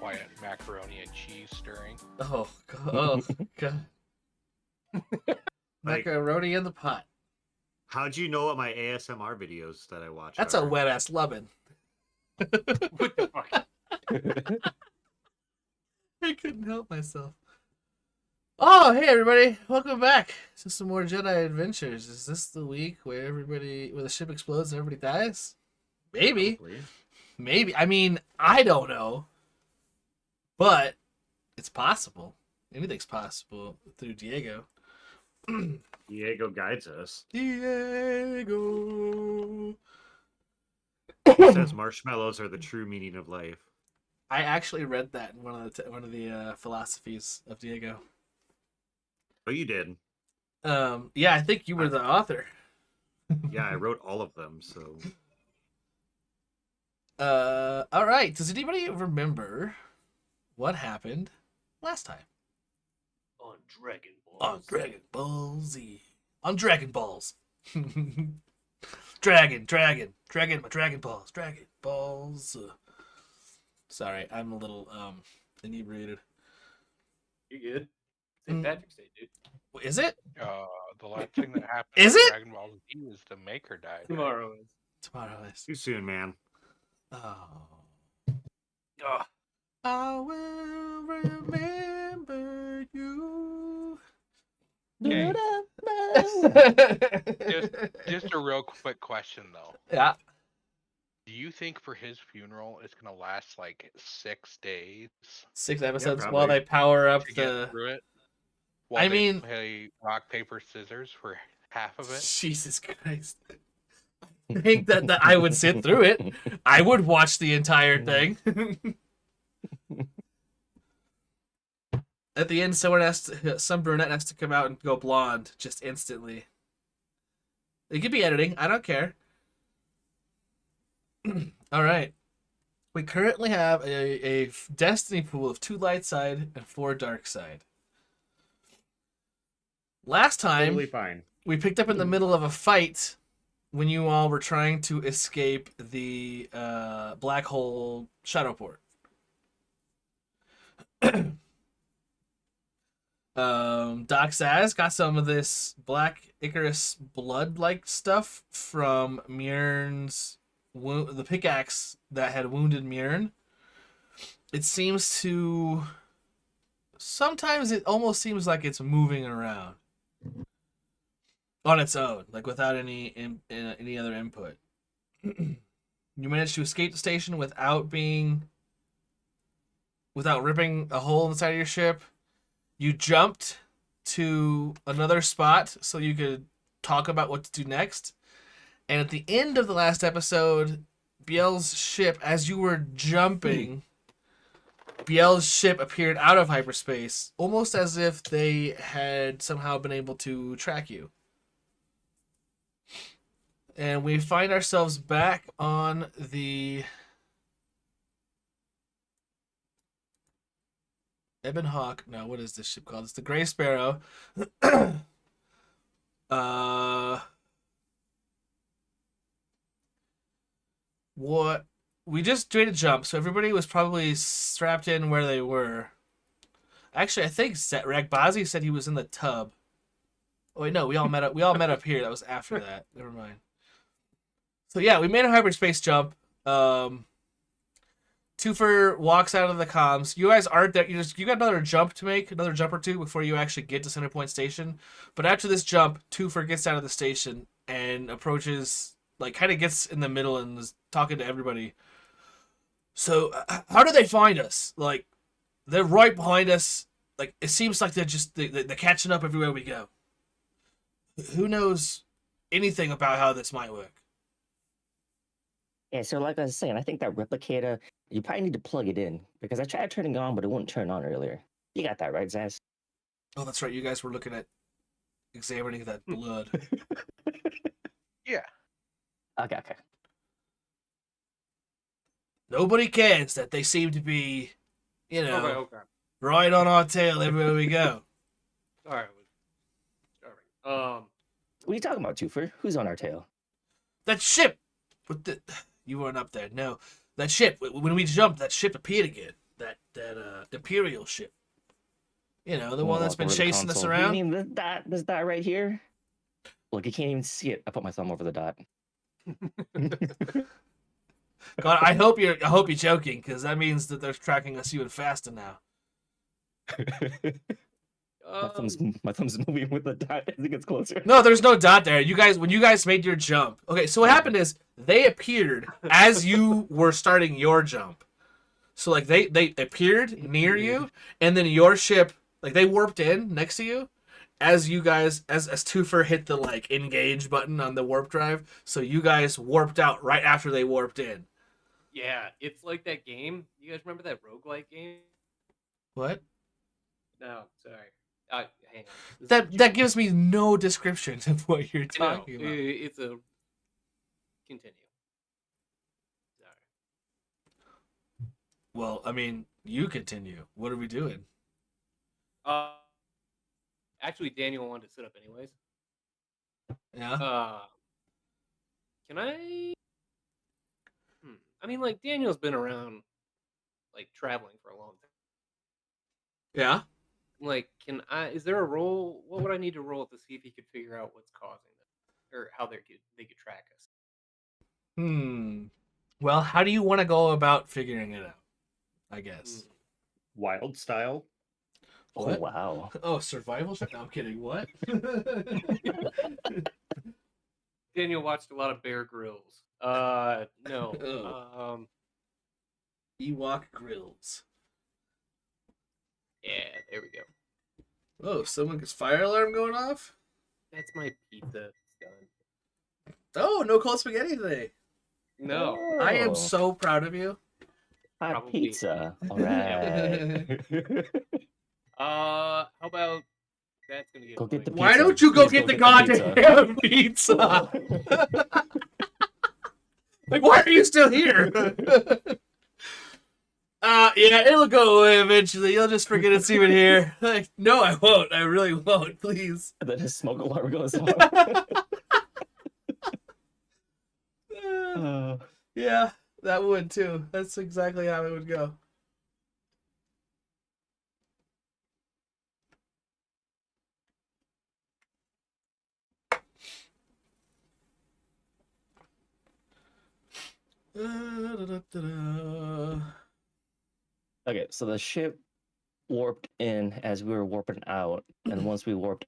quiet macaroni and cheese stirring. Oh, God. Like, Macaroni in the pot. how'd you know what my ASMR videos that I watch That's are? a wet ass lovin'. What the fuck? I couldn't help myself. Oh, hey everybody! Welcome back to some more Jedi Adventures. Is this the week where the ship explodes and everybody dies? Maybe. Probably. Maybe. I mean, I don't know. But it's possible. Anything's possible through Diego. Diego guides us. Diego. He says marshmallows are the true meaning of life. I actually read that in one of the philosophies of Diego. Oh, you did? Yeah, I think you were the author. Yeah, I wrote all of them, so... All right. Does anybody remember what happened last time? On Dragon Ball. On Dragon Ball Z. On Dragon Balls. Dragon, my Dragon Balls. Dragon Balls. Sorry, I'm a little inebriated. You good? St. Patrick's Day, dude. Is it? The last thing that happened Is in it? Dragon Ball Z was the Maker died. right? Tomorrow is. Tomorrow is. Too soon, man. Oh. Oh, I will remember you. Okay. Just a real quick question though. Yeah. Do you think for his funeral it's gonna last like 6 days 6 episodes probably. while they power up to the. get through it? I While they mean- play rock paper scissors for half of it. Jesus Christ. I think that I would sit through it. I would watch the entire thing. At the end, some brunette has to come out and go blonde just instantly. It could be editing. I don't care. All right. We currently have a destiny pool of 2 light side and 4 dark side. Last time, Totally fine. we picked up in the middle of a fight when you all were trying to escape the black hole shadow port. Doc Zaz got some of this black Icarus blood-like stuff from Mjorn's the pickaxe that had wounded Mjorn. It seems to... Sometimes it almost seems like it's moving around on its own, like without any other input. You managed to escape the station without ripping a hole in the side of your ship. You jumped to another spot so you could talk about what to do next. And at the end of the last episode, Biel's ship, as you were jumping, Biel's ship appeared out of hyperspace, almost as if they had somehow been able to track you. And we find ourselves back on the Ebon Hawk. No, what is this ship called? It's the Gray Sparrow. What? We just did a jump, so everybody was probably strapped in where they were. Actually, I think Ragbazi said he was in the tub. Oh wait, no, we all met up. We all met up here. That was after that. Never mind. So yeah, we made a hyperspace jump. Twofer walks out of the comms. You guys aren't there. You got another jump to make, another jump or two before you actually get to Centerpoint Station. But after this jump, Twofer gets out of the station and approaches, like, kind of gets in the middle and is talking to everybody. So, how do they find us? Like, they're right behind us. Like, it seems like they're catching up everywhere we go. Who knows anything about how this might work? Yeah, so like I was saying, I think that replicator, you probably need to plug it in because I tried turning it on, but it wouldn't turn on earlier. You got that right, Zaz? Oh, that's right. You guys were looking at examining that blood. Yeah. Okay. Nobody cares that they seem to be, Okay. right on our tail everywhere we go. All right. What are you talking about, Twofer? Who's on our tail? That ship! You weren't up there. No. That ship, when we jumped, that ship appeared again. that Imperial ship. You know, the I'm one gonna that's walk been over to the chasing us console. You around. mean this dot right here? Look, you can't even see it. I put my thumb over the dot. God, I hope you're joking, because that means that they're tracking us even faster now. my thumb's moving with the dot as it gets closer. No, there's no dot there. When you guys made your jump. Okay, so what happened is they appeared as you were starting your jump. So like they appeared near you, and then your ship, like they warped in next to you as you guys as Twofer hit the like engage button on the warp drive. So you guys warped out right after they warped in. Yeah, it's like that game. You guys remember that roguelike game? What? No, sorry. Hang on. This is a That joke. gives me no description of what you're I know. talking about. It's a continue. Sorry. Well, I mean, you continue. What are we doing? Uh, actually, Daniel wanted to sit up anyways. Yeah. Can I? I mean, like Daniel's been around, like traveling for a long time. Yeah. Like, can I? Is there a roll? What would I need to roll to see if he could figure out what's causing this, or how they could track us? Well, how do you want to go about figuring it out? I guess. Wild style. Oh What? wow. Oh, survival shot? No, I'm kidding. What? Daniel watched a lot of Bear Grylls. No. Oh. Ewok grills. Yeah, there we go. Oh, someone's fire alarm going off? That's my pizza. It's done. Oh, no cold spaghetti today. No. I am Oh, so proud of you. hot Probably. pizza. All right. How about that's gonna get Go get the annoying. Why pizza. don't you go Please get the pizza. goddamn pizza? Like, why are you still here? Yeah, it'll go away eventually. You'll just forget it's even here. Like, no, I won't. I really won't. Please. And then his smoke alarm goes off. Yeah, that would too. That's exactly how it would go. Okay, so the ship warped in as we were warping out, and once we warped,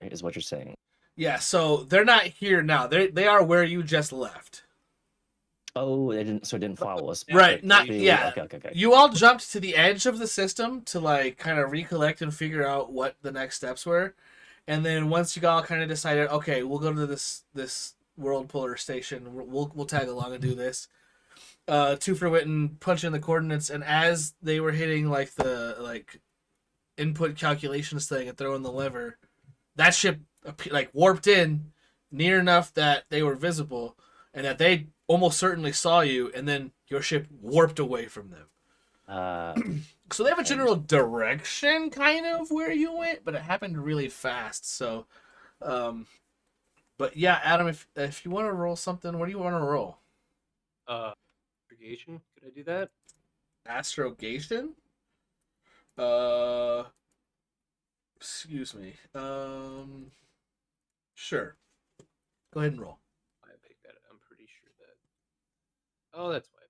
is what you're saying. Yeah, so they're not here now. They are where you just left. Oh, they didn't. So it didn't follow us. Right, not They- yeah. Okay. You all jumped to the edge of the system to like kind of recollect and figure out what the next steps were, and then once you all kind of decided, okay, we'll go to this world puller station. We'll tag along and do this. Twofer went and punched in the coordinates, and as they were hitting like the input calculations thing and throwing the lever, that ship like warped in near enough that they were visible, and that they almost certainly saw you, and then your ship warped away from them. So they have a general direction, kind of, where you went, but it happened really fast. So, but yeah, Adam, if you want to roll something, what do you want to roll? Aggregation? Could I do that? Astrogation? Excuse me. Sure. Go ahead and roll. I make that. I'm pretty sure that. Oh, that's fine.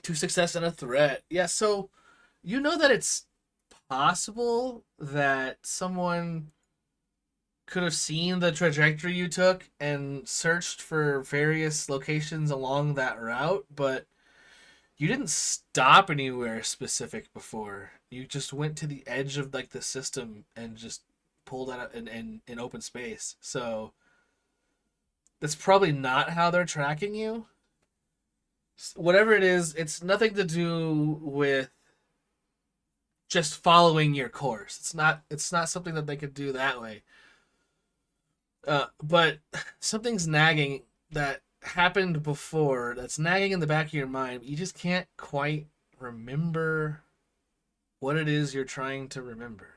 2 success and a threat. Yeah, so you know that it's possible that someone could have seen the trajectory you took and searched for various locations along that route, but you didn't stop anywhere specific before. You just went to the edge of like the system and just pulled out in open space. So that's probably not how they're tracking you. Whatever it is, it's nothing to do with just following your course. It's not something that they could do that way. But something's nagging that happened before, that's nagging in the back of your mind. You just can't quite remember what it is you're trying to remember.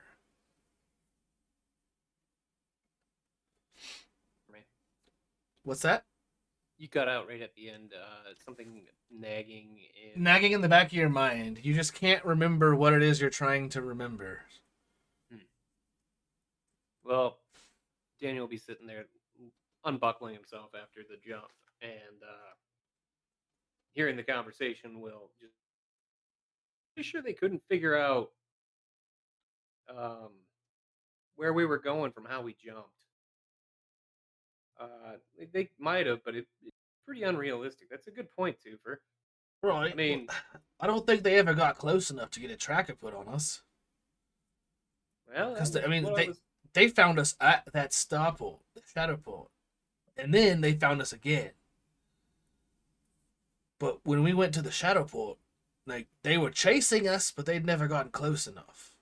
Right. What's that? You got out right at the end. Something nagging in. Nagging in the back of your mind. You just can't remember what it is you're trying to remember. Well, Daniel will be sitting there unbuckling himself after the jump, and hearing the conversation will just pretty sure they couldn't figure out um, where we were going from how we jumped. They might have, but it's pretty unrealistic. That's a good point, Twofer. Right. I mean, I don't think they ever got close enough to get a tracker put on us. well, that Because, was I mean, what I was. they found us at that starport, the shadow port. And then they found us again. But when we went to the shadow port, like, they were chasing us, but they'd never gotten close enough.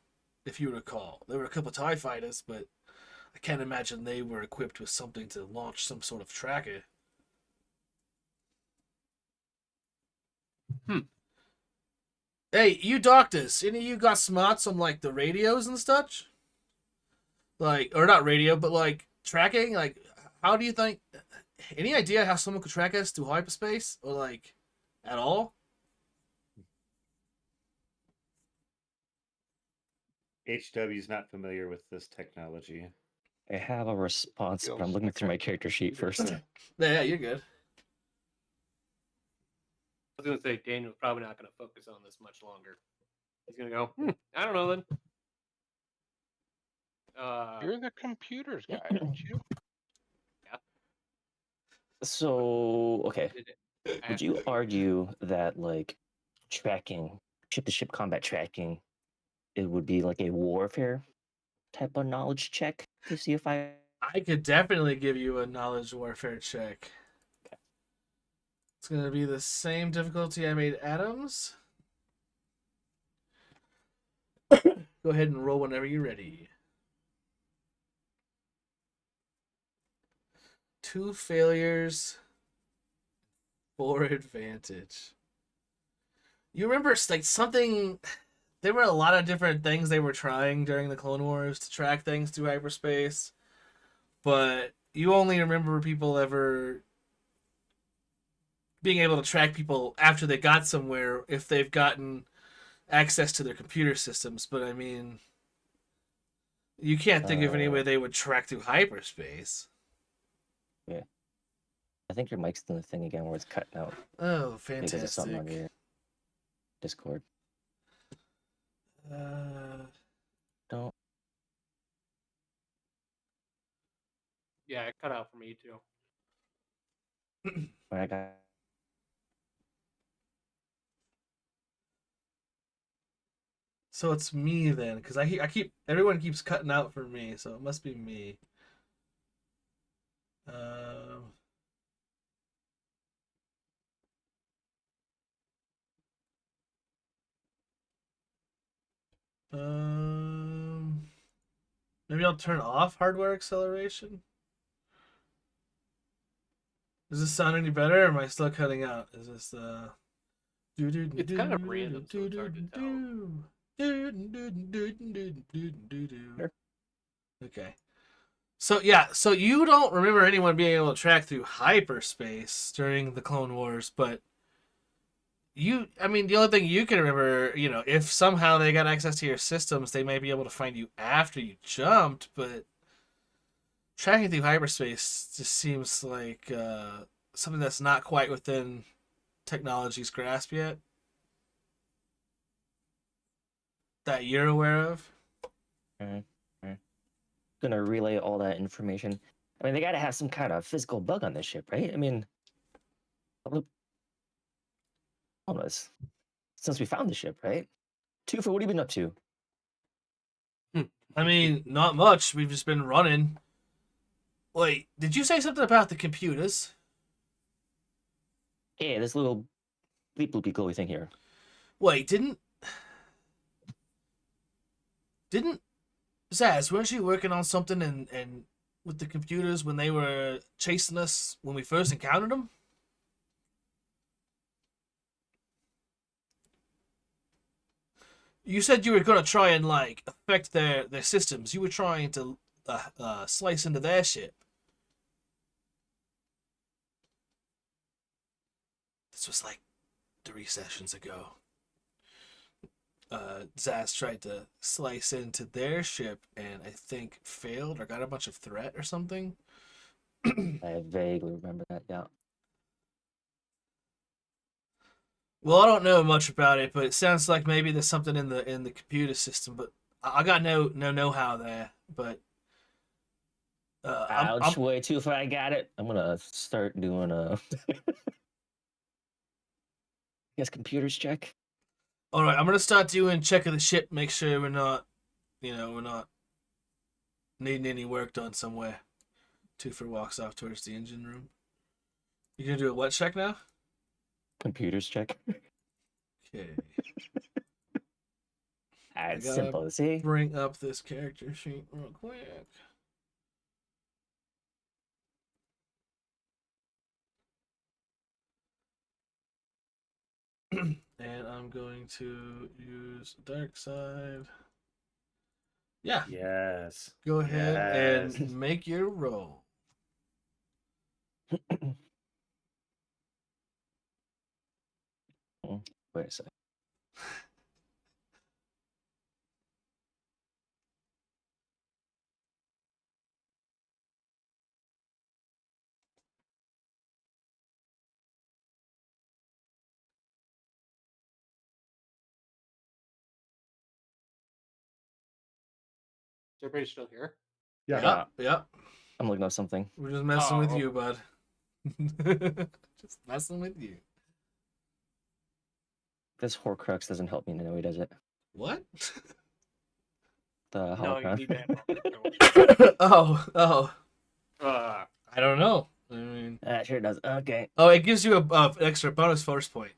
If you recall. There were a couple of TIE fighters, but I can't imagine they were equipped with something to launch some sort of tracker. Hey, you doctors, any of you got smarts on, like, the radios and such? Like, or not radio, but, like, tracking? Like, how do you think... Any idea how someone could track us through hyperspace? Or, like, at all? HW's not familiar with this technology. I have a response, but I'm looking through my character sheet first. Yeah, you're good. I was gonna say Daniel's probably not gonna focus on this much longer. He's gonna go. I don't know then. You're the computers guy, aren't you? So, okay. I Would you argue that, like, tracking, ship-to-ship combat tracking, it would be like a warfare type of knowledge check to see if I... I could definitely give you a knowledge warfare check. It's going to be the same difficulty I made Adams. Go ahead and roll whenever you're ready. 2 failures, 4 advantage. You remember, like, something... There were a lot of different things they were trying during the Clone Wars to track things through hyperspace. But you only remember people ever being able to track people after they got somewhere if they've gotten access to their computer systems. But, I mean... You can't think of any way they would track through hyperspace. Yeah. I think your mic's doing the thing again where it's cutting out. Oh, Because of something on fantastic. your Discord. Don't. Yeah, it cut out for me too. I got... So it's me then, because I keep everyone keeps cutting out for me, so it must be me. Maybe I'll turn off hardware acceleration. Does this sound any better, or am I still cutting out? Is this It's kind of random, so it's hard to tell. Okay. So yeah, so you don't remember anyone being able to track through hyperspace during the Clone Wars, but I mean, the only thing you can remember, if somehow they got access to your systems, they might be able to find you after you jumped, but tracking through hyperspace just seems like something that's not quite within technology's grasp yet. That you're aware of. Gonna relay all that information. I mean, they gotta have some kind of physical bug on this ship, right? I mean, almost since we found the ship, right? Twofer, what have you been up to? I mean, not much. We've just been running. Wait, did you say something about the computers? Yeah, this little bleep bloopy glowy thing here. Wait, didn't Zaz, weren't you working on something and with the computers when they were chasing us when we first encountered them? You said you were gonna try and like affect their systems. You were trying to slice into their ship. This was like 3 sessions ago. Zaz tried to slice into their ship and I think failed or got a bunch of threat or something. I vaguely remember that. Yeah. Well, I don't know much about it, but it sounds like maybe there's something in the computer system. But I got no know-how there. But Ouch! Way too far. I got it. I'm gonna start doing a. Yes, computers check. all right. I'm gonna start doing check of the ship, make sure we're not, we're not needing any work done somewhere. Twofer walks off towards the engine room. You gonna do a what check now? Computers check. Okay. As gotta simple as see. Bring up this character sheet real quick. And I'm going to use dark side. Yeah. Yes. Go ahead Yes. and make your roll. Wait a sec. Is everybody still here? Yeah. Yeah. I'm looking up something. We're just messing with Oh. you, bud. Just messing with you. This Horcrux doesn't help me in any way, does it? What? The No, you holocron. need that. oh. Uh, I don't know. I mean, Sure does. Okay. oh, it gives you an extra bonus force point,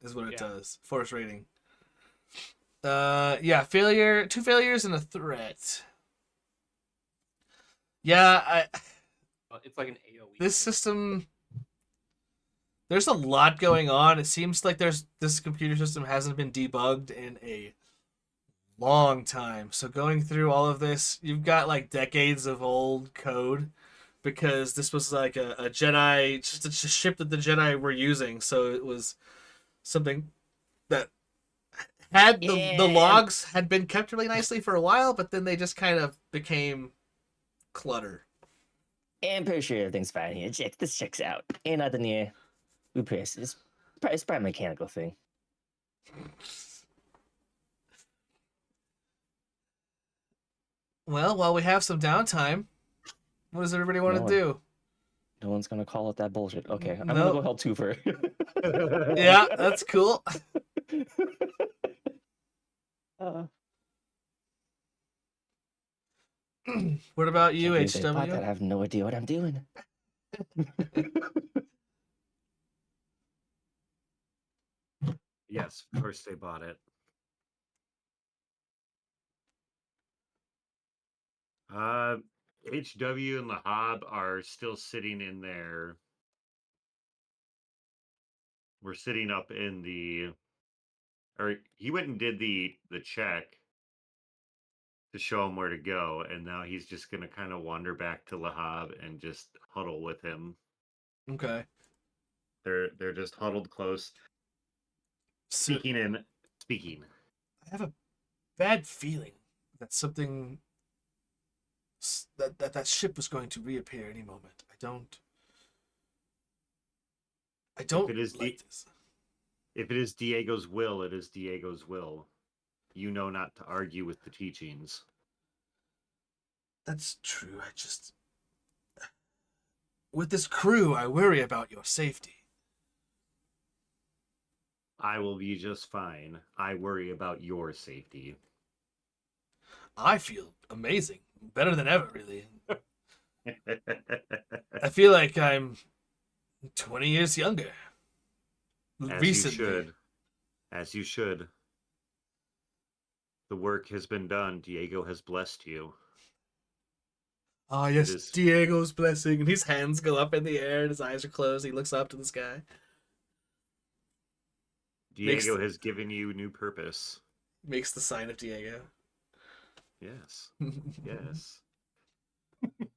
is what it Yeah. does. Force rating. Yeah, failure. 2 failures and a threat. Yeah, it's like an AOE. this system. There's a lot going on. It seems like this computer system hasn't been debugged in a long time. So going through all of this, you've got like decades of old code because this was like a Jedi, just a ship that the Jedi were using. So it was something that had the logs had been kept really nicely for a while, but then they just kind of became clutter. I'm pretty sure everything's fine here. Check this checks out. Ain't nothing here. We press. It's probably a mechanical thing. Well, while we have some downtime, what does everybody want to do? No one's gonna call it that bullshit. Okay, I'm gonna Nope. go help Twofer. Yeah, that's cool. What about you, Can't believe they bought HW? that. I have no idea what I'm doing. Yes, of course they bought it. HW and the Hob are still sitting in there. We're sitting up in the, or he went and did the check to show him where to go, and now he's just gonna kind of wander back to Lahab and just huddle with him. Okay. They're just huddled close, So, speaking. I have a bad feeling that something that ship was going to reappear any moment. I don't If it is like this. If it is Diego's will, it is Diego's will. You know not to argue with the teachings. That's true. I just with this crew, I worry about your safety. I will be just fine. I worry about your safety. I feel amazing, better than ever, really. I feel like I'm 20 years younger. As Recently. you should. As you should. The work has been done. Diego has blessed you. Ah, yes, is- Diego's blessing. And his hands go up in the air and his eyes are closed. He looks up to the sky. Diego has given you new purpose. Makes the sign of Diego. Yes. Yes.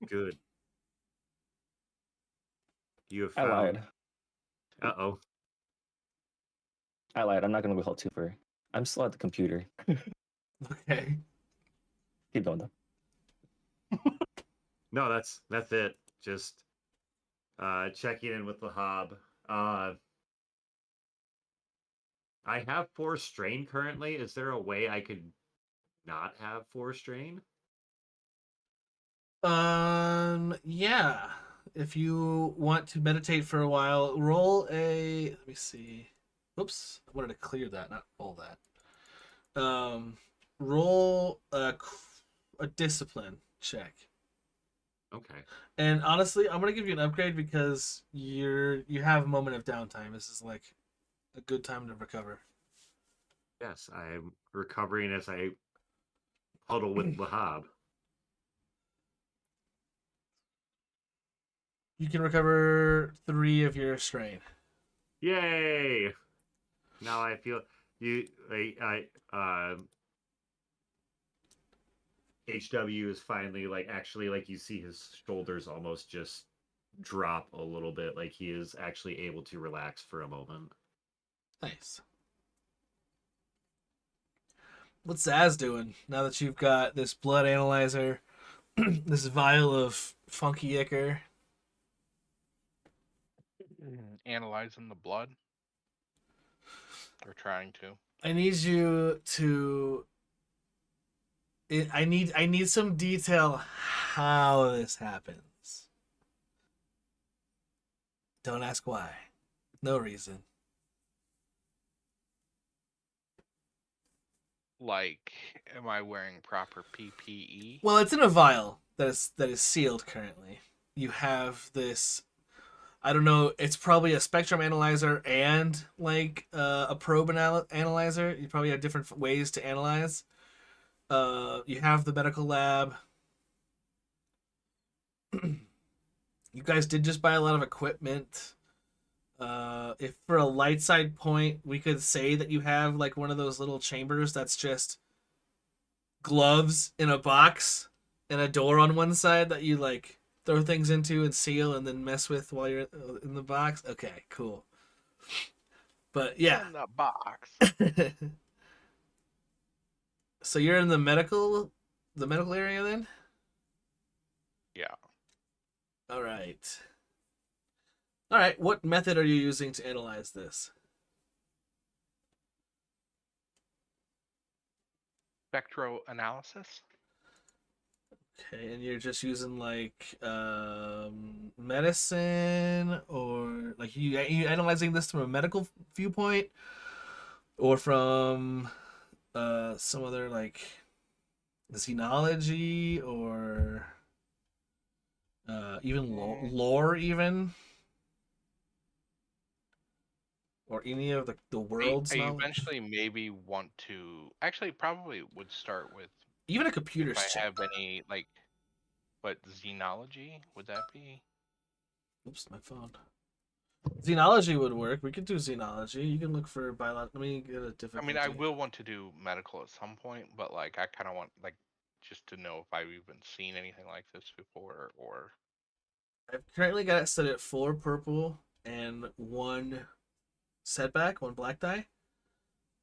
Good. You have I found. lied. Uh-oh. I lied. I'm not gonna go call Twofer. I'm still at the computer. Okay. Keep going though. No, that's it. Just checking in with the Hob. I have 4 strain currently. Is there a way I could not have 4 strain? Yeah. If you want to meditate for a while, roll a. Let me see. Oops, I wanted to clear that, not roll that. Roll a discipline check. Okay. And honestly, I'm gonna give you an upgrade because you have a moment of downtime. This is like a good time to recover. Yes, I'm recovering as I huddle with Lahab. You can recover 3 of your strain. Yay! Now I feel you. HW is finally like actually like you see his shoulders almost just drop a little bit, like he is actually able to relax for a moment. Nice. What's Zaz doing now that you've got this blood analyzer, this vial of funky ichor? Analyzing the blood. Or trying to. I need you to. I need some detail how this happens. Don't ask why. No reason. Like, am I wearing proper PPE? Well, it's in a vial that is sealed currently. You have this. I don't know. It's probably a spectrum analyzer and like a probe analyzer. You probably have different ways to analyze. You have the medical lab. You guys did just buy a lot of equipment. If for a light side point, we could say that you have like one of those little chambers that's just gloves in a box and a door on one side that you like throw things into and seal and then mess with while you're in the box. Okay, cool. But yeah. In the box. So you're in the medical area then? Yeah. All right. All right, what method are you using to analyze this? Spectroanalysis? Okay, and you're just using like medicine or like you analyzing this from a medical viewpoint or from some other like xenology or even lore even or any of the world's I knowledge. eventually maybe want to. Actually, probably would start with Even a if computer's I check. have any, like, but xenology? Would that be? Oops, my phone. Xenology would work. We could do xenology. You can look for biology. Let me get a I difficulty. mean, I will want to do medical at some point, but like, I kind of want, like, just to know if I've even seen anything like this before, or I've currently got it set at 4 purple and 1 setback, 1 black die.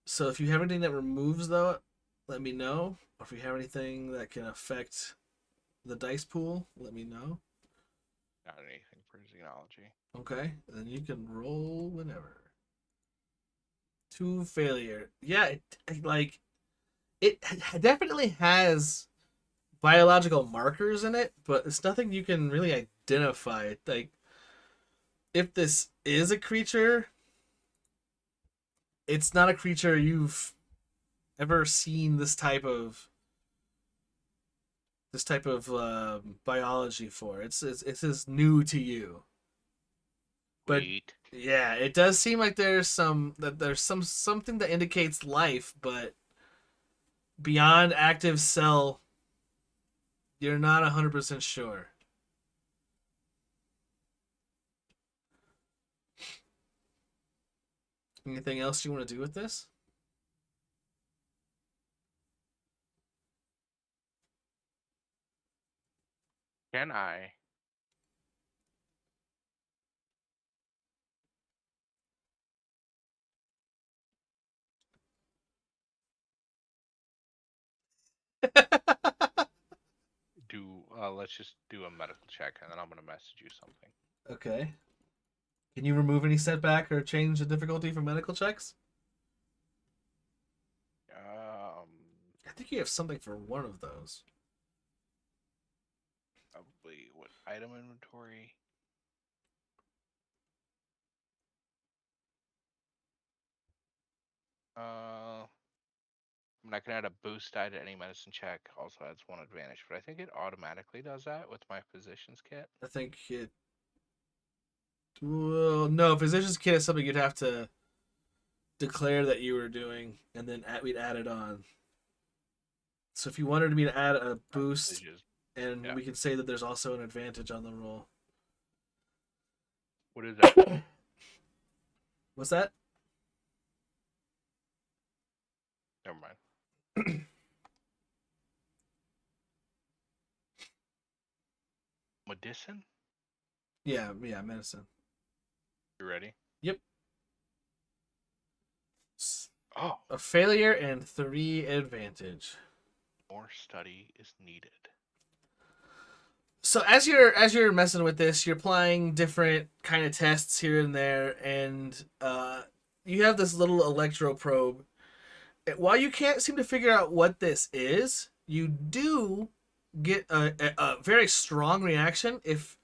So if you have anything that removes though, let me know. Or if you have anything that can affect the dice pool, let me know. not anything for xenology. Okay, then you can roll whenever. 2 failure. Yeah, it definitely has biological markers in it, but it's nothing you can really identify. Like, if this is a creature, it's not a creature you've ever seen this type of biology for. It's as new to you. But Sweet. yeah, it does seem like there's something that indicates life, but beyond active cell, you're not 100% sure. Anything else you want to do with this? Can I? Let's just do a medical check, and then I'm gonna message you something. Okay. Can you remove any setback or change the difficulty for medical checks? I think you have something for one of those. Probably what item inventory? I'm not gonna add a boost die to any medicine check. Also adds one advantage, but I think it automatically does that with my physician's kit. I think it. Well, no, physician's kit is something you'd have to declare that you were doing, and then we'd add it on. So if you wanted me to add a boost, and Yeah. we can say that there's also an advantage on the roll. What is that? What's that? Never mind. Medicine? Yeah, medicine. You ready? Yep. Oh, A failure and 3 advantage. more study is needed. So as you're messing with this, you're applying different kind of tests here and there, and you have this little electro probe. While you can't seem to figure out what this is, you do get a very strong reaction if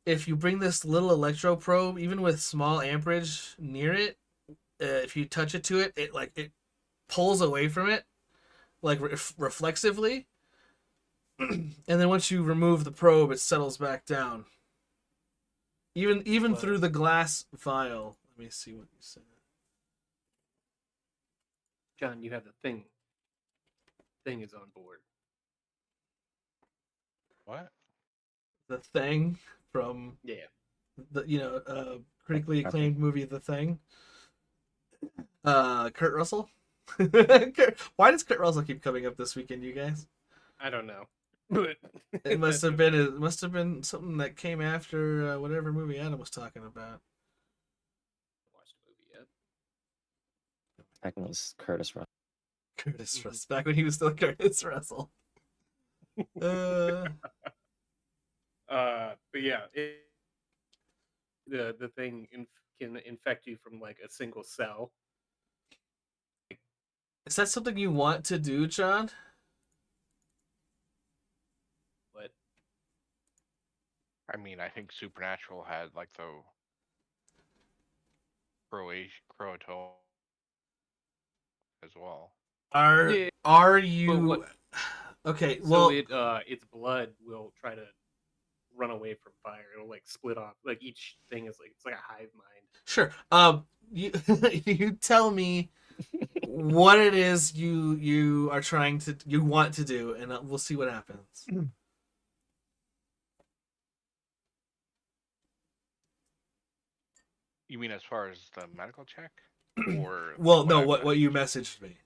you bring this little electro probe, even with small amperage near it. If you touch it to it, it pulls away from it, like reflexively. And then once you remove the probe, it settles back down. Even through the glass vial. Let me see what you said. John, you have the thing. Thing is on board. What? The Thing from Yeah. the critically acclaimed movie The Thing. Kurt Russell. Why does Kurt Russell keep coming up this weekend, you guys? I don't know. But It must have been something that came after whatever movie Adam was talking about. Watched the movie yet. Back when it was Curtis Russell. Curtis Russell, back when he was still Curtis Russell. But yeah, the thing can infect you from like a single cell. Is that something you want to do, John? But I mean, I think Supernatural had like the Croatoan as well. Yeah, Are but you what? okay? So Well, its blood will try to run away from fire. It'll like split off. Like each thing is like it's like a hive mind. sure. You you tell me what it is you are trying to want to do, and we'll see what happens. You mean as far as the medical check, or Well, no, I what you messaged? messaged me.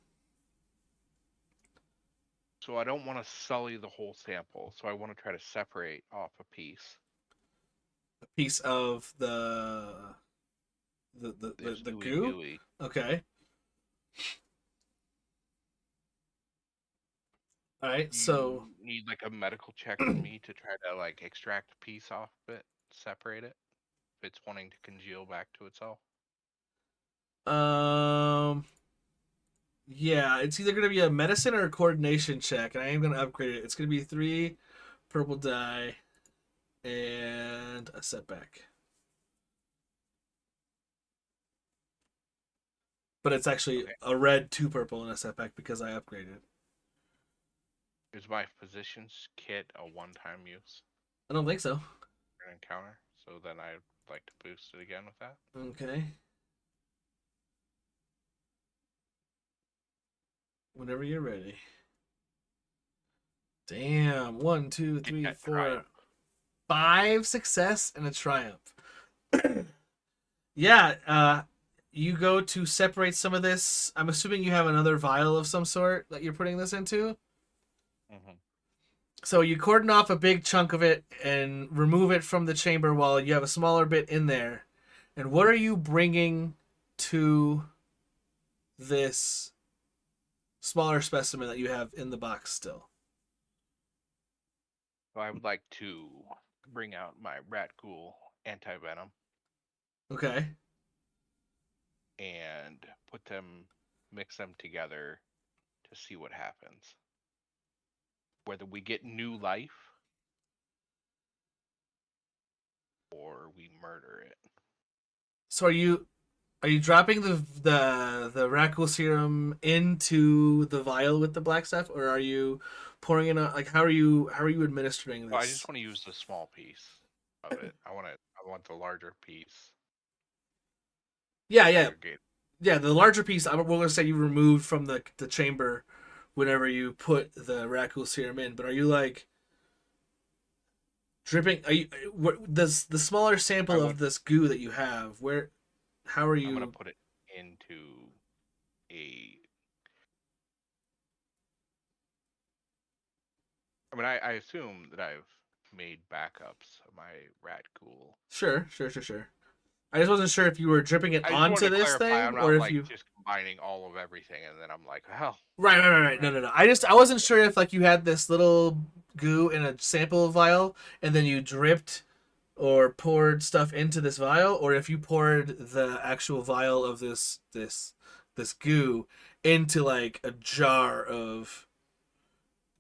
So I don't want to sully the whole sample. So I want to try to separate off a piece. A piece of the This ooey goo. gooey. Okay. All right. So You need like a medical check from me to try to like extract a piece off of it, separate it, if it's wanting to congeal back to itself. yeah, it's either gonna be a medicine or a coordination check, and I am gonna upgrade it. It's gonna be 3 purple die and a setback. But it's actually Okay. a red, 2 purple, and a setback because I upgraded. Is my physician's kit a one-time use I don't think so. for an encounter? So then I'd like to boost it again with that. Okay. Whenever you're ready. Damn. 1, 2, 3, that 4, triumph. 5 success and a triumph. Yeah, you go to separate some of this. I'm assuming you have another vial of some sort that you're putting this into. Mm-hmm. So you cordon off a big chunk of it and remove it from the chamber while you have a smaller bit in there. And what are you bringing to this smaller specimen that you have in the box still. So I would like to bring out my rat ghoul anti-venom Okay. and mix them together to see what happens. Whether we get new life or we murder it. So are you dropping the Raccool serum into the vial with the black stuff, or are you pouring it on? Like, how are you administering Well, I this? just want to use the small piece of it. I want the larger piece. Yeah, yeah, Aggregate. yeah. The larger piece, we're gonna say you removed from the chamber whenever you put the Raccool serum in. But are you like dripping? Are you what does the smaller sample of this goo that you have? Where? How are I'm gonna you? put it into a. I mean, I assume that I've made backups of my rat ghoul. Sure. I just wasn't sure if you were dripping it I just wanted onto to this clarify. thing I'm or not if like you. just combining all of everything, and then I'm like, hell. Right. No. I wasn't sure if like you had this little goo in a sample vial and then you dripped or poured stuff into this vial, or if you poured the actual vial of this goo into like a jar of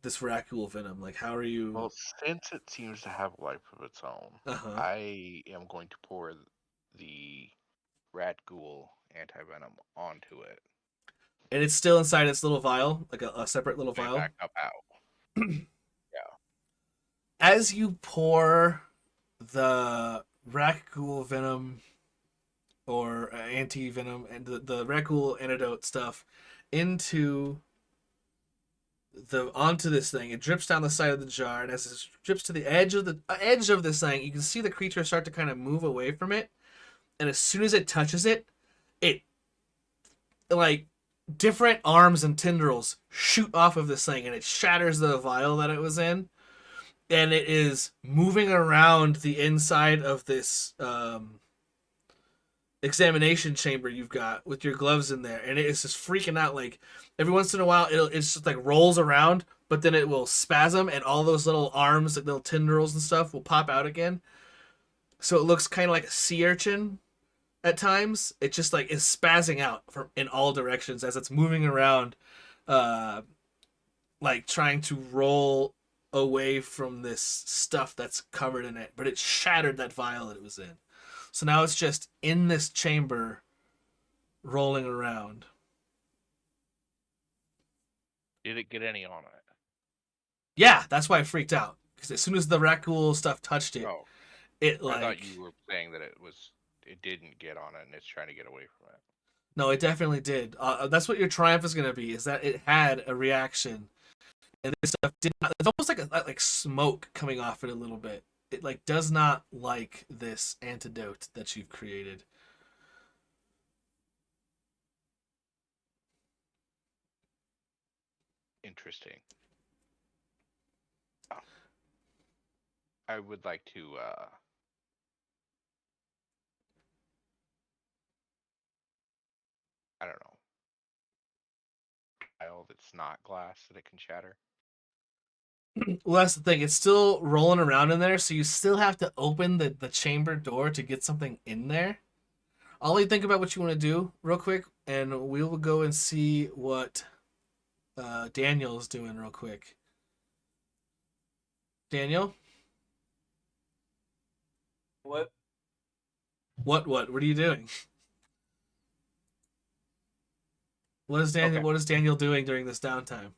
this Raccool venom. Like, how are you? Well, since it seems to have life of its own, Uh-huh. I am going to pour the rat ghoul anti-venom onto it. And it's still inside its little vial, like a separate little Put it vial. back up out. Yeah. As you pour the Raccool venom or anti venom and the Raccool antidote stuff into the onto this thing, it drips down the side of the jar, and as it drips to the edge of this thing, you can see the creature start to kind of move away from it. And as soon as it touches it, it like different arms and tendrils shoot off of this thing, and it shatters the vial that it was in, and it is moving around the inside of this examination chamber you've got with your gloves in there, and it is just freaking out. Like every once in a while it's just like rolls around, but then it will spasm and all those little arms, like little tendrils and stuff, will pop out again. So it looks kind of like a sea urchin at times. It just like is spazzing out from in all directions as it's moving around, uh like trying to roll away from this stuff that's covered in it, but it shattered that vial that it was in. So now it's just in this chamber rolling around. Did it get any on it? Yeah, that's why I freaked out. Because as soon as the Raccool stuff touched it, Oh, it I thought like you were saying that it didn't get on it and it's trying to get away from it. no, it definitely did. That's what your triumph is gonna be. Is that it had a reaction, and this stuff did not. It's almost like like smoke coming off it a little bit. It like does not like this antidote that you've created. Interesting. Oh. I would like to I don't know. Tile that's not glass that it can shatter. Well, that's the thing. It's still rolling around in there, so you still have to open the chamber door to get something in there. I'll let you think about what you want to do real quick, and we will go and see what Daniel's doing real quick. Daniel? What? What are you doing? What is Daniel? Okay. What is Daniel doing during this downtime?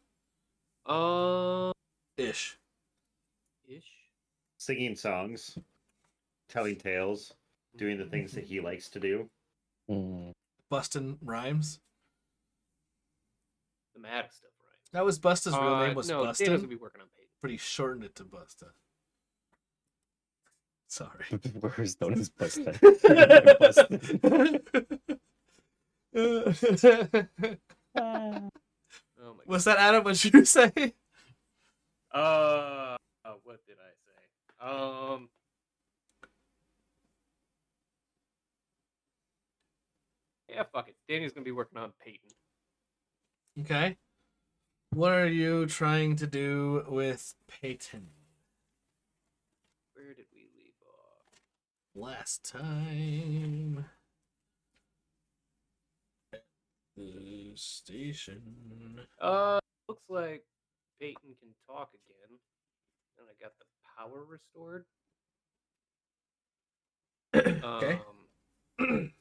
Ish. Singing songs, telling tales, doing the things that he likes to do. Mm. Bustin' rhymes. The mad stuff, right? That was Busta's real name was no, Daniel's Bustin', gonna be working on Peyton. but he shortened it to Busta. Sorry. Where's known as Busta? Oh my Was that Adam? What you say? what did I say? Yeah, fuck it. Danny's gonna be working on Peyton. Okay. What are you trying to do with Peyton? Where did we leave off? Last time. The station. Looks like Peyton can talk again, and I got the power restored. Okay. Man,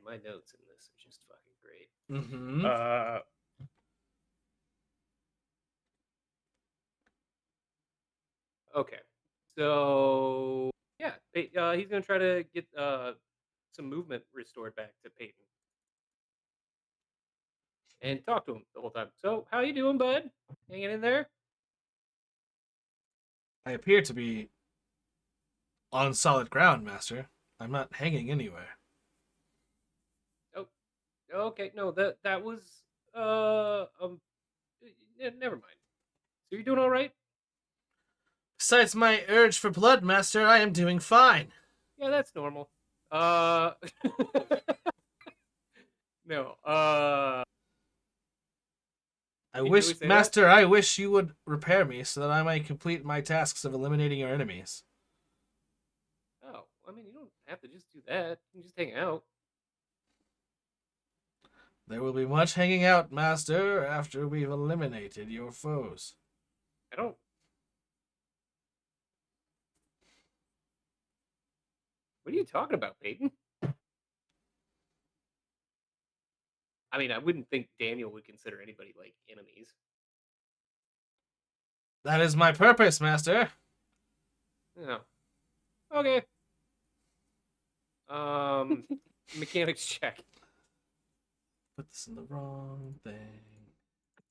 my notes in this are just fucking great. Mm-hmm. Okay, so yeah, he's gonna try to get some movement restored back to Peyton and talk to him the whole time. So, how you doing, bud? Hanging in there? I appear to be on solid ground, Master. I'm not hanging anywhere. Oh, okay. No, that was never mind. So you're doing all right? Besides my urge for blood, Master, I am doing fine. Yeah, that's normal. No. I Can you wish, really say that? Master, I wish you would repair me so that I might complete my tasks of eliminating your enemies. Oh, I mean, you don't have to just do that. You can just hang out. There will be much hanging out, Master, after we've eliminated your foes. I don't. What are you talking about, Peyton? I mean, I wouldn't think Daniel would consider anybody like enemies. That is my purpose, Master. Oh. Okay. Mechanics check. Put this in the wrong thing.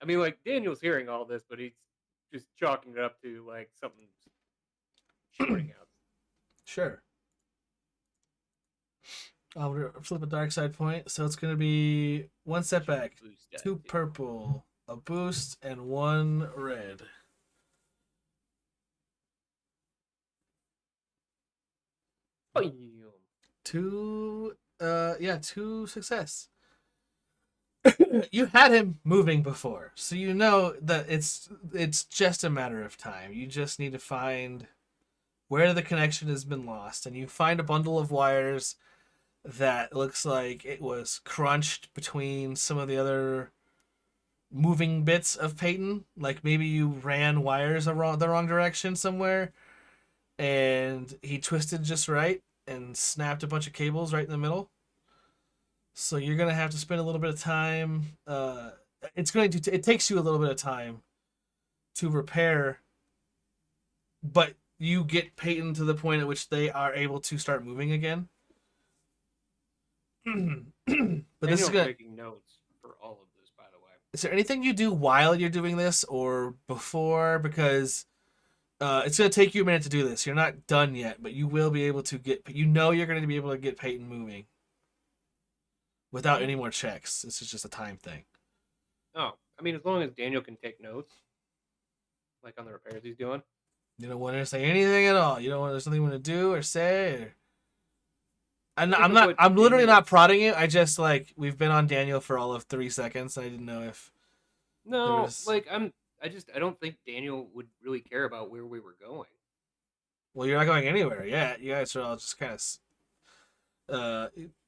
I mean, like, Daniel's hearing all this, but he's just chalking it up to, like, something shorting out. Sure. I'll flip a dark side point, so it's going to be one setback, Boost that, 2 dude. purple, a boost, and 1 red. Bam. 2 success. You had him moving before, so you know that it's just a matter of time. You just need to find where the connection has been lost, and you find a bundle of wires that looks like it was crunched between some of the other moving bits of Peyton. Like maybe you ran wires the wrong direction somewhere, and he twisted just right and snapped a bunch of cables right in the middle. So you're gonna have to spend a little bit of time. It takes you a little bit of time to repair, but you get Peyton to the point at which they are able to start moving again. But this is Daniel's gonna. making notes for all of this, by the way. Is there anything you do while you're doing this or before? Because it's gonna take you a minute to do this. You're not done yet, but you will be able to get. You know you're going to be able to get Peyton moving without any more checks. This is just a time thing. Oh, I mean, as long as Daniel can take notes, like on the repairs he's doing. You don't want to say anything at all. You don't want. There's something you want to do or say. Or... I'm not. I'm literally not prodding you. I just like we've been on Daniel for all of 3 seconds. And I didn't know if. No, was... like I don't think Daniel would really care about where we were going. Well, you're not going anywhere yet. You guys are all just kind of.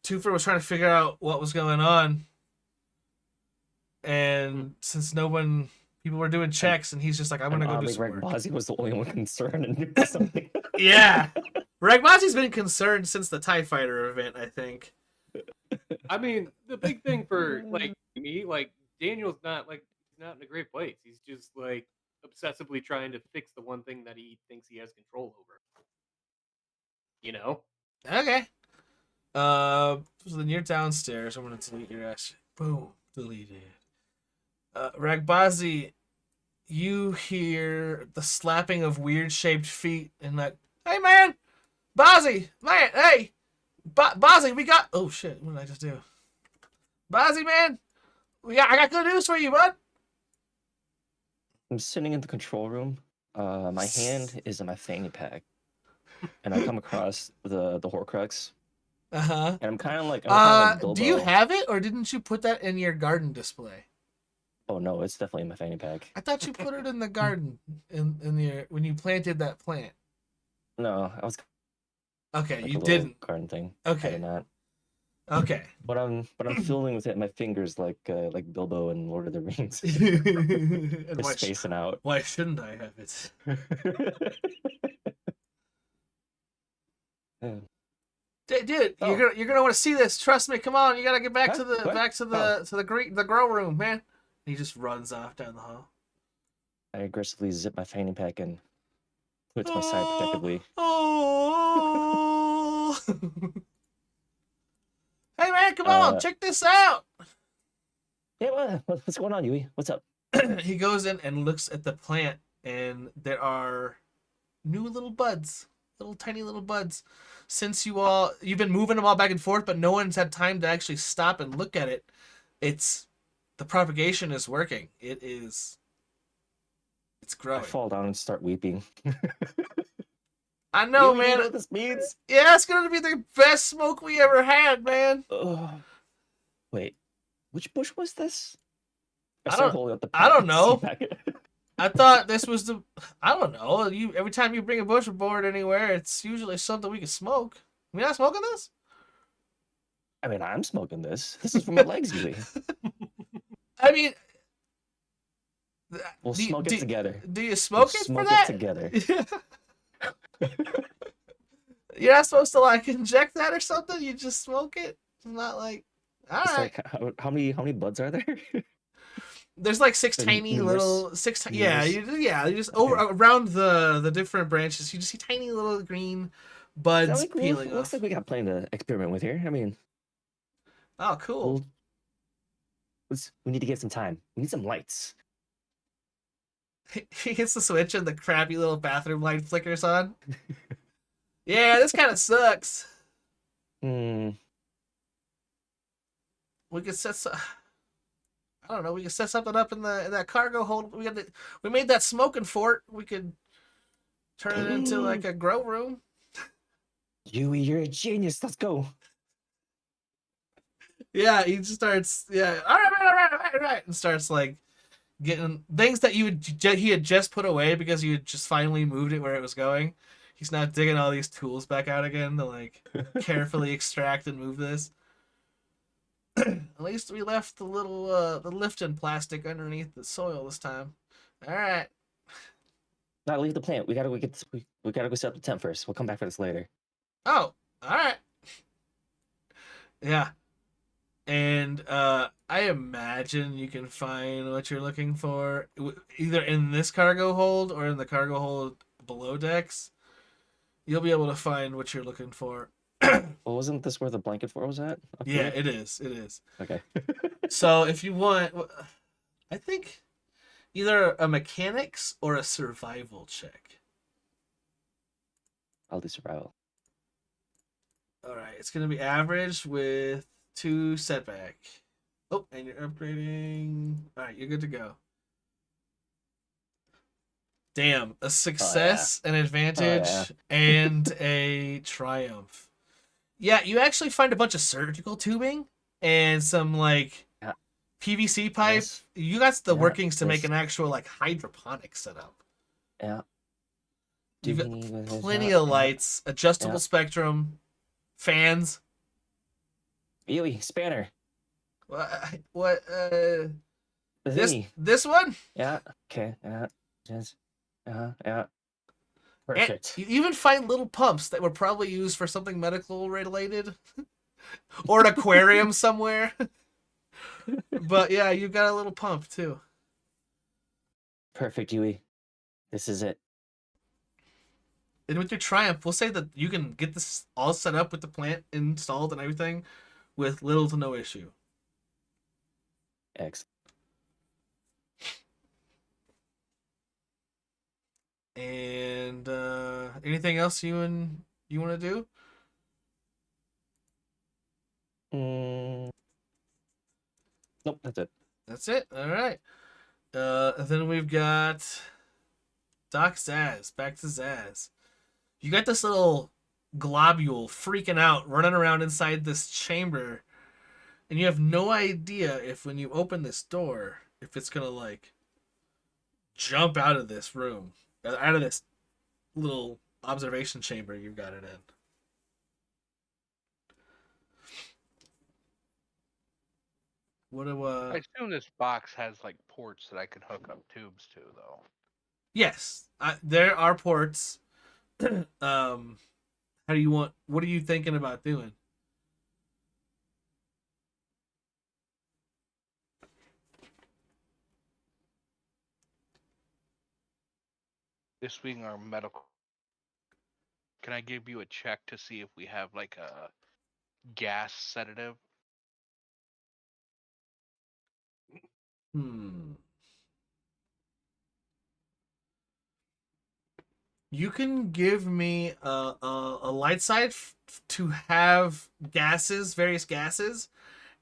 Twofer was trying to figure out what was going on, and since people were doing checks, and he's just like, "I'm gonna go do some work." Ragbazi was the only one concerned and doing something. Yeah, Ragbazi's been concerned since the TIE Fighter event, I think. I mean, the big thing for like me, like Daniel's not like he's not in a great place. He's just like obsessively trying to fix the one thing that he thinks he has control over. You know? Okay. So then you're downstairs. I'm gonna delete your ass. Boom, deleted. Ragbazi, you hear the slapping of weird-shaped feet and that. Hey man, Bazzi, man, hey, Bazzi, we got. Oh shit, what did I just do? Bazzi, man, I got good news for you, bud. I'm sitting in the control room. My hand is in my fanny pack, and I come across the Horcrux. Uh-huh. And I'm kind of like, Do you have it, or didn't you put that in your garden display? Oh no, it's definitely in my fanny pack. I thought you put it in the garden in the when you planted that plant. No, I was Okay, like you a little didn't. garden thing. I Okay. did not. Okay. But I'm filling with it my fingers like Bilbo and Lord of the Rings. And Just spacing out. why shouldn't I have it? Yeah. Dude, Oh. you're gonna want to see this. Trust me. Come on, you gotta get back Huh? to the What? back to the grow room, man. And he just runs off down the hall. I aggressively zip my fanny pack and put it to my side protectively. Oh. Hey man, come on, check this out. Yeah, what's going on, Yui? What's up? He goes in and looks at the plant, and there are new little buds, little tiny little buds. Since you've been moving them all back and forth, but no one's had time to actually stop and look at it. The propagation is working. It's growing. I fall down and start weeping. I know, Yui, man. you know what this means? Yeah, it's gonna be the best smoke we ever had, man. Wait, which bush was this? I start don't- holding up the I don't know. seed packet. I thought this was I don't know. Every time you bring a bush aboard anywhere, it's usually something we can smoke. We not smoking this? I mean, I'm smoking this. This is for my legs, Yui. I mean, We'll smoke it together. Do you smoke it smoke for that? it together. You're not supposed to like inject that or something. You just smoke it. It's not like all It's right. like how many buds are there? There's like six The tiny numerous- little yeah numerous? you just over around the different branches you just see tiny little green buds Sounds cool. peeling Looks off. like we got plenty to experiment with here. I mean, Oh, cool. we need to get some time. We need some lights. He hits the switch and the crappy little bathroom light flickers on. Yeah, this kind of sucks. Hmm. We could I don't know. We could set something up in that cargo hold. We made that smoking fort. We could turn it into like a grow room. Yui, you're a genius. Let's go. Yeah, he just starts. Yeah, all right, and starts like getting things that he had just put away because you had just finally moved it where it was going. He's now digging all these tools back out again to like carefully extract and move this. At least we left the little the lifting plastic underneath the soil this time. All right. Now leave the plant. We gotta go set up the tent first. We'll come back for this later. Oh, all right. Yeah. And I imagine you can find what you're looking for either in this cargo hold or in the cargo hold below decks. You'll be able to find what you're looking for. Well, wasn't this where the blanket fort was at? Up Yeah, here? it is. It is. Okay. So if you want, I think either a mechanics or a survival check. I'll do survival. All right, it's gonna be average with 2 setback. Oh, and you're upgrading. All right, you're good to go. Damn, a success, an advantage, and a triumph. Yeah, you actually find a bunch of surgical tubing and some like PVC pipe. Yes. You got the Yeah, workings to make yes. an actual like hydroponic setup. Yeah. You've got Doobie, plenty of lights, adjustable Yeah. spectrum, fans. Yui, spanner. What? The thingy. This one? Yeah. Okay. Yeah. Yes. Yeah. And Perfect. you even find little pumps that were probably used for something medical related, or an aquarium somewhere. But yeah, you got a little pump too. Perfect, Yui. This is it. And with your triumph, we'll say that you can get this all set up with the plant installed and everything with little to no issue. Excellent. And anything else you want to do? Nope, that's it. That's it. All right. Then we've got Doc Zaz. Back to Zaz. You got this little globule freaking out, running around inside this chamber, and you have no idea if when you open this door, if it's gonna like jump out of this room, out of this little observation chamber you've got it in. What do I assume this box has like ports that I can hook up tubes to, though. Yes, there are ports. How do you want? What are you thinking about doing? This being our medical, can I give you a check to see if we have like a gas sedative? Hmm. You can give me a light side to have gases, various gases,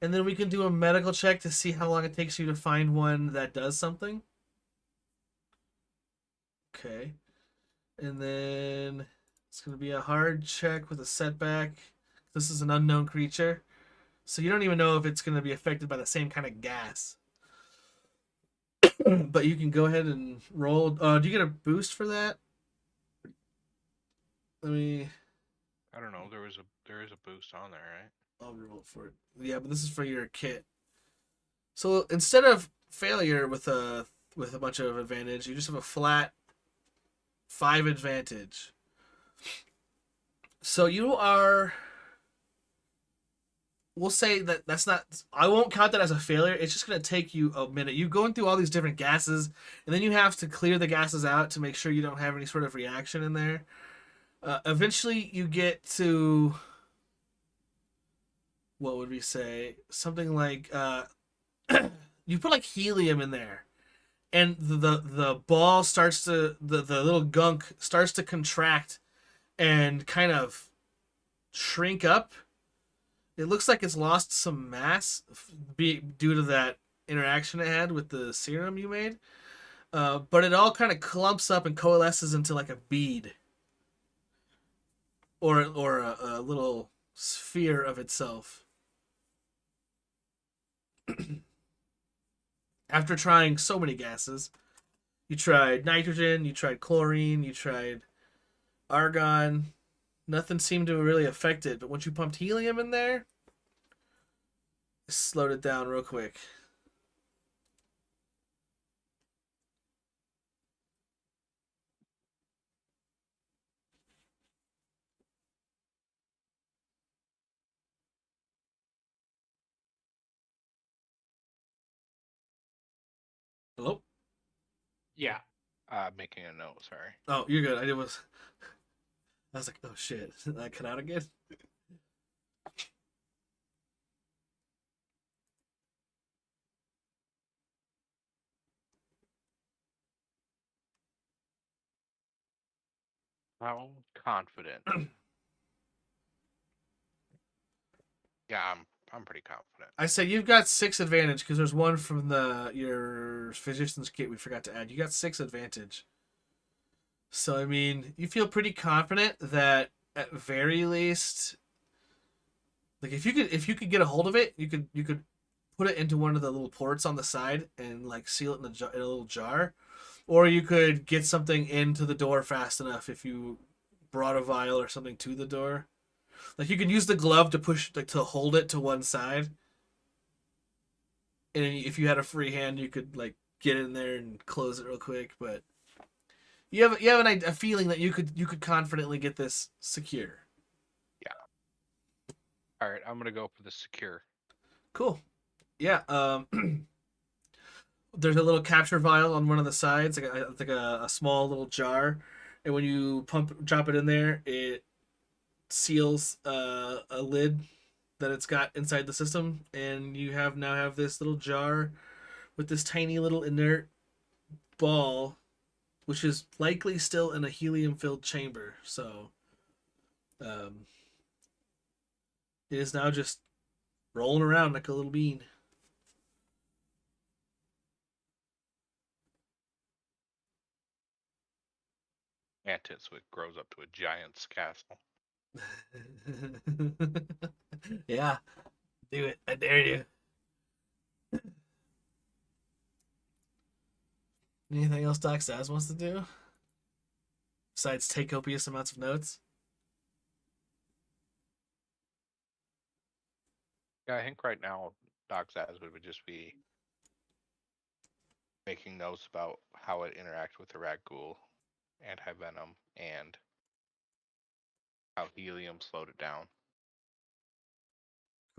and then we can do a medical check to see how long it takes you to find one that does something. Okay. And then it's going to be a hard check with a setback. This is an unknown creature. So you don't even know if it's going to be affected by the same kind of gas. But you can go ahead and roll. Do you get a boost for that? Let me. I don't know. There is a boost on there, right? I'll roll for it. Yeah, but this is for your kit. So instead of failure with a bunch of advantage, you just have a flat 5 advantage. So you are. We'll say that's not. I won't count that as a failure. It's just gonna take you a minute. You're going through all these different gases, and then you have to clear the gases out to make sure you don't have any sort of reaction in there. Eventually, you get to what would we say? Something like you put like helium in there, and the ball starts to the little gunk starts to contract and kind of shrink up. It looks like it's lost some mass due to that interaction it had with the serum you made. But it all kind of clumps up and coalesces into like a bead or a little sphere of itself. After trying so many gases, you tried nitrogen, you tried chlorine, you tried argon. Nothing seemed to really affect it, but once you pumped helium in there, it slowed it down real quick. Hello? Yeah. Making a note. Sorry. Oh, you're good. I was like, oh shit, did that cut out again? How confident? Yeah, I'm pretty confident. I say you've got 6 advantage because there's one from your physician's kit we forgot to add. You got 6 advantage. So I mean, you feel pretty confident that at very least, like if you could get a hold of it, you could put it into one of the little ports on the side and like seal it in a little jar, or you could get something into the door fast enough if you brought a vial or something to the door. Like you could use the glove to push like to hold it to one side, and if you had a free hand, you could like get in there and close it real quick. But you have a feeling that you could confidently get this secure. Yeah. All right, I'm gonna go for the secure. Cool. Yeah. There's a little capture vial on one of the sides, like a small little jar, and when you drop it in there, it seals a lid that it's got inside the system, and you now have this little jar with this tiny little inert ball, which is likely still in a helium-filled chamber. So, um, it is now just rolling around like a little bean. Antis, so it grows up to a giant's castle. Yeah, do it. I dare you. Anything else Doc Saz wants to do? Besides take copious amounts of notes? Yeah, I think right now Doc Zaswood would just be making notes about how it interacts with the Ragul, anti-venom, and how helium slowed it down.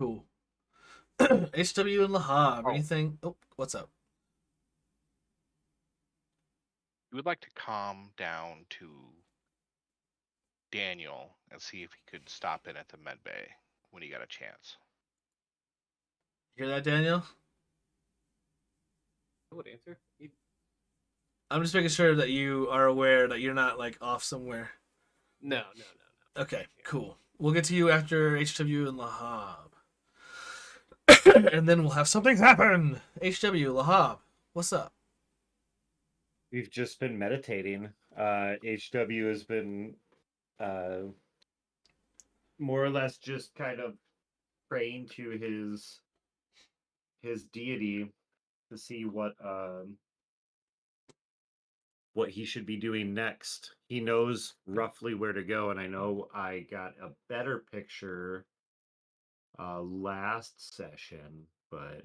Cool. HW and Lahab, Oh. anything? Oh, what's up? We would like to calm down to Daniel and see if he could stop in at the med bay when he got a chance. Hear that, Daniel? I would answer. I'm just making sure that you are aware that you're not like off somewhere. No. Okay, cool. We'll get to you after HW and Lahab. And then we'll have something happen. HW, Lahab, what's up? We've just been meditating. HW has been more or less just kind of praying to his deity to see what he should be doing next. He knows roughly where to go, and I know I got a better picture last session, but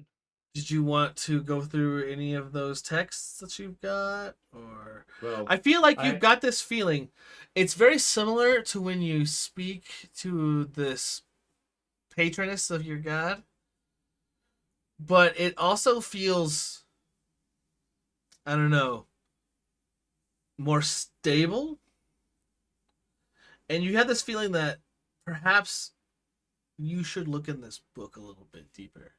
Did you want to go through any of those texts that you've got? Or well, I feel like you've got this feeling. It's very similar to when you speak to this patroness of your god. But it also feels, I don't know, more stable. And you have this feeling that perhaps you should look in this book a little bit deeper.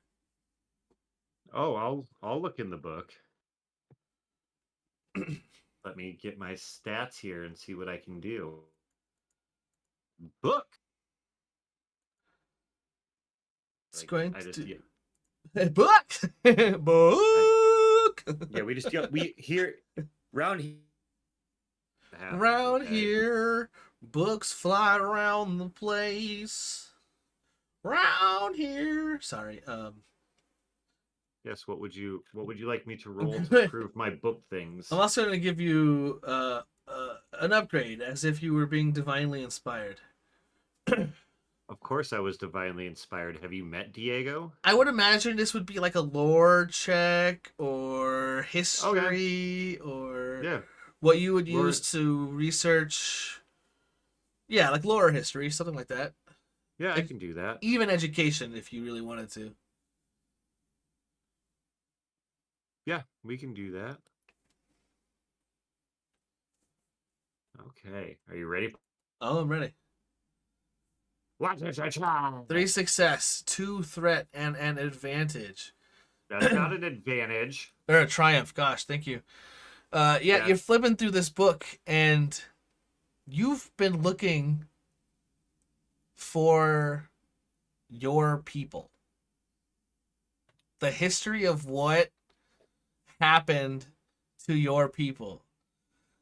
oh, I'll look in the book. Let me get my stats here and see what I can do. Book. It's Like, going I just, to yeah, book. Book. yeah, we just we here round here. Around here, books fly around the place. Round here. Sorry. Yes, what would you like me to roll I'm to gonna- prove my book things? I'm also going to give you an upgrade, as if you were being divinely inspired. Of course, I was divinely inspired. Have you met Diego? I would imagine this would be like a lore check or history or Yeah, what you would Lore- use to research. Yeah, like lore history, something like that. yeah, I can do that. Even education, if you really wanted to. Yeah, we can do that. Okay, are you ready? Oh, I'm ready. What is a child? 3 success, 2 threat, and an advantage. That's not an advantage. Or a triumph, gosh, thank you. Yeah. You're flipping through this book, and you've been looking for your people. The history of what happened to your people.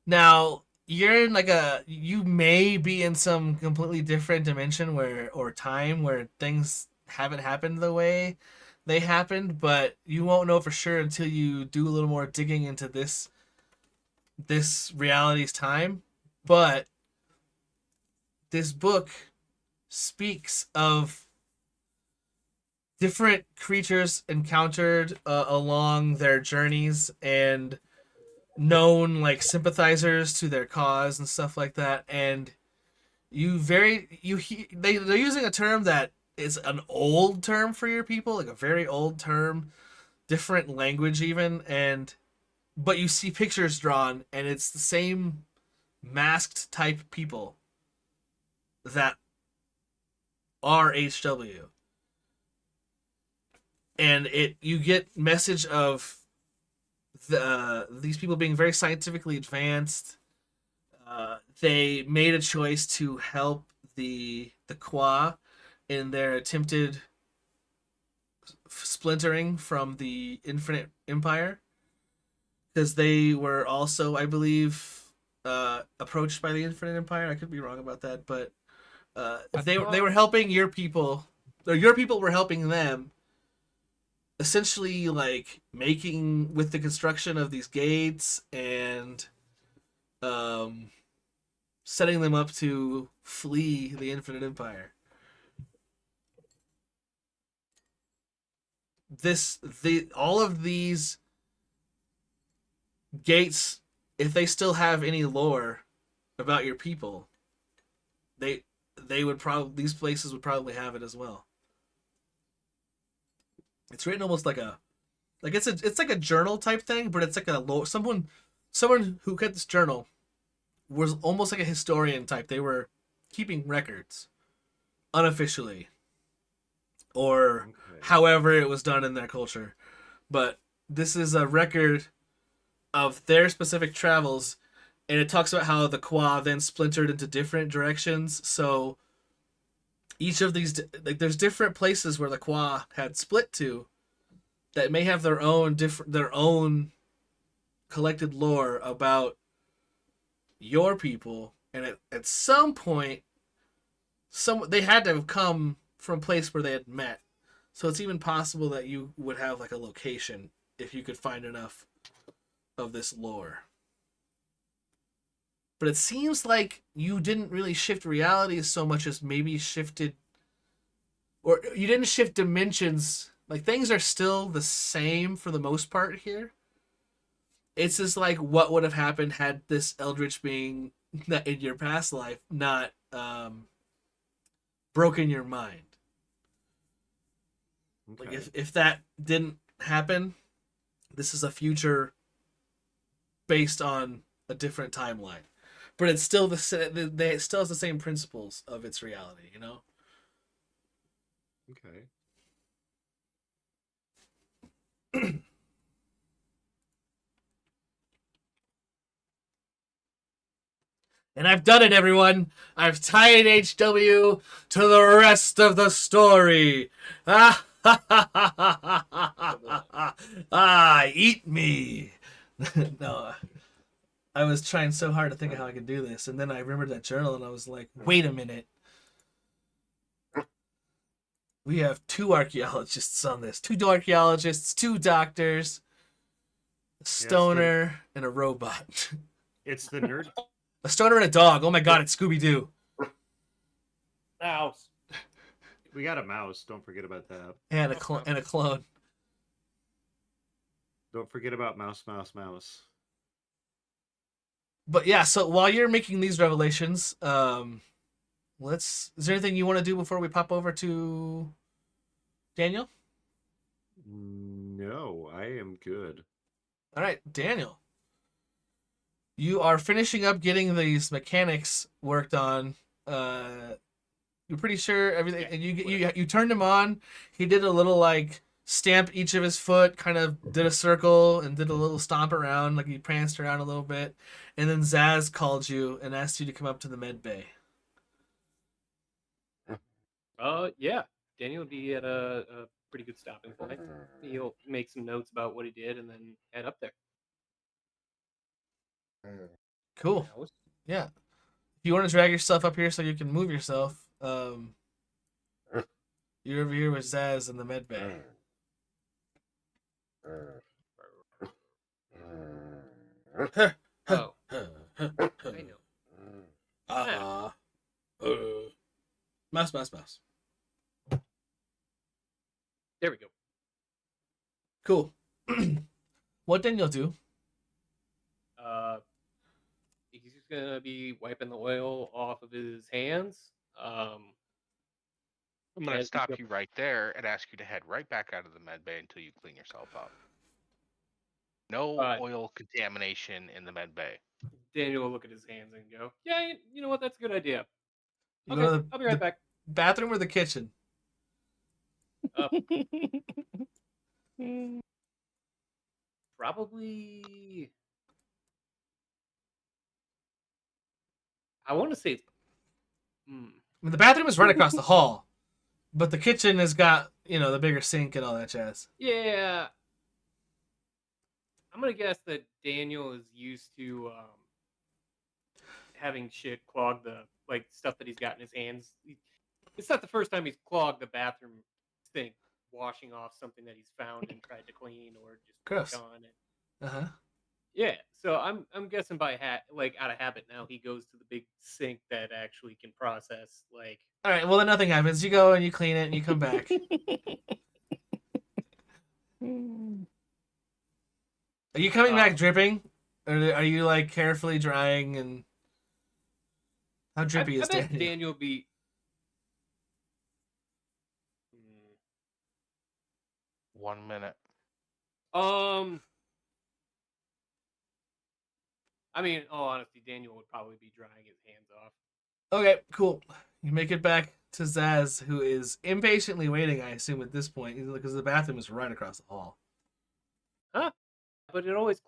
Now, you're in you may be in some completely different dimension or time where things haven't happened the way they happened, but you won't know for sure until you do a little more digging into this reality's time. But this book speaks of different creatures encountered along their journeys and known like sympathizers to their cause and stuff like that. And they're using a term that is an old term for your people, like a very old term, different language even, but you see pictures drawn and it's the same masked type people that are HW. And you get message of these people being very scientifically advanced. They made a choice to help the Qua in their attempted splintering from the Infinite Empire, because they were also, I believe, approached by the Infinite Empire. I could be wrong about that, but they were helping your people, or your people were helping them essentially like making with the construction of these gates and um, setting them up to flee the Infinite Empire. All of these gates, if they still have any lore about your people, they would probably these places would probably have it as well. It's written almost like it's like a journal type thing, but it's like a lore. Someone who kept this journal was almost like a historian type. They were keeping records unofficially, or Okay. however it was done in their culture. But this is a record of their specific travels, and it talks about how the Kwa then splintered into different directions. So each of these, like, there's different places where the Kwa had split to that may have their own collected lore about your people, and at some point, they had to have come from a place where they had met. So it's even possible that you would have like a location if you could find enough of this lore. But it seems like you didn't really shift realities so much as maybe shifted, or you didn't shift dimensions. Like, things are still the same for the most part here. It's just like what would have happened had this eldritch being in your past life not broken your mind. Okay. Like, if that didn't happen, this is a future based on a different timeline, but it's still it still has the same principles of its reality, you know. Okay. And I've done it, everyone. I've tied HW to the rest of the story. Ah, eat me. No, I was trying so hard to think of how I could do this, and then I remembered that journal, and I was like, wait a minute. We have 2 archaeologists on this. 2 archaeologists, 2 doctors, a stoner, and a robot. It's the nerd. A stoner and a dog. Oh my god, it's Scooby-Doo. Mouse. We got a mouse. Don't forget about that. And a clone. Don't forget about mouse, mouse, mouse. But yeah, so while you're making these revelations, is there anything you want to do before we pop over to Daniel? No, I am good. All right, Daniel. You are finishing up getting these mechanics worked on. You're pretty sure everything, and you turned him on. He did a little like stamp each of his foot, kind of did a circle and did a little stomp around, like he pranced around a little bit. And then Zaz called you and asked you to come up to the med bay. Yeah. Daniel would be at a pretty good stopping point. He'll make some notes about what he did and then head up there. Cool. Mouse. Yeah. If you want to drag yourself up here so you can move yourself, you're over here with Zaz in the med bay. Oh, I know. Mouse. There we go. Cool. What Daniel do? He's just gonna be wiping the oil off of his hands. I'm going to as he stop go- you right there and ask you to head right back out of the med bay until you clean yourself up. No oil contamination in the med bay. Daniel will look at his hands and go, "Yeah, you know what? That's a good idea." You Okay, go to I'll be right back. bathroom or the kitchen? Probably. I want to say it's. I mean, the bathroom is right across the hall, but the kitchen has got, the bigger sink and all that jazz. Yeah. I'm gonna guess that Daniel is used to having shit clog the stuff that he's got in his hands. It's not the first time he's clogged the bathroom sink washing off something that he's found and tried to clean or just Gross. worked on it. Uh-huh. Yeah, so I'm guessing by like out of habit now he goes to the big sink that actually can process like. All right, well then nothing happens. You go and you clean it and you come back. Are you coming back dripping? Or are you like carefully drying and how drippy I is bet Daniel? Daniel be. Hmm. 1 minute. I mean, in all honesty, Daniel would probably be drying his hands off. Okay, cool. You make it back to Zaz, who is impatiently waiting, I assume, at this point, because the bathroom is right across the hall. Huh? But it always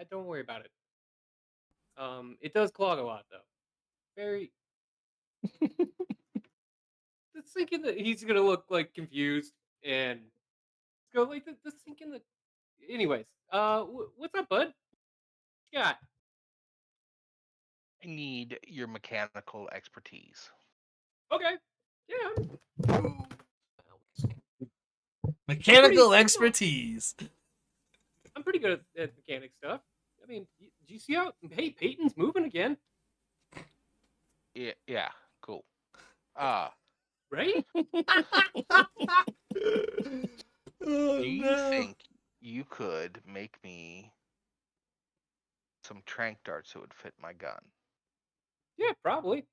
don't worry about it. It does clog a lot though. Very. The sink in the. He's gonna look like confused and go like the sink in the. Anyways, what's up, bud? Yeah. I need your mechanical expertise. Okay. Yeah. Mechanical expertise. I'm pretty good at mechanic stuff. I mean, do you see how? Hey, Peyton's moving again, Yeah, cool. right? Oh, Do you no. think you could make me some trank darts that would fit my gun? Yeah, probably.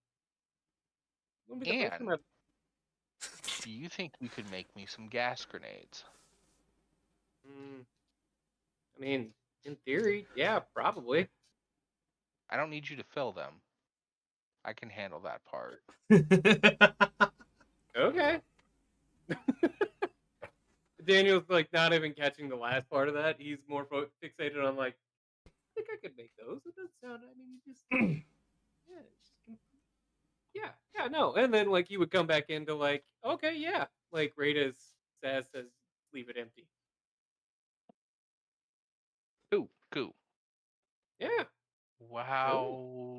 Wouldn't be the first time And I've. do you think you could make me some gas grenades? I mean, in theory, yeah, probably. I don't need you to fill them. I can handle that part. Okay. Daniel's like not even catching the last part of that. He's more fixated on like, I think I could make those. It does sound. I mean, you just yeah, yeah, no. And then like he would come back into like, okay, yeah, like right as Saz says, leave it empty. Cool. Yeah. How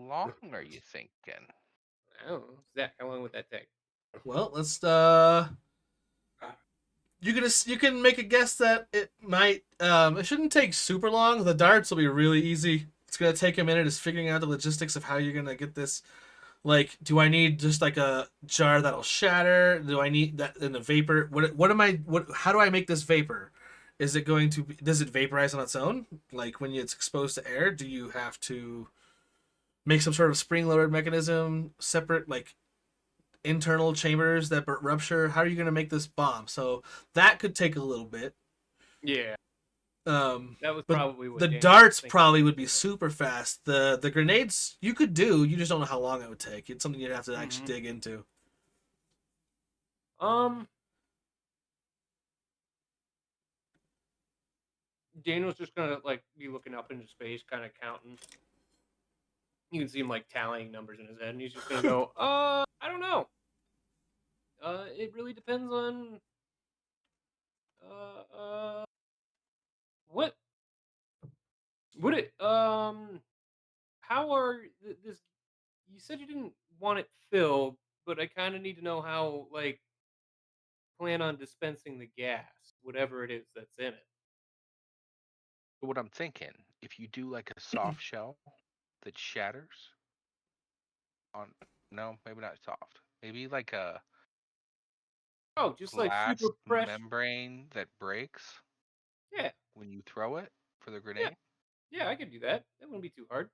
long are you thinking? I don't know, Zach. How long would that take? Well, let's you can make a guess that it might it shouldn't take super long. The darts will be really easy. It's gonna take a minute is figuring out the logistics of how you're gonna get this. Like, do I need just like a jar that'll shatter? Do I need that in a vapor? How do I make this vapor? Is it going to does it vaporize on its own? Like when it's exposed to air, do you have to make some sort of spring loaded mechanism separate, like internal chambers that rupture? How are you going to make this bomb? So that could take a little bit. Yeah. That was But probably what the Daniel was darts thinking. probably would be super fast. The grenades you could do, you just don't know how long it would take. It's something you'd have to actually dig into. Daniel's just gonna like be looking up into space, kind of counting. You can see him like tallying numbers in his head, and he's just gonna go, I don't know. It really depends on what would it how are this you said you didn't want it filled, but I kind of need to know how like plan on dispensing the gas, whatever it is that's in it. So what I'm thinking, if you do like a soft shell that shatters on, no, maybe not soft. Maybe like a Oh, just like glass super fresh. membrane that breaks Yeah, when you throw it for the yeah, grenade. yeah. I could do that. That wouldn't be too hard.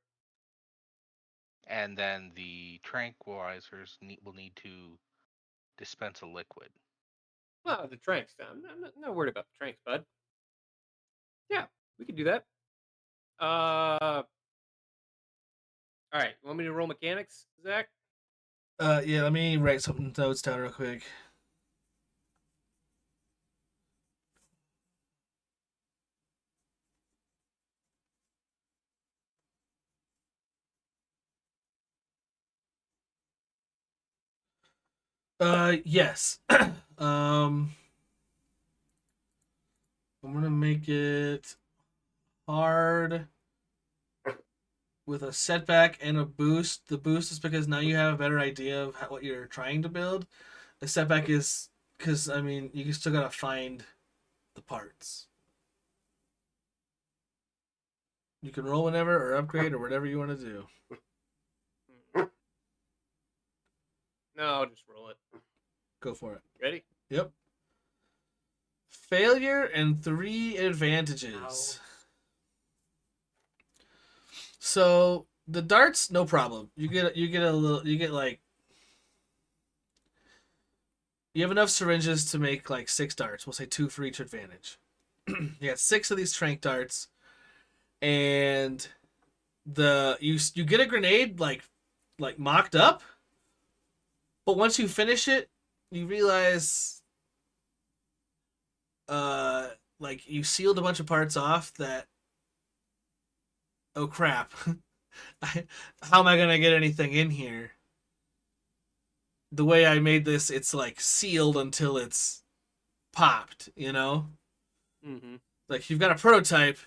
And then the tranquilizers will need to dispense a liquid. Well, the tranks down. Not worried about the tranks, bud. Yeah, we could do that. All right. Want me to roll mechanics, Zach? Yeah, let me write some notes down real quick. Yes. I'm gonna make it hard with a setback and a boost. The boost is because now you have a better idea of what you're trying to build. The setback is Because, I mean, you still gotta find the parts. You can roll whenever or upgrade or whatever you want to do. No, just roll it. Go for it. Ready? Yep. Failure and 3 advantages. So the darts, no problem. You get a little. You get like. You have enough syringes to make like 6 darts. We'll say 2 for each advantage. You got 6 of these trank darts, and you get a grenade like mocked up, but once you finish it, you realize like you sealed a bunch of parts off that. Oh crap! How am I gonna get anything in here? The way I made this, it's like sealed until it's popped. You know, Mm-hmm. like you've got a prototype,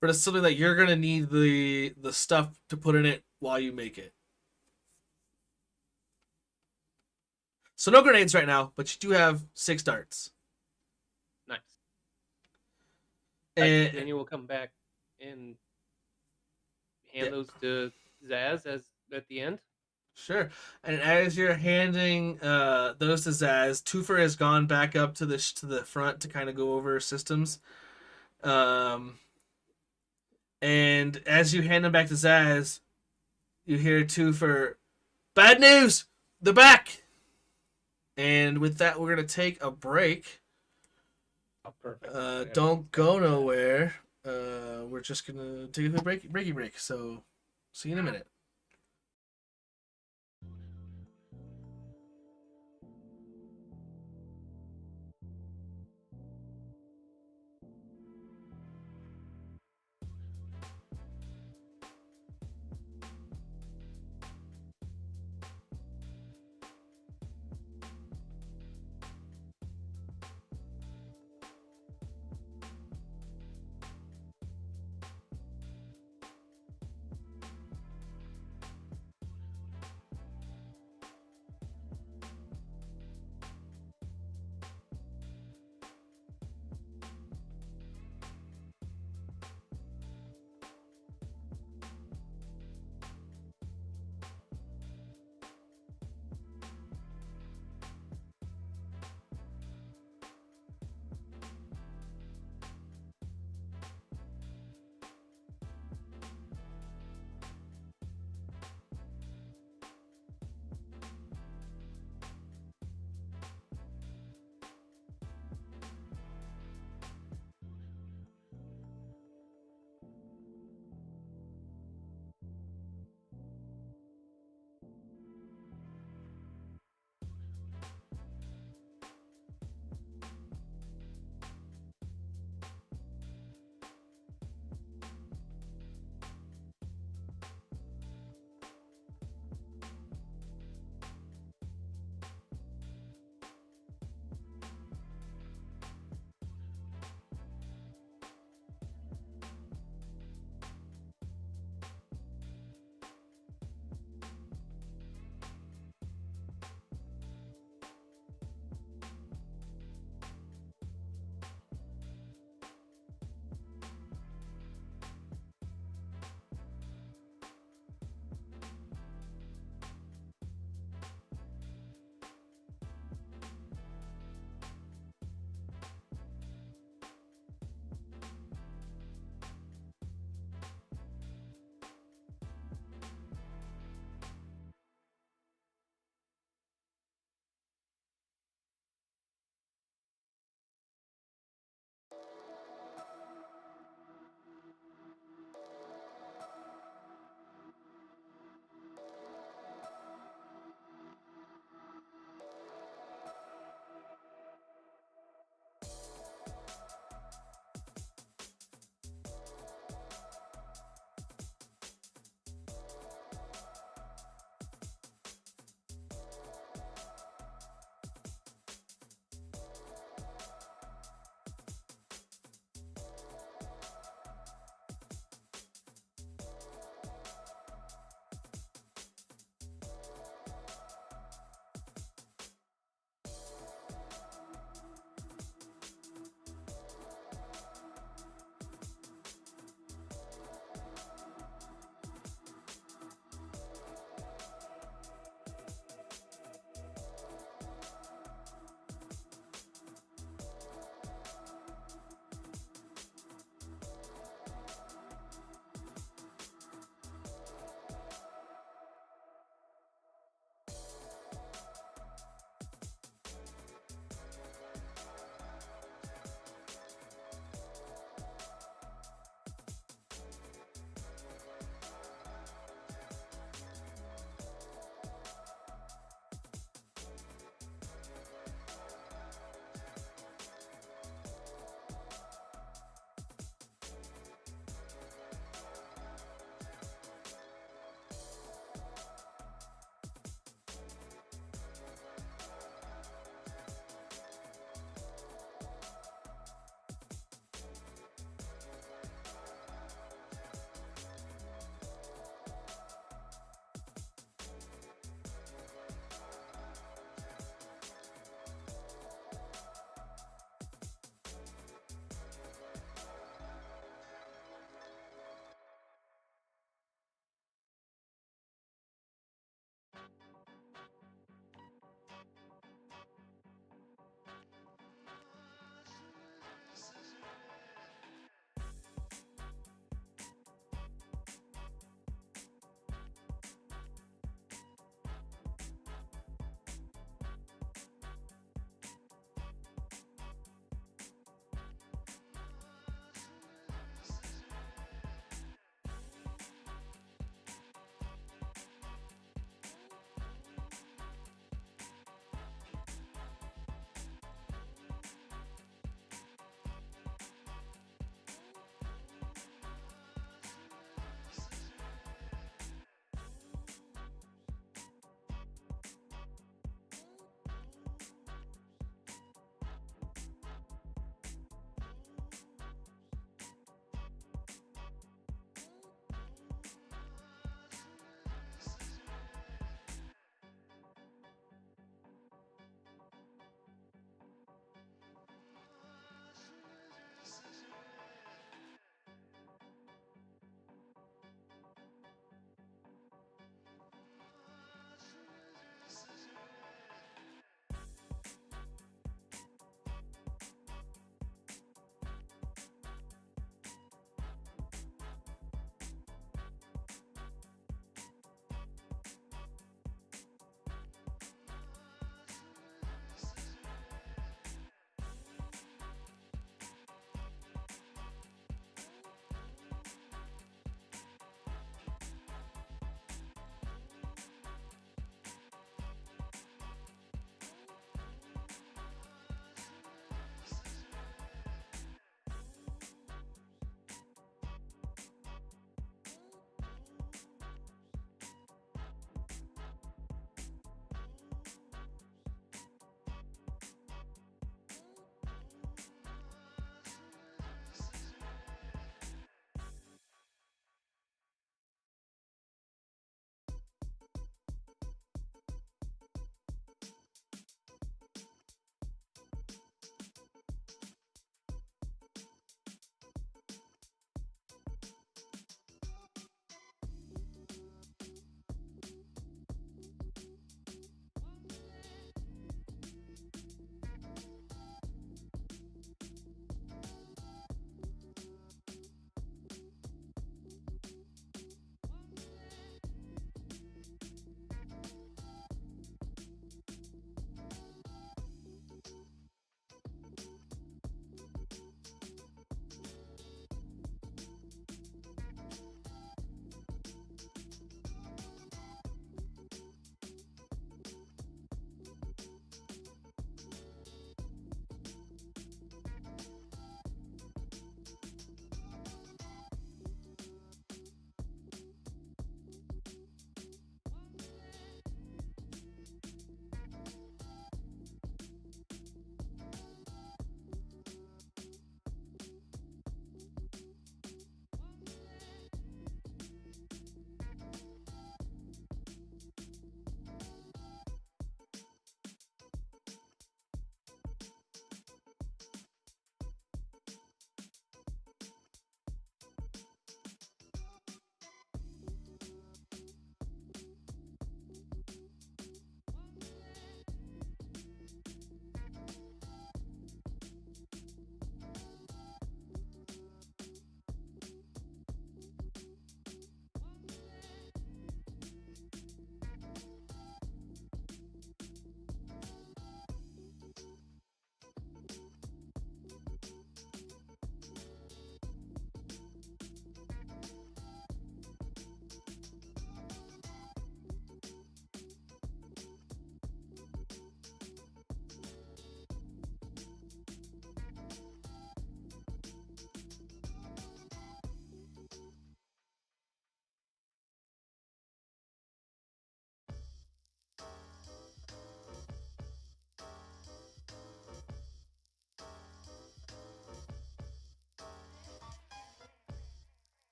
but it's something that you're gonna need the stuff to put in it while you make it. So no grenades right now, but you do have 6 darts. Nice. And Daniel will come back and hand Yeah. those to Zaz as at the end. sure. And as you're handing those to Zaz, Twofer has gone back up to the front to kind of go over systems. And as you hand them back to Zaz, you hear Twofer, "Bad news! They're back!" And with that, we're gonna take a break. Oh, perfect. Don't go nowhere. We're just gonna take a quick break. So, see you in a minute.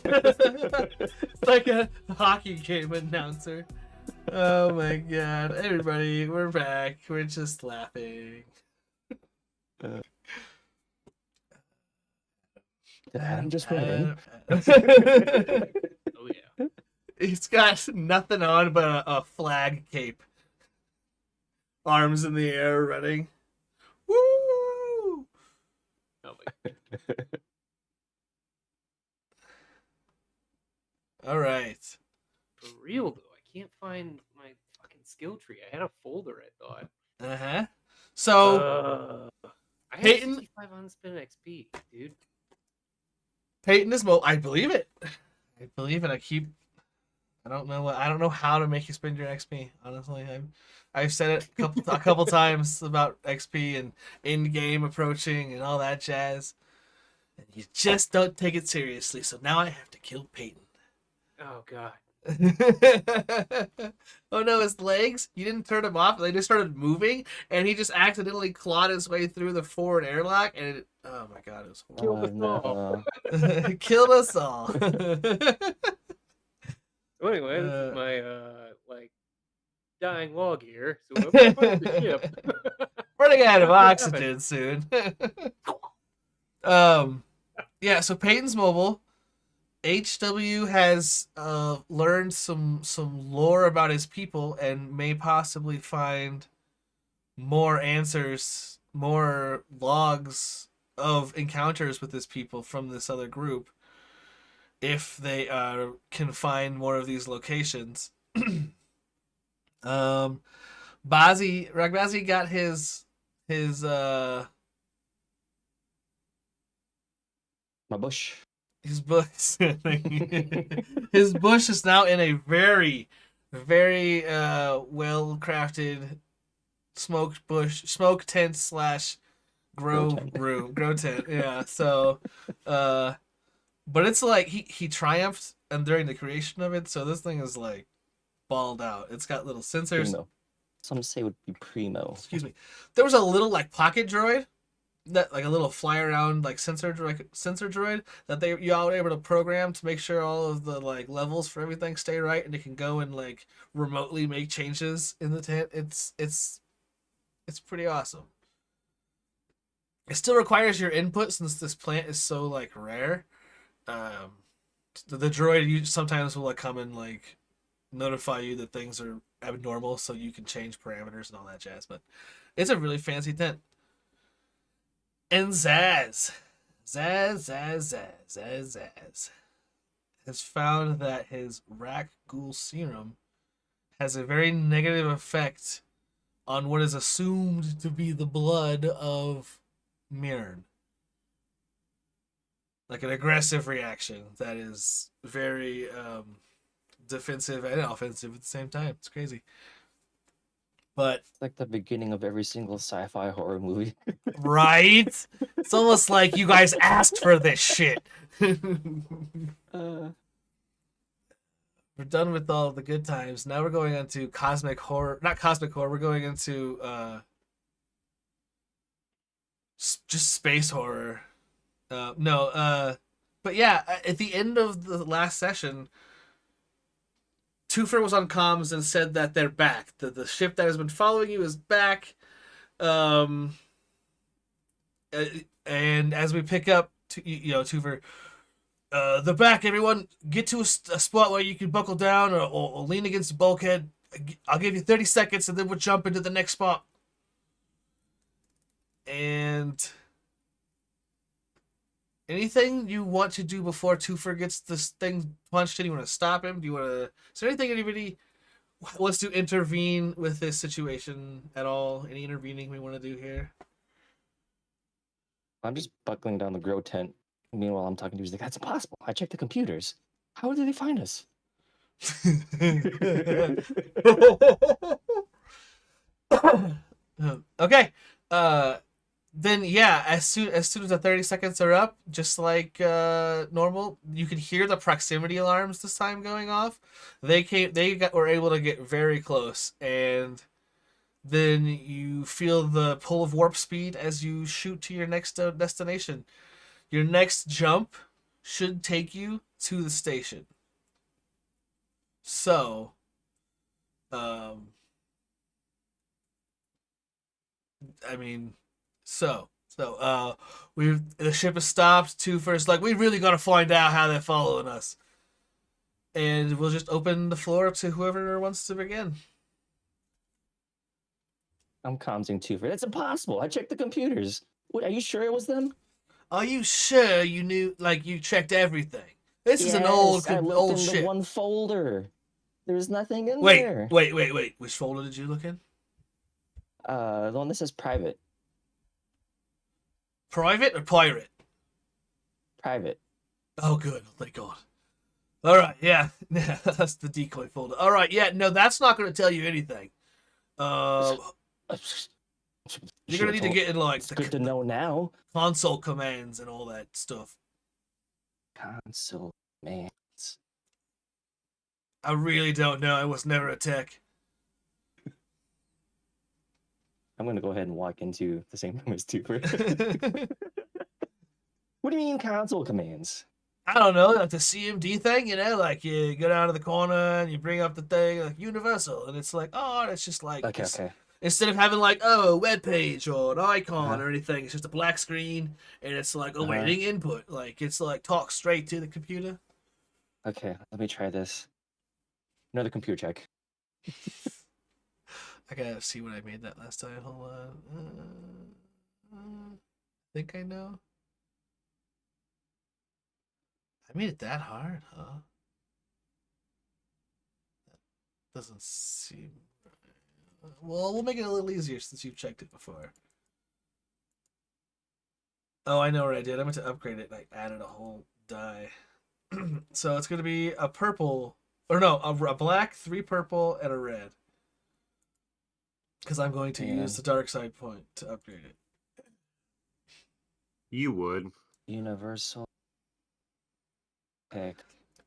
It's like a hockey game announcer. Oh my god. Everybody, we're back. We're just laughing. I'm just waiting. Oh yeah. He's got nothing on but a flag cape. Arms in the air running. Woo! Oh my. All right. For real though, I can't find my fucking skill tree. I had a folder, I thought. Uh-huh. So I had Peyton- 65 unspent XP, dude. Peyton is I believe it. I believe it. I don't know how to make you spend your XP, honestly. I've said it a couple times about XP and in-game approaching and all that jazz. And you just don't take it seriously, so now I have to kill Peyton. Oh god. Oh no, his legs, you didn't turn him off, they just started moving, and he just accidentally clawed his way through the forward airlock, and oh my god, it was horrible. Oh, no. Killed us all. So anyway, this is my like dying log here. So if I find the ship, Running out of That's oxygen soon. Yeah, so Peyton's mobile. HW has learned some lore about his people and may possibly find more answers, more logs of encounters with his people from this other group if they can find more of these locations. Ragbazi got his My bush. His bush. His bush is now in a very, very well crafted smoke tent slash grow tent. room, grow tent. Yeah. So, but it's like he triumphed and during the creation of it. So this thing is like balled out. It's got little sensors. Primo. Some say it would be primo. Excuse me. There was a little like pocket droid that like a little fly around like sensor droid that you all were able to program to make sure all of the like levels for everything stay right, and it can go and like remotely make changes in the tent. It's pretty awesome. It still requires your input since this plant is so like rare. The droid you sometimes will like come and like notify you that things are abnormal, so you can change parameters and all that jazz. But it's a really fancy tent. And Zaz has found that his Rak Ghoul serum has a very negative effect on what is assumed to be the blood of Mirn. Like an aggressive reaction that is very defensive and offensive at the same time. It's crazy. But It's like the beginning of every single sci-fi horror movie. right? It's almost like you guys asked for this shit. Uh, We're done with all the good times. Now we're going into cosmic horror. Not cosmic horror. We're going into just space horror. But yeah, at the end of the last session, Twofer was on comms and said that they're back. That the ship that has been following you is back. And as we pick up, Twofer, they're back. Everyone, get to a spot where you can buckle down or lean against the bulkhead. I'll give you 30 seconds, and then we'll jump into the next spot. And anything you want to do before Twofer gets this thing punched in? You want to stop him? Do you want to? Is there anything anybody wants to intervene with this situation at all? Any intervening we want to do here? I'm just buckling down the grow tent. Meanwhile, I'm talking to you. He's like, that's impossible. I checked the computers. How did they find us? Okay. Then yeah, as soon as the 30 seconds are up, just like normal, you can hear the proximity alarms this time going off. Were able to get very close, and then you feel the pull of warp speed as you shoot to your next destination. Your next jump should take you to the station. So, I mean, the ship has stopped. Twofer's like, we really gotta find out how they're following us, and we'll just open the floor to whoever wants to begin. I'm commenting too for that's impossible. I checked the computers. What, are you sure it was them? Are you sure you knew? Like you checked everything? This is an old I looked old in the ship. one folder. There's nothing in Wait, there. wait. Which folder did you look in? The one that says private. Private or pirate? Private. Oh, good. Thank God. All right, yeah, that's the decoy folder. All right, yeah, no, that's not going to tell you anything. You're going to need to get in like It's good to know now. console commands and all that stuff. Console commands. I really don't know. I was never a tech. I'm gonna go ahead and walk into the same room as Tooper. What do you mean console commands? I don't know, like the CMD thing, like you go down to the corner and you bring up the thing, like universal, and it's like, oh, it's just like, Okay. instead of having like, oh, a web page or an icon or anything, it's just a black screen and it's like awaiting input. Like it's like talk straight to the computer. Okay, let me try this. Another computer check. I gotta see what I made that last time. Hold on. I think I know. I made it that hard, huh? That doesn't seem. Well, we'll make it a little easier since you've checked it before. Oh, I know what I did. I meant to upgrade it. I added a whole die. So it's going to be a purple, or no, a black, 3 purple, and a red. Because I'm going to use the dark side point to upgrade it. You would. Universal. Okay.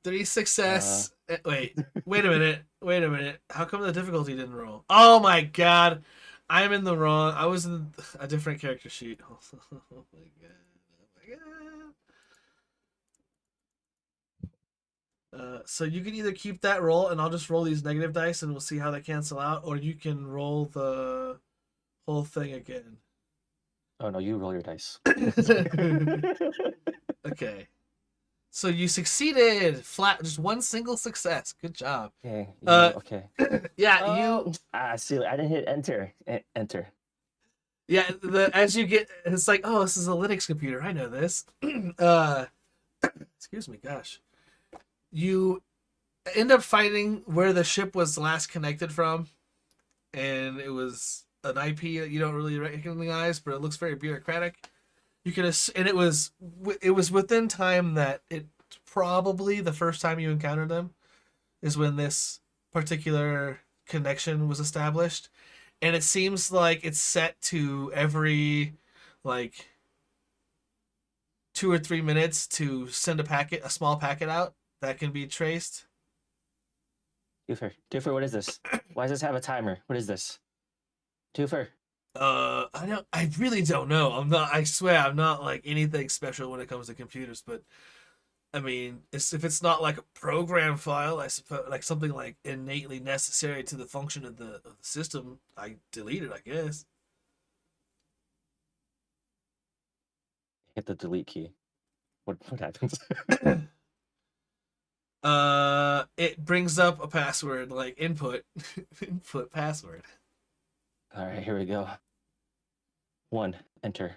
3 success. Wait a minute. How come the difficulty didn't roll? Oh my god. I'm in the wrong. I was in a different character sheet. Oh my god. So you can either keep that roll, and I'll just roll these negative dice, and we'll see how they cancel out, or you can roll the whole thing again. Oh no, you roll your dice. Okay. So you succeeded. Flat, just one single success. Good job. Okay. Okay. Okay. Yeah, you. See, I didn't hit enter. Enter. Yeah, as you get, it's like, oh, this is a Linux computer. I know this. Excuse me, gosh. You end up finding where the ship was last connected from, and it was an IP that you don't really recognize, but it looks very bureaucratic. You can, and it was within time that it probably the first time you encountered them is when this particular connection was established, and it seems like it's set to every like 2 or 3 minutes to send a small packet out that can be traced. Twofer, what is this? Why does this have a timer? What is this? Twofer. I really don't know. I swear I'm not like anything special when it comes to computers, but I mean, if it's not like a program file, I suppose like something like innately necessary to the function of the system, I delete it, I guess. Hit the delete key. What happens? It brings up a password, like input password. All right, here we go. 1, enter.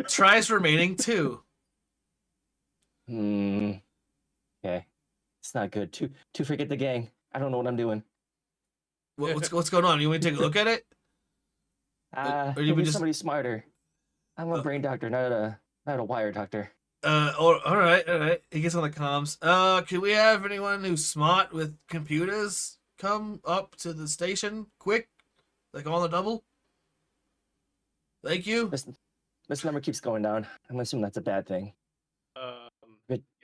Tries remaining 2. Okay. It's not good. To forget the gang. I don't know what I'm doing. What's going on? You want to take a look at it? Or you just somebody smarter. I'm a brain doctor, not a wire doctor. All right. He gets on the comms. Can we have anyone who's smart with computers come up to the station quick, like on the double? Thank you. This number keeps going down. I'm assuming that's a bad thing.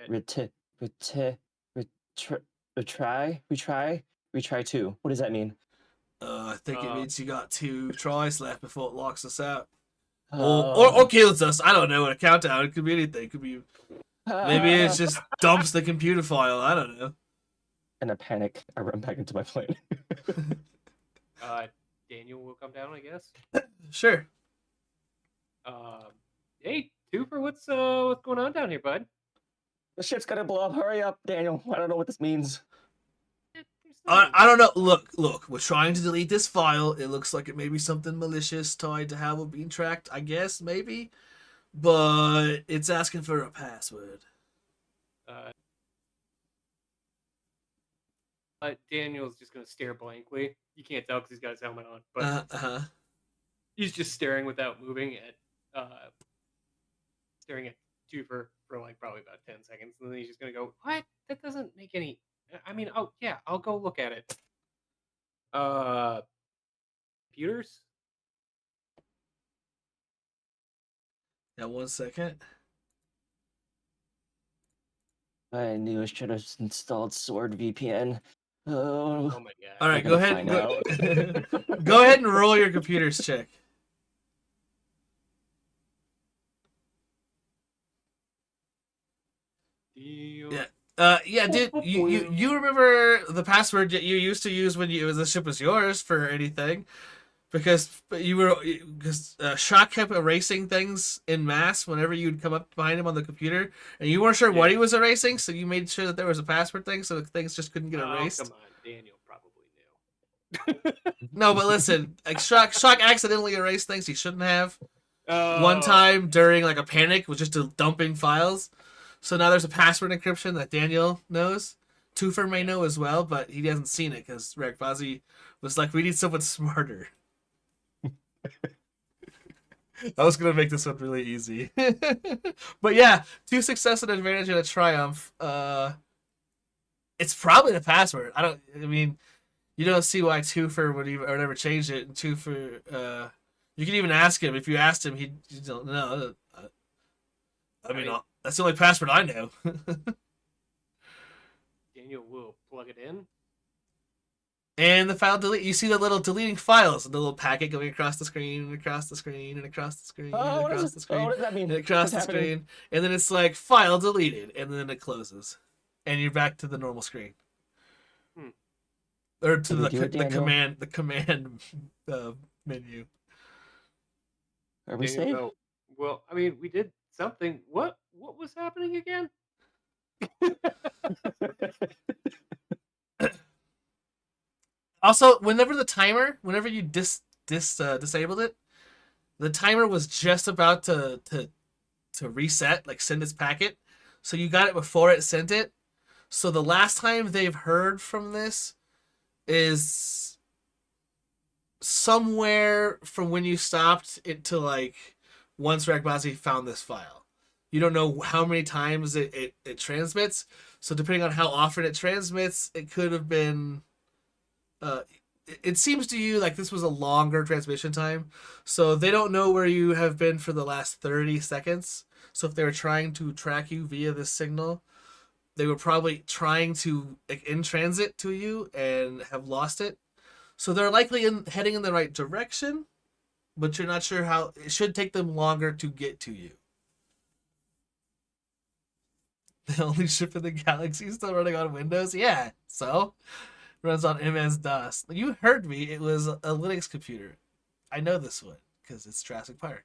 Retry 2. What does that mean? I think it means you got 2 tries left before it locks us out. Oh. Or kills us. I don't know. A countdown. It could be anything. It could be. Maybe it just dumps the computer file. I don't know. In a panic, I run back into my plane. Daniel will come down, I guess. Sure. Hey, Twofer, what's going on down here, bud? The ship's gonna blow up. Hurry up, Daniel. I don't know what this means. I don't know. Look. We're trying to delete this file. It looks like it may be something malicious tied to how we're being tracked. I guess maybe, but it's asking for a password. Daniel's just gonna stare blankly. You can't tell because he's got his helmet on, but he's just staring without moving at staring at Twofer for like probably about 10 seconds, and then he's just gonna go, "What? That doesn't make any. I mean, oh yeah, I'll go look at it." Computers. Yeah, 1 second. I knew I should have installed Sword VPN. Oh my god! All right, We're go gonna ahead. find Go ahead and roll your computers check. Yeah. Yeah, dude. You remember the password that you used to use when the ship was yours for anything? Because Shock kept erasing things in mass whenever you'd come up behind him on the computer, and you weren't sure what he was erasing, so you made sure that there was a password thing, so things just couldn't get erased. Come on, Daniel probably knew. No, but listen, like Shock accidentally erased things he shouldn't have. One time during like a panic was just dumping files. So now there's a password encryption that Daniel knows. Twofer may know as well, but he hasn't seen it because Rick Fozzie was like, we need someone smarter. I was gonna make this one really easy. But yeah, 2 success, an advantage, and a triumph. It's probably the password. I mean, you don't see why Twofer would even or never change it. And Twofer, you can even ask him. If you asked him, he don't know. I mean, that's the only password I know. Daniel will plug it in. And the file delete. You see the little deleting files, the little packet going across the screen and across the screen and across the screen and What across is the it? screen What does that mean? and across What's the happening? screen, and then it's like file deleted, and then it closes, and you're back to the normal screen, or to Did we do it, Daniel? the command menu. Are we Daniel safe? go, well, I mean, we did something. What was happening again? Also, whenever you disabled it, the timer was just about to reset, like send its packet. So you got it before it sent it. So the last time they've heard from this is somewhere from when you stopped it to like once Ragbazi found this file. You don't know how many times it transmits. So depending on how often it transmits, it could have been it seems to you like this was a longer transmission time. So they don't know where you have been for the last 30 seconds. So if they were trying to track you via this signal, they were probably trying to in transit to you and have lost it. So they're likely heading in the right direction, but you're not sure how. It should take them longer to get to you. The only ship in the galaxy is still running on Windows? Yeah, so runs on MS-DOS. You heard me. It was a Linux computer. I know this one because it's Jurassic Park.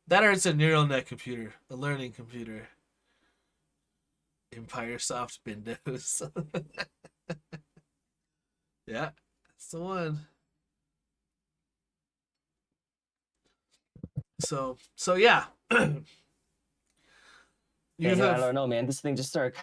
That or it's a neural net computer, a learning computer. Empire Soft Windows. Yeah, that's the one. So yeah. I don't know, man. This thing just started.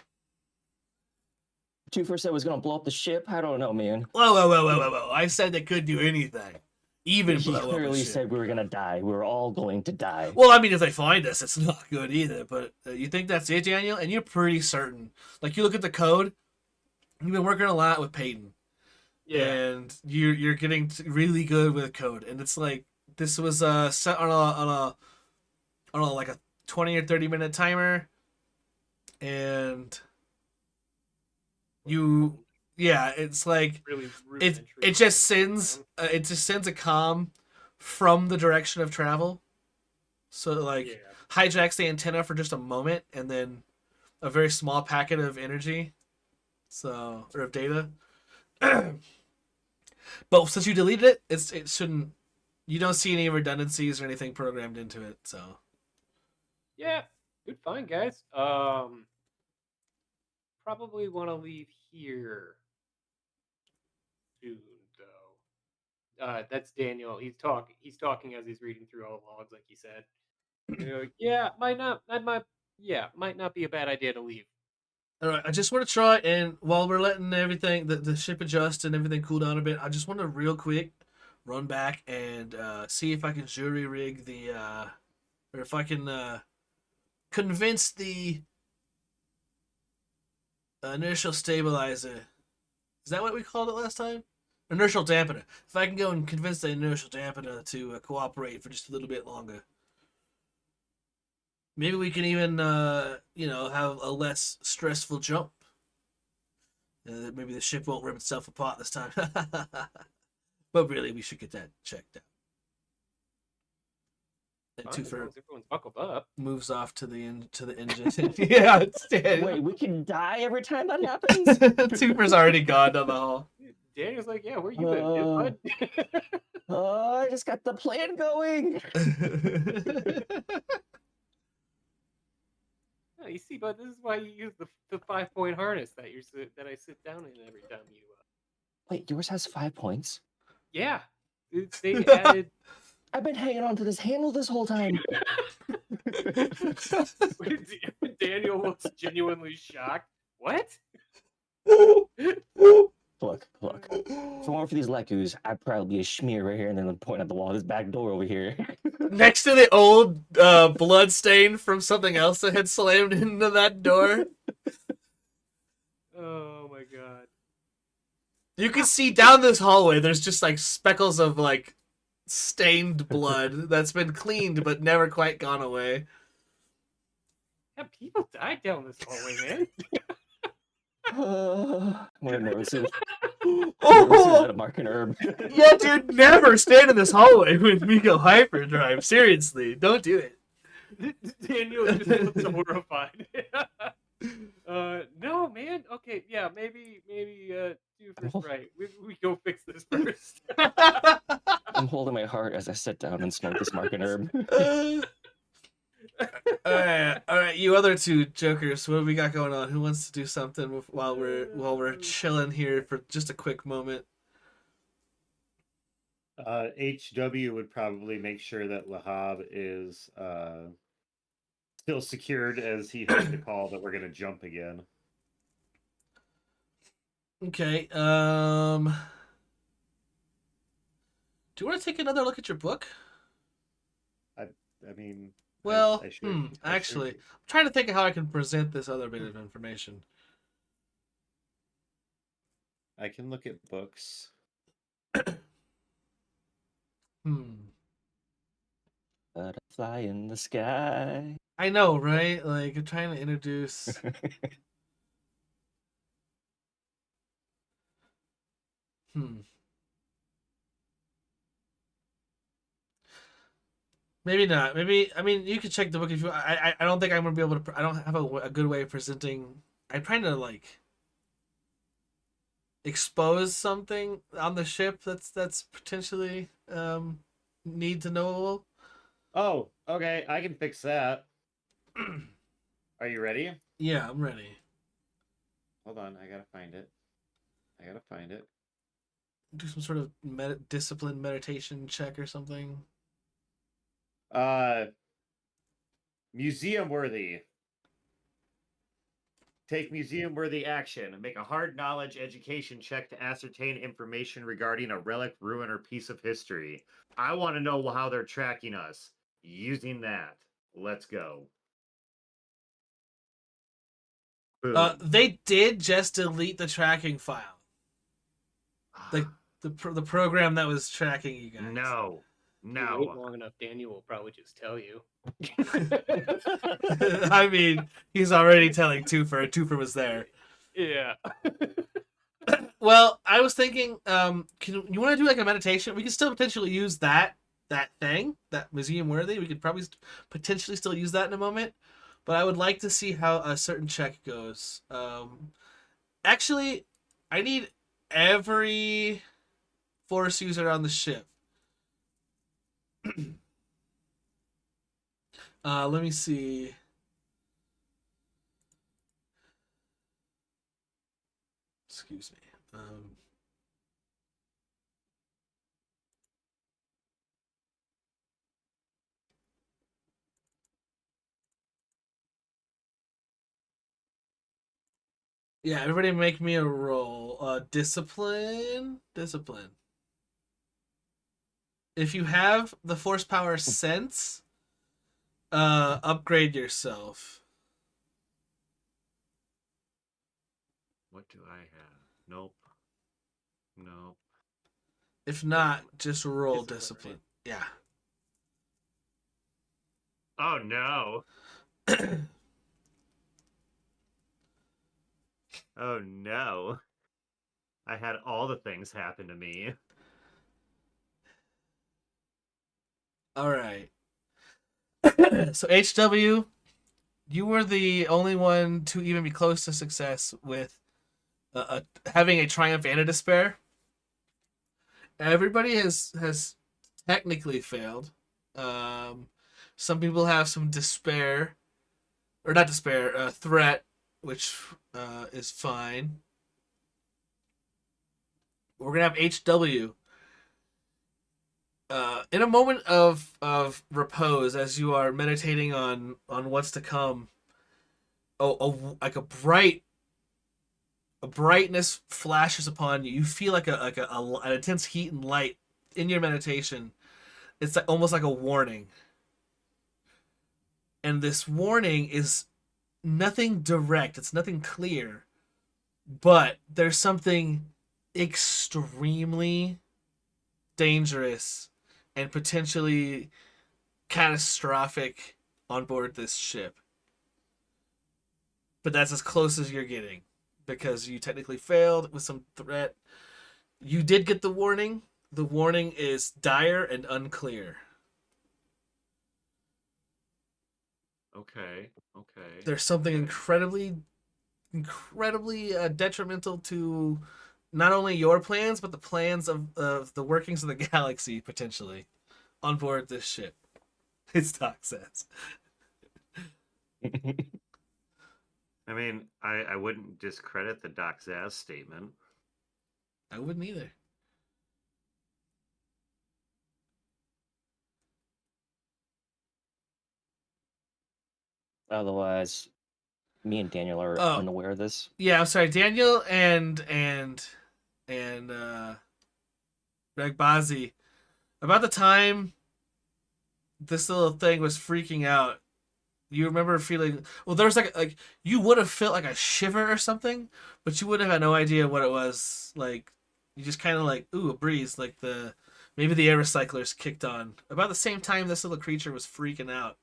2 said was gonna blow up the ship. I don't know, man. Whoa. I said they could do anything. Even He blow up a clearly ship. said we were gonna die. We were all going to die. Well, I mean, if they find us, it's not good either. But you think that's it, Daniel? And you're pretty certain. Like, you look at the code. You've been working a lot with Peyton. Yeah. And you're getting really good with code. And it's like, this was set on like a 20 or 30 minute timer. And it's like Really it just sends a comm from the direction of travel. So like hijacks the antenna for just a moment, and then a very small packet of energy, or of data. But since you deleted it, it shouldn't. You don't see any redundancies or anything programmed into it. So yeah, good find, guys. Probably want to leave here soon, though. That's Daniel. He's talking as he's reading through all the logs, like he said. Might not be a bad idea to leave. all right, I just want to try, and while we're letting everything the ship adjust and everything cool down a bit, I just want to real quick run back and see if I can jury rig or if I can convince the inertial stabilizer. Is that what we called it last time? Inertial dampener. If I can go and convince the inertial dampener to cooperate for just a little bit longer. Maybe we can even, have a less stressful jump. Maybe the ship won't rip itself apart this time. But really, we should get that checked out. And Everyone's buckled up. Moves off to the engine. Yeah, it's dead. Wait, we can die every time that happens? Twofer's already gone down the hall. Daniel's like, yeah, where you been, bud? I just got the plan going. Oh, you see, bud, this is why you use the 5-point harness that I sit down in every time you. Wait, yours has 5 points? Yeah, they added. I've been hanging on to this handle this whole time. Daniel looks genuinely shocked. What? Look. it weren't for these Lekus, I'd probably be a schmear right here, and then point at the wall. This back door over here. Next to the old blood stain from something else that had slammed into that door. Oh my god. You can see down this hallway, there's just like speckles of like stained blood that's been cleaned but never quite gone away. Yeah, people died down this hallway, man. We've never seen Oh, that at Mark and Herb. yeah, dude, never stand in this hallway with Miko Hyperdrive. Seriously, don't do it. Daniel just looks horrified. No, man. Okay, yeah, maybe do first right. We go fix this first. I'm holding my heart as I sit down and smoke this Mark and Herb. All right, you other two jokers, what do we got going on? Who wants to do something while we're chilling here for just a quick moment? HW would probably make sure that Lahab is still secured as he heard the call that we're going to jump again. Okay. Do you want to take another look at your book? I mean, Well, I should. actually, I'm trying to think of how I can present this other bit of information. I can look at books. Butterfly in the sky. I know, right? Like, I'm trying to introduce. Maybe not. Maybe, I mean, you could check the book if you. I don't think I'm gonna be able to. I don't have a good way of presenting. I'm trying to like expose something on the ship that's potentially need to know. Oh, okay. I can fix that. Are you ready? Yeah, I'm ready. Hold on. I gotta find it. Do some sort of discipline meditation check or something. Museum worthy. Take museum worthy action. Make a hard knowledge education check to ascertain information regarding a relic, ruin, or piece of history. I want to know how they're tracking us. Using that. Let's go. Boom. They did just delete the tracking file. The program that was tracking you guys. No. If you wait long enough, Daniel will probably just tell you. I mean, he's already telling Twofer. Twofer was there. Yeah. Well, I was thinking, you want to do like a meditation? We can still potentially use that thing, that museum worthy. We could probably potentially still use that in a moment. But I would like to see how a certain check goes. Actually, I need every Force user on the ship. Let me see. Excuse me. Yeah, everybody make me a roll. Discipline. If you have the Force Power Sense, upgrade yourself. What do I have? Nope. If not, just roll discipline. Yeah. Oh no. Oh no. I had all the things happen to me. All right. So HW, you were the only one to even be close to success with having a triumph and a despair. Everybody has technically failed. Some people have some despair, or not despair, threat, which is fine. We're gonna have HW. In a moment of repose, as you are meditating on what's to come, like a bright a brightness flashes upon you. You feel like an intense heat and light in your meditation. It's like, almost like a warning. And this warning is nothing direct. It's nothing clear. But there's something extremely dangerous and potentially catastrophic on board this ship. But that's as close as you're getting, because you technically failed with some threat. You did get the warning. The warning is dire and unclear. Okay. There's something Okay. incredibly detrimental to not only your plans, but the plans of the workings of the galaxy, potentially, on board this ship. His Doc says. I mean, I wouldn't discredit the Doc Zaz statement. I wouldn't either. Otherwise, me and Daniel are Oh. unaware of this. Yeah, I'm sorry, Daniel and Greg Bazzi. About the time this little thing was freaking out, you remember feeling, well, there was like you would have felt like a shiver or something, but you would have had no idea what it was. Like, you just kind of like, ooh, a breeze, like maybe the air recyclers kicked on about the same time this little creature was freaking out.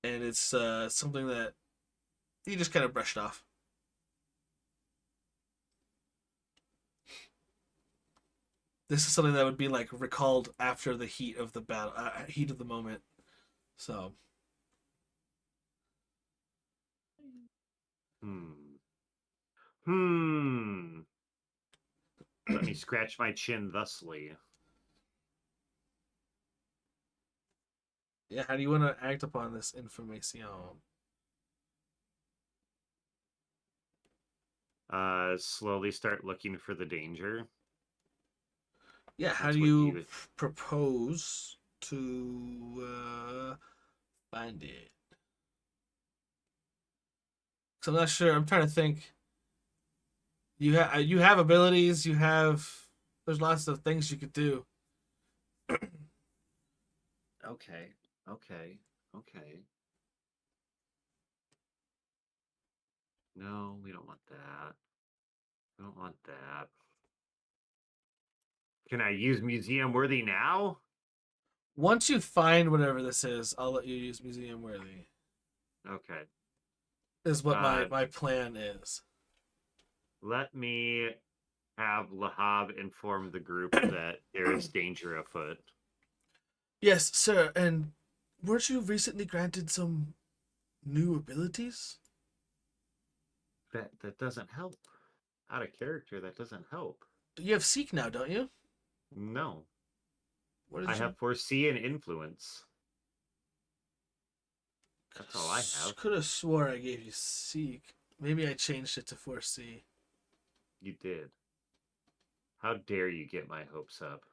And it's something that you just kind of brushed off. This is something that would be like recalled after the heat of the battle, heat of the moment. So. Let me scratch my chin thusly. Yeah, how do you want to act upon this information? Slowly start looking for the danger. Yeah, how That's do what you propose to find it? Because I'm not sure. I'm trying to think. You have abilities. There's lots of things you could do. Okay. No, we don't want that. I don't want that. Can I use museum worthy now? Once you find whatever this is, I'll let you use museum worthy. Okay. Is what my plan is. Let me have Lahab inform the group that there is danger afoot. Yes, sir. And weren't you recently granted some new abilities? That doesn't help. Out of character, that doesn't help. You have Seek now, don't you? No. What did I you... have Foresee and Influence. That's all I have. Could have swore I gave you Seek. Maybe I changed it to Foresee. You did. How dare you get my hopes up?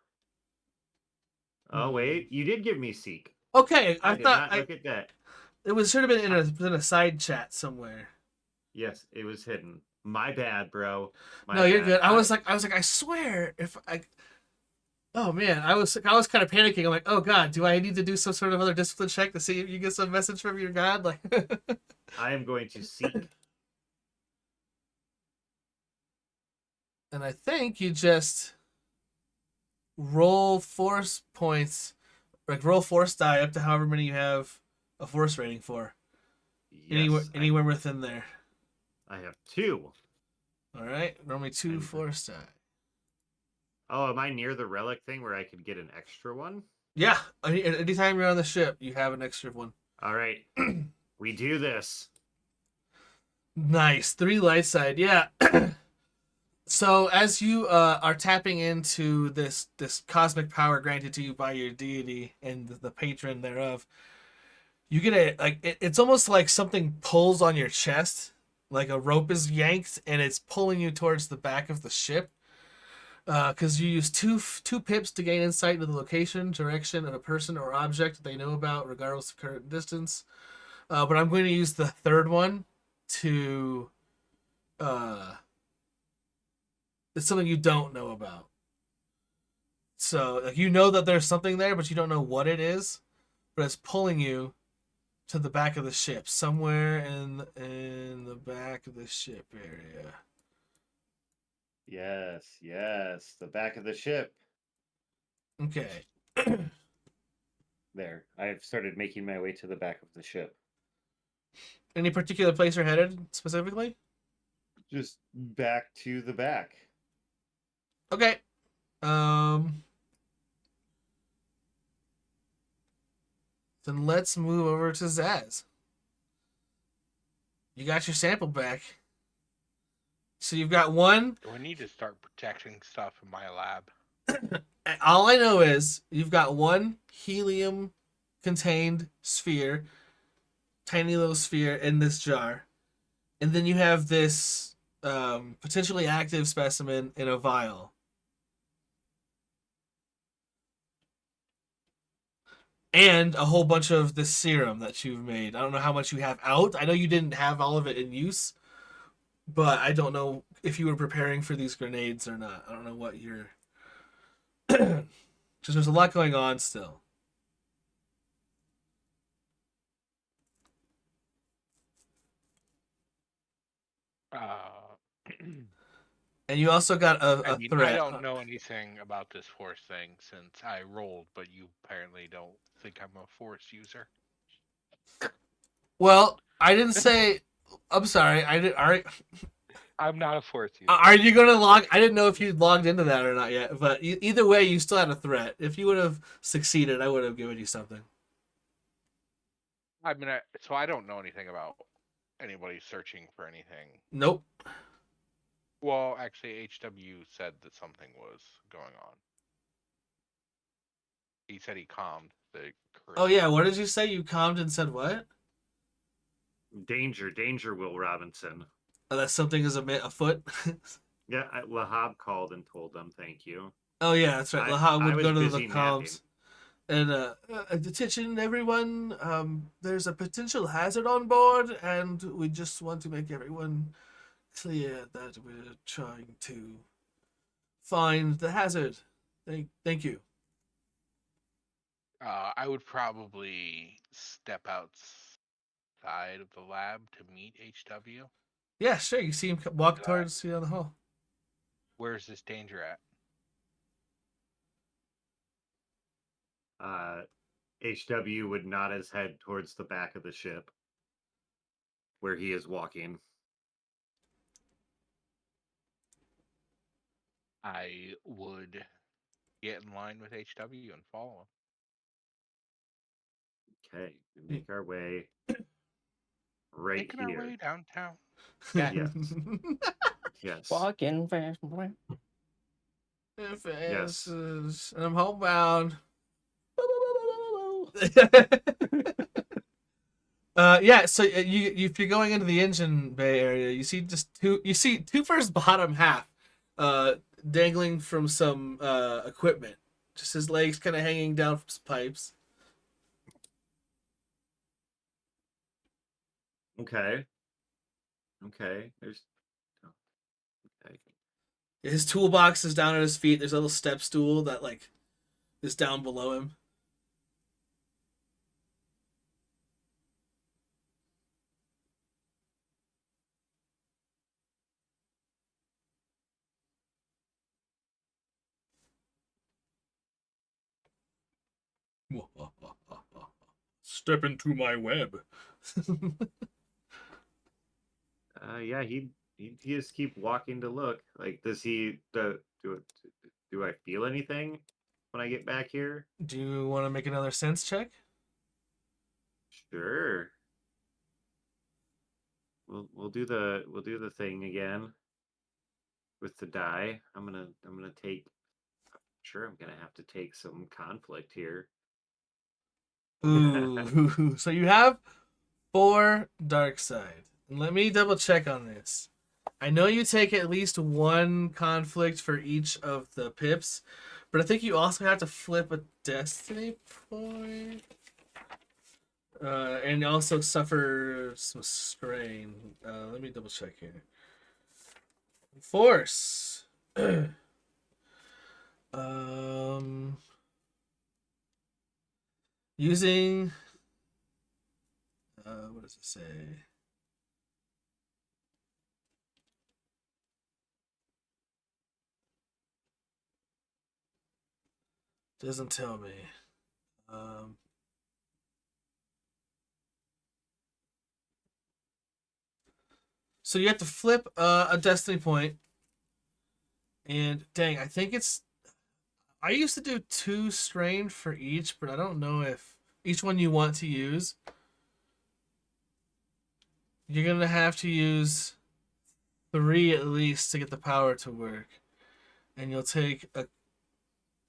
Oh, wait. You did give me Seek. Okay, I did not look at that. It should have been in a side chat somewhere. Yes, it was hidden. My bad, bro. No, you're good. I was like, I swear, if I... Oh man, I was kind of panicking. I'm like, oh god, do I need to do some sort of other discipline check to see if you get some message from your god? Like, I am going to seek. And I think you just roll force points, like roll force die up to however many you have a force rating for. Yes, Anywhere within there. I have 2. All right, roll me 2 force die. Oh, am I near the relic thing where I could get an extra one? Yeah, anytime you're on the ship, you have an extra one. All right, we do this. Nice, 3 light side, yeah. So as you are tapping into this cosmic power granted to you by your deity and the patron thereof, you get it's almost like something pulls on your chest, like a rope is yanked and it's pulling you towards the back of the ship. Because you use two pips to gain insight into the location, direction of a person or object they know about, regardless of current distance. But I'm going to use the third one to it's something you don't know about. So like you know that there's something there, but you don't know what it is. But it's pulling you to the back of the ship, somewhere in the back of the ship area. Yes, the back of the ship. Okay. There, I've started making my way to the back of the ship. Any particular place you're headed specifically? Just back to the back. Okay. Then let's move over to Zaz. You got your sample back. So you've got one. Do I need to start protecting stuff in my lab? All I know is you've got one helium-contained sphere, tiny little sphere in this jar, and then you have this potentially active specimen in a vial. And a whole bunch of this serum that you've made. I don't know how much you have out. I know you didn't have all of it in use, but I don't know if you were preparing for these grenades or not. I don't know what you're... Because there's a lot going on still. And you also got a threat. I don't know anything about this force thing since I rolled, but you apparently don't think I'm a force user. Well, I didn't say... I'm sorry. I'm not a force user. Are you going to log... I didn't know if you'd logged into that or not yet, but either way, you still had a threat. If you would have succeeded, I would have given you something. I mean, so I don't know anything about anybody searching for anything. Nope. Well, actually, HW said that something was going on. He said he calmed the crew. Oh, yeah. What did you say? You calmed and said what? Danger, Will Robinson. Oh, that something is afoot? Yeah, Lahab called and told them thank you. Oh, yeah, that's right. Lahab I would was go to the busy comms. And, attention, everyone. There's a potential hazard on board, and we just want to make everyone clear that we're trying to find the hazard. Thank you. I would probably step outside of the lab to meet HW. Yeah, sure. You see him walk towards you down the hall. Where's this danger at? HW would nod his head towards the back of the ship where he is walking. I would get in line with HW and follow him. Okay, we make our way right Making here. our way downtown. Yes. Yes. Walking fast. Yes. And I'm homebound. Yeah. So if you're going into the engine bay area, you see Twofer's bottom half, dangling from some equipment. Just his legs kind of hanging down from some pipes. Okay. There's. Okay. His toolbox is down at his feet. There's a little step stool that is down below him. Step into my web. Yeah, he just keep walking to look. Like, does he do I feel anything when I get back here? Do you want to make another sense check? Sure. We'll do the thing again with the die. I'm gonna take. Sure, I'm gonna have to take some conflict here. Ooh. So you have 4 dark side. Let me double check on this. I know you take at least 1 conflict for each of the pips, but I think you also have to flip a destiny point. And also suffer some strain. Let me double check here. Force. Using. What does it say? Doesn't tell me. So you have to flip a destiny point, and dang, I think it's. I used to do 2 strain for each, but I don't know if each one you want to use. You're gonna have to use 3 at least to get the power to work, and you'll take a.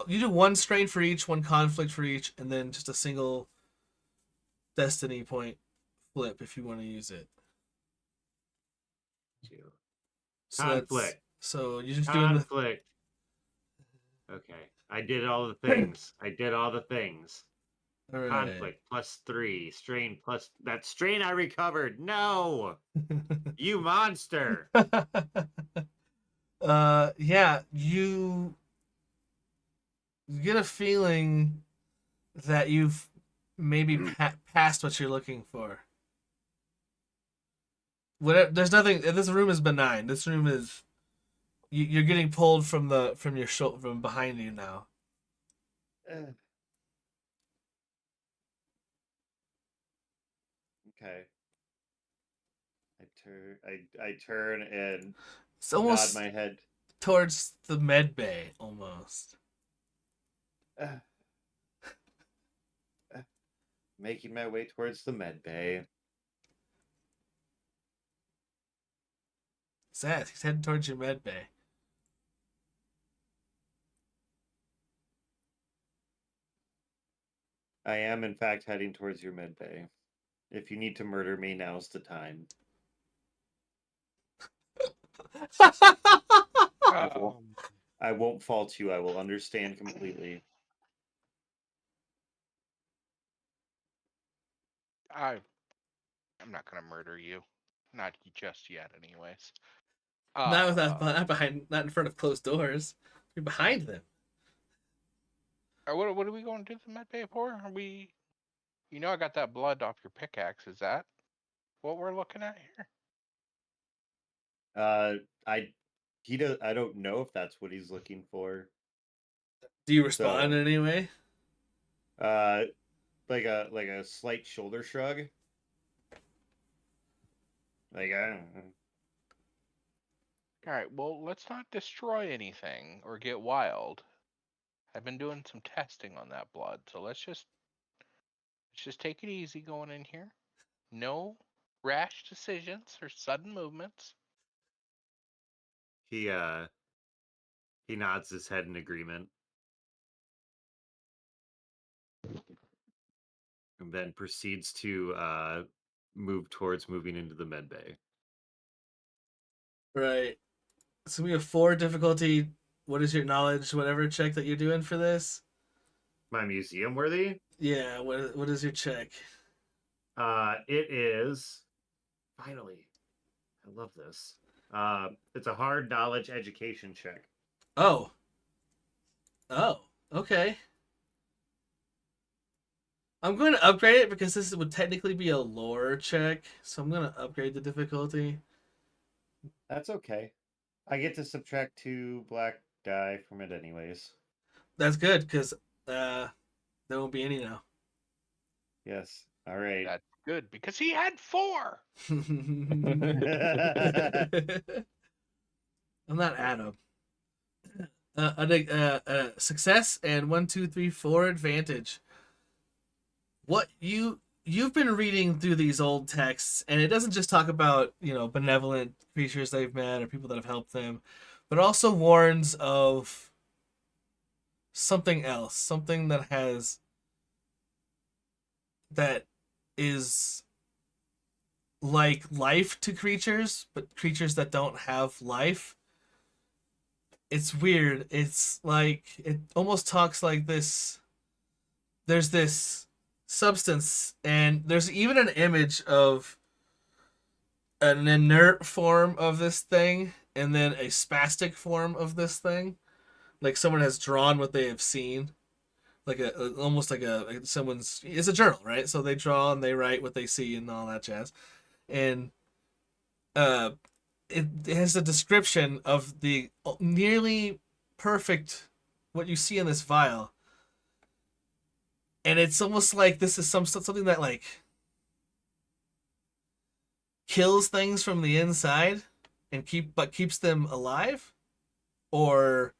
You do 1 strain for each, 1 conflict for each, and then just a single destiny point flip if you want to use it. So Conflict. So you're just doing the. Conflict. Okay. I did all the things. I did all the things. All right. Conflict +3. Strain plus that strain I recovered. No, you monster. Yeah, you get a feeling that you've maybe passed what you're looking for. Whatever, there's nothing. This room is benign. This room is. You're getting pulled from your shoulder, from behind you now. Okay. I turn and It's almost nod my head. towards the med bay, almost. Making my way towards the med bay. Zaz, he's heading towards your med bay. I am, in fact, heading towards your med bay. If you need to murder me, now's the time. I won't fault you. I will understand completely. I'm not gonna murder you. Not just yet, anyways. Not behind, not in front of closed doors. You're behind them. What are we going to do the med bay for? Are we? You know, I got that blood off your pickaxe. Is that what we're looking at here? I don't know if that's what he's looking for. Do you respond So- in any way? Like a slight shoulder shrug. Like I don't know. All right. Well, let's not destroy anything or get wild. I've been doing some testing on that blood, so let's just take it easy going in here. No rash decisions or sudden movements. He nods his head in agreement. And then proceeds to move towards moving into the med bay. Right. So we have 4 difficulty. What is your knowledge, whatever check that you're doing for this? My museum worthy? Yeah. What is your check? It is finally. I love this. It's a hard knowledge education check. Oh. Okay. I'm going to upgrade it because this would technically be a lore check, so I'm going to upgrade the difficulty. That's okay. I get to subtract 2 black die from it anyways. That's good because there won't be any now. Yes. All right. That's good because he had 4. I'm not Adam. Success and 1, 2, 3, 4 advantage. What you've been reading through these old texts, and it doesn't just talk about benevolent creatures they've met or people that have helped them, but also warns of something else, something that is like life to creatures, but creatures that don't have life. It's weird. It's like it almost talks like this. There's this substance, and there's even an image of an inert form of this thing and then a spastic form of this thing. Like someone has drawn what they have seen. Like almost like someone's, it's a journal, right? So they draw and they write what they see and all that jazz. And uh it has a description of the nearly perfect what you see in this vial. And it's almost like this is something that like kills things from the inside and keeps them alive, or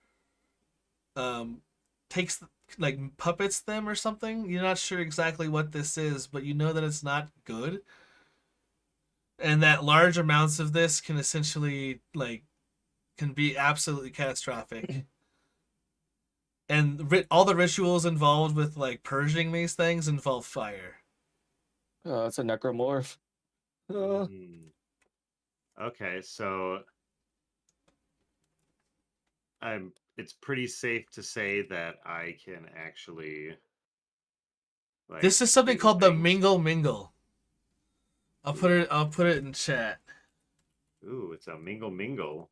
takes like puppets them or something. You're not sure exactly what this is, but you know that it's not good, and that large amounts of this can essentially can be absolutely catastrophic. And all the rituals involved with like purging these things involve fire. Oh, it's a necromorph. Okay, so it's pretty safe to say that I can actually like This is something do called the things. mingle. I'll put it in chat. Ooh, it's a mingle.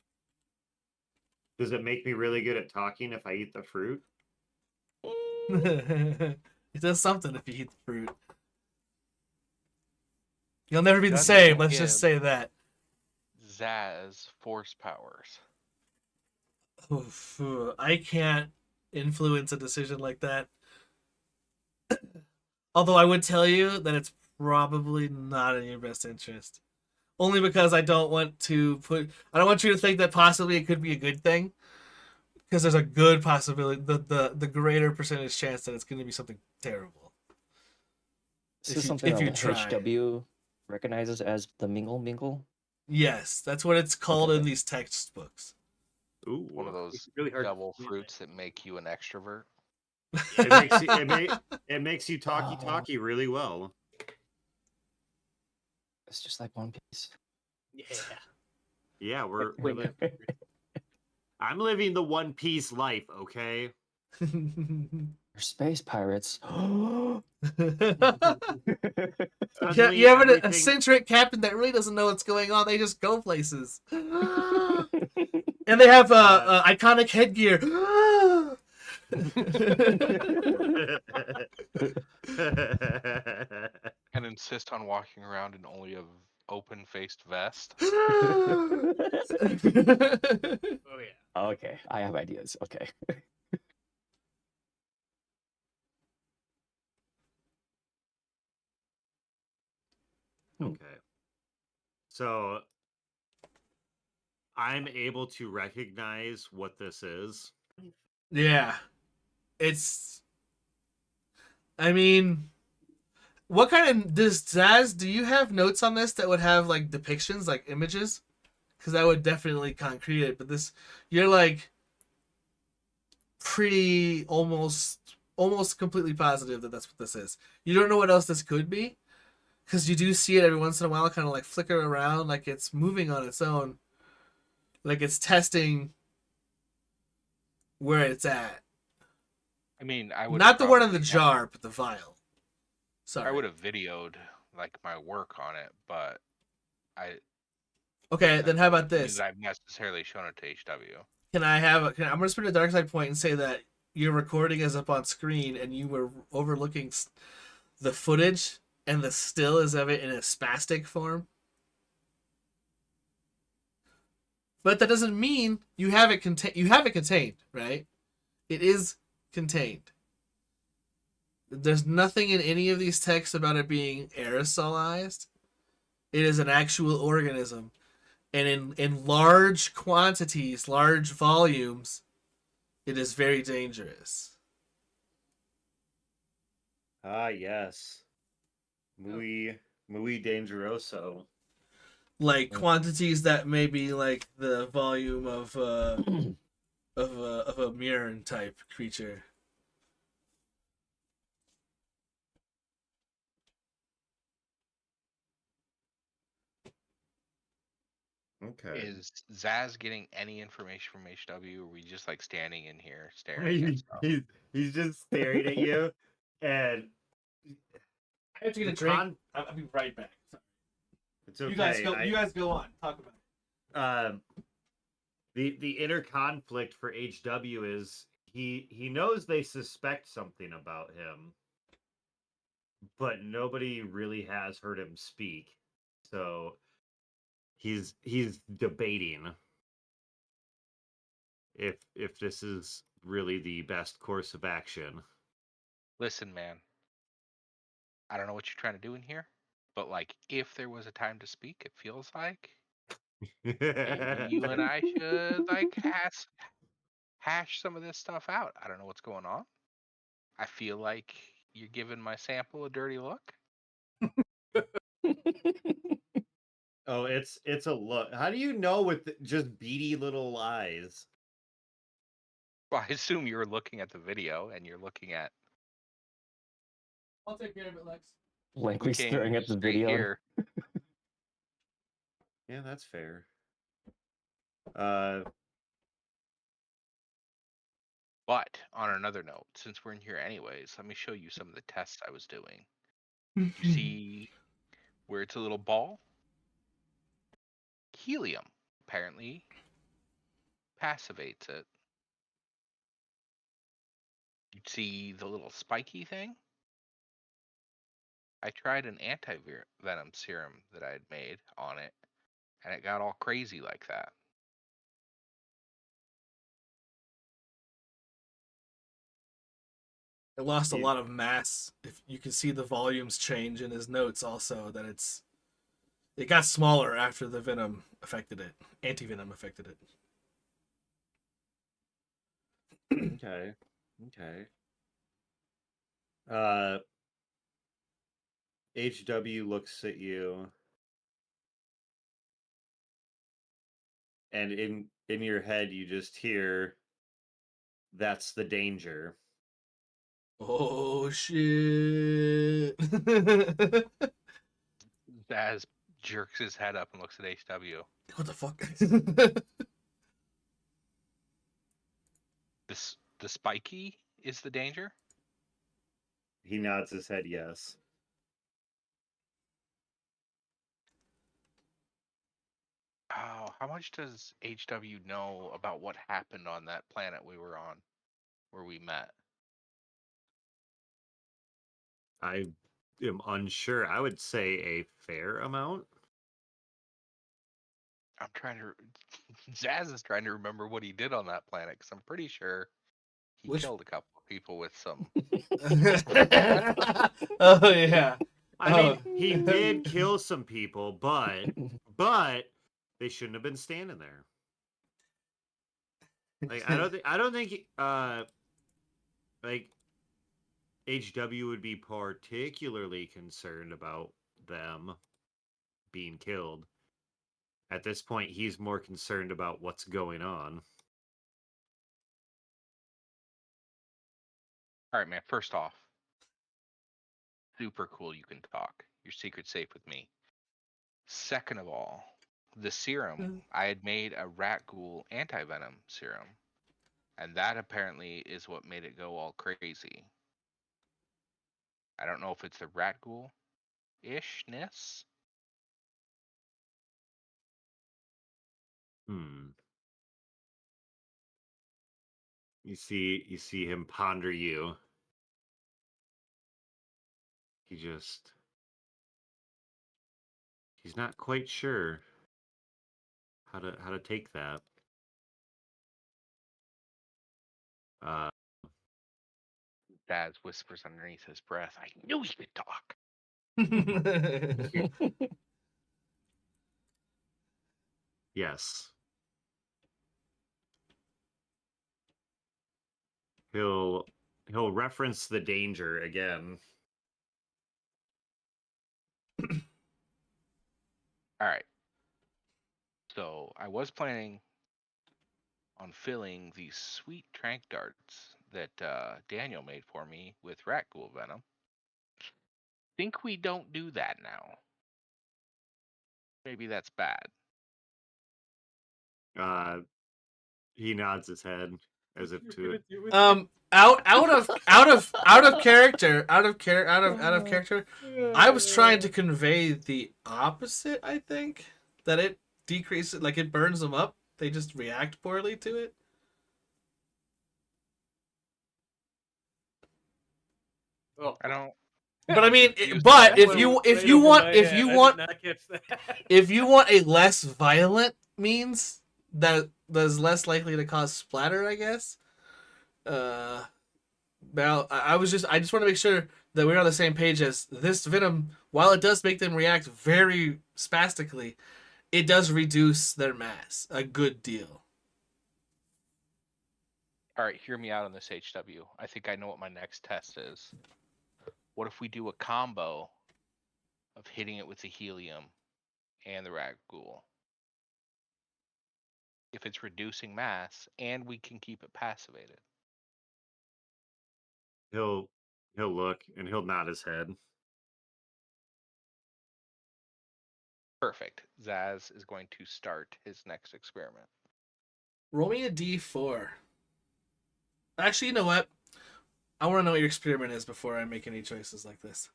Does it make me really good at talking if I eat the fruit? It does something if you eat the fruit. You'll never be the Doesn't same. Let's give just say that. Zaz force powers. Oof, I can't influence a decision like that. Although I would tell you that it's probably not in your best interest. Only because I don't want you to think that possibly it could be a good thing. Because there's a good possibility, the greater percentage chance that it's going to be something terrible. This is something if you that try. HW recognizes as the mingle. Yes, that's what it's called Okay. in these textbooks. Ooh, One of those really hard to double explain fruits that make you an extrovert. it makes you talky really well. It's just like One Piece. Yeah. Yeah, we're Wait, I'm living the One Piece life, okay? They're space pirates. Suddenly, You have an everything- eccentric captain that really doesn't know what's going on. They just go places. And they have iconic headgear. And insist on walking around in only a open-faced vest. Oh yeah. Okay, I have ideas. Okay. Okay. So I'm able to recognize what this is. Yeah. I mean, what kind of does Zaz? Do you have notes on this that would have like depictions, like images? Because that would definitely concrete it. But you're like pretty almost completely positive that that's what this is. You don't know what else this could be, because you do see it every once in a while, kind of like flicker around, like it's moving on its own, like it's testing where it's at. I mean, I would Not the one in the probably jar, but the vial. Sorry. I would have videoed like my work on it, but Okay, then how about that this? I've necessarily shown it to HW. I'm gonna spin a dark side point and say that your recording is up on screen and you were overlooking the footage, and the still is of it in a spastic form. But that doesn't mean you have it contained, right? It is contained. There's nothing in any of these texts about it being aerosolized. It is an actual organism. And in large quantities, large volumes, it is very dangerous. Ah, yes. Muy dangeroso. Like quantities that may be like the volume of a Mirren type creature. Okay. Is Zaz getting any information from HW? Or are we just like standing in here staring at stuff? He's just staring at you, and I have to get The a drink. con- I'll be right back. Sorry. It's okay. You guys go. You guys go on. Talk about it. The inner conflict for HW is he knows they suspect something about him, but nobody really has heard him speak. So he's debating if this is really the best course of action. Listen, man. I don't know what you're trying to do in here, but like, if there was a time to speak, it feels like maybe you and I should like hash some of this stuff out. I don't know what's going on. I feel like you're giving my sample a dirty look. Oh, it's a look. How do you know with just beady little eyes? Well, I assume you're looking at the video and you're looking at. I'll take care of it, Lex. Like We we're can't staring even at the stay video. here. Yeah, that's fair. Uh, But on another note, since we're in here anyways, let me show you some of the tests I was doing. You see where it's a little ball? Helium apparently passivates it. You see the little spiky thing? I tried an anti-venom serum that I had made on it, and it got all crazy like that. It lost a Yeah. lot of mass. If you can see the volumes change in his notes, also that it got smaller after the venom affected it. Anti-venom affected it. okay. Okay. Uh, HW looks at you, and in your head you just hear, "That's the danger." Oh shit! Zaz jerks his head up and looks at HW. What the fuck? The spiky is the danger? He nods his head yes. Oh, how much does HW know about what happened on that planet we were on, where we met? I am unsure. I would say a fair amount. I'm trying to. Zaz is trying to remember what he did on that planet because I'm pretty sure he Which- killed a couple of people with some. Oh yeah. I Oh. mean, he did kill some people, but they shouldn't have been standing there. Like I don't think like HW would be particularly concerned about them being killed. At this point, he's more concerned about what's going on. All right, man. First off, super cool. You can talk. Your secret's safe with me. Second of all, the serum, I had made a rat ghoul anti-venom serum, and that apparently is what made it go all crazy. I don't know if it's the rat ghoul ishness. You see him ponder you. He's not quite sure how to take that. Daz whispers underneath his breath, I knew he could talk. Yes. He'll reference the danger again. All right. So I was planning on filling these sweet trank darts that Daniel made for me with rat ghoul venom. Think we don't do that now. Maybe that's bad. He nods his head. as if You're to gonna it. do it? Out of character. I was trying to convey the opposite. I think that it decreases, like it burns them up. They just react poorly to it. Oh, I don't. But I I'm mean, confused but exactly. if right you over want my if head. you I want did not catch that. if you want a less violent means that is less likely to cause splatter, I guess. Now I just want to make sure that we're on the same page as this venom. While it does make them react very spastically, it does reduce their mass a good deal. All right, hear me out on this, HW. I think I know what my next test is. What if we do a combo of hitting it with the helium and the rag ghoul? If it's reducing mass and we can keep it passivated. He'll look and he'll nod his head. Perfect. Zaz is going to start his next experiment. Roll me a d4. Actually, you know what? I want to know what your experiment is before I make any choices like this.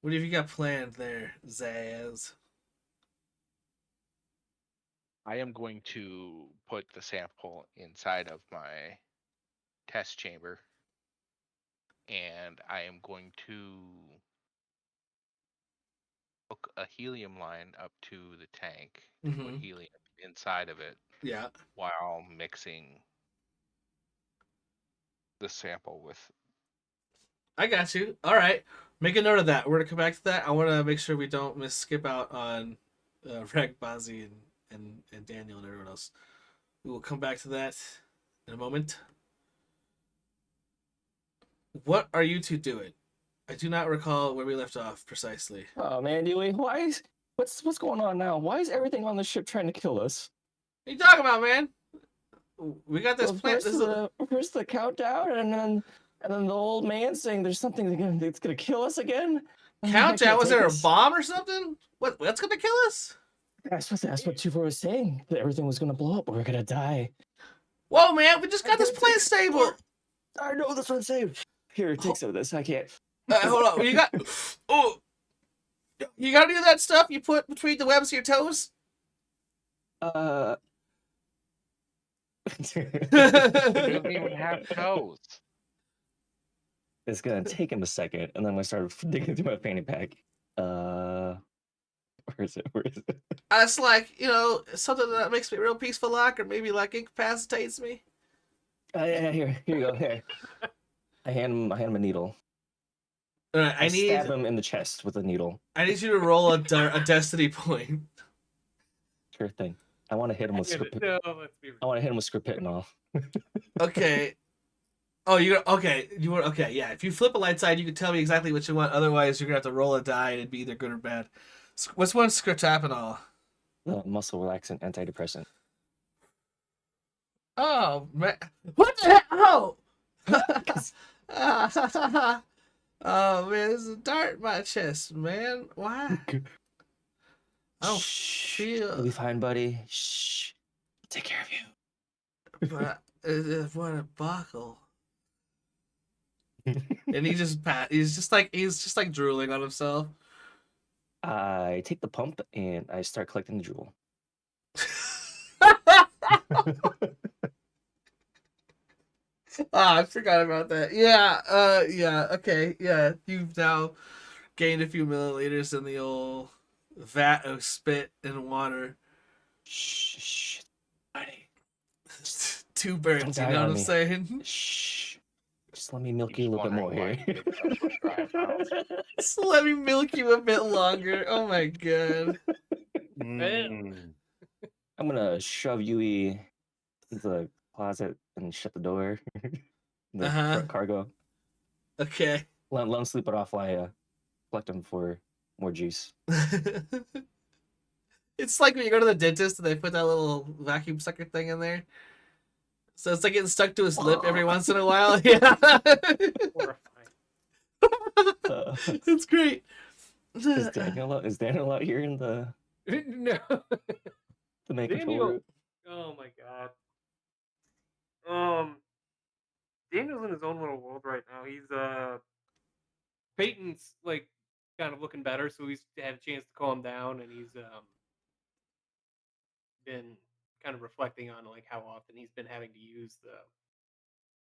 What have you got planned there, Zaz? I am going to put the sample inside of my test chamber, and I am going to hook a helium line up to the tank to put Mm-hmm. helium inside of it Yeah. while mixing the sample with. I got you. All right. Make a note of that. We're gonna come back to that. I want to make sure we don't skip out on Reg, Bazzi, and Daniel and everyone else. We will come back to that in a moment. What are you two doing? I do not recall where we left off precisely. Oh man, Dewey, what's going on now? Why is everything on the ship trying to kill us? What are you talking about, man? We got this Well, plant. first the countdown, and then the old man saying there's something that's gonna kill us again. I Countdown? can't Was take there a this. bomb or something? What's gonna kill us? That's what 2-4 was saying. That everything was gonna blow up. We're gonna die. Whoa, man! We just got this can't plant take- stable. I know that's what I'm saying. Here, take some of this. I can't. Hold on. You got. Oh, you gotta do that stuff you put between the webs of your toes. You don't even have toes. It's gonna take him a second, and then I started digging through my fanny pack. Where is it? Where is it? It's like, something that makes me real peaceful like, or maybe like incapacitates me. Yeah, here you go. Here, I hand him a needle. All right, I stab him in the chest with a needle. I need you to roll a destiny point. Sure thing. I want to hit him with No, let's be real. I want to hit him with scriptinol. Okay. Oh, okay. You were okay. Yeah. If you flip a light side, you can tell me exactly what you want. Otherwise, you're gonna have to roll a die, and it'd be either good or bad. What's one scriptapenol? Muscle relaxant antidepressant. Oh man! What the hell? Oh. Oh man, there's a dart in my chest, man. Why? I don't feel. You'll be fine, buddy. Shh. Take care of you. But it want to buckle. And he's just like drooling on himself. I take the pump and I start collecting the drool. I forgot about that. Yeah, okay, yeah. You've now gained a few milliliters in the old vat of spit and water. Shh, buddy. 2 birds, Don't you die know what on I'm me. saying? Shh. Just let me milk He's you a little bit more wondering here. why you get such a dry mouth. Just let me milk you a bit longer. Oh my god. Mm. I'm gonna shove Yui into the closet and shut the door. The front cargo. Okay. Let him sleep it off while I collect him for more juice. It's like when you go to the dentist and they put that little vacuum sucker thing in there. So it's like getting stuck to his lip every once in a while. Yeah. Horrifying. It's great. Is Daniel out here in the No. main control Daniel. room? Oh my god. Daniel's in his own little world right now. He's Peyton's like kind of looking better, so he's had a chance to calm down, and he's been kind of reflecting on like how often he's been having to use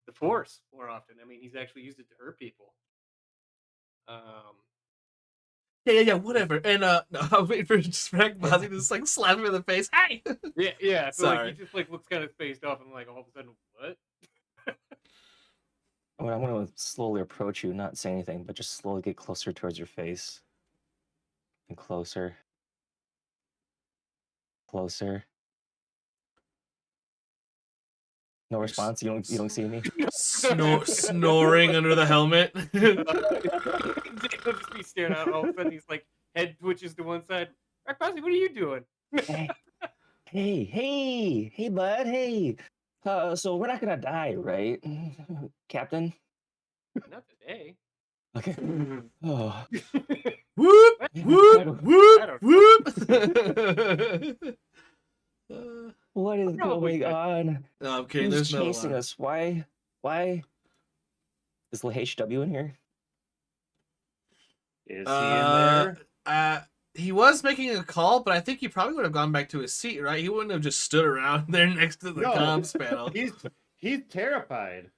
the force more often. I mean, he's actually used it to hurt people. Yeah, whatever. And no, I'll wait for Frank Bozzy to just like slap him in the face. Hey! Yeah. So like Sorry. he just like looks kind of spaced off, and like all of a sudden, what? I'm going to slowly approach you, not say anything, but just slowly get closer towards your face. And closer. Closer. No response? You don't see me? Snoring under the helmet. He'll just be staring out. All of a sudden, he's like head twitches to one side. Rossi, what are you doing? Hey, bud, hey. So we're not gonna die, right, Captain? Not today. Okay. Oh, Whoop, whoop, whoop, whoop. what is Probably going on? No, I'm kidding. Who's There's no chasing us? Why? Is LHW in here? Is he in there? He was making a call, but I think he probably would have gone back to his seat, right? He wouldn't have just stood around there next to the No. comms panel. He's terrified.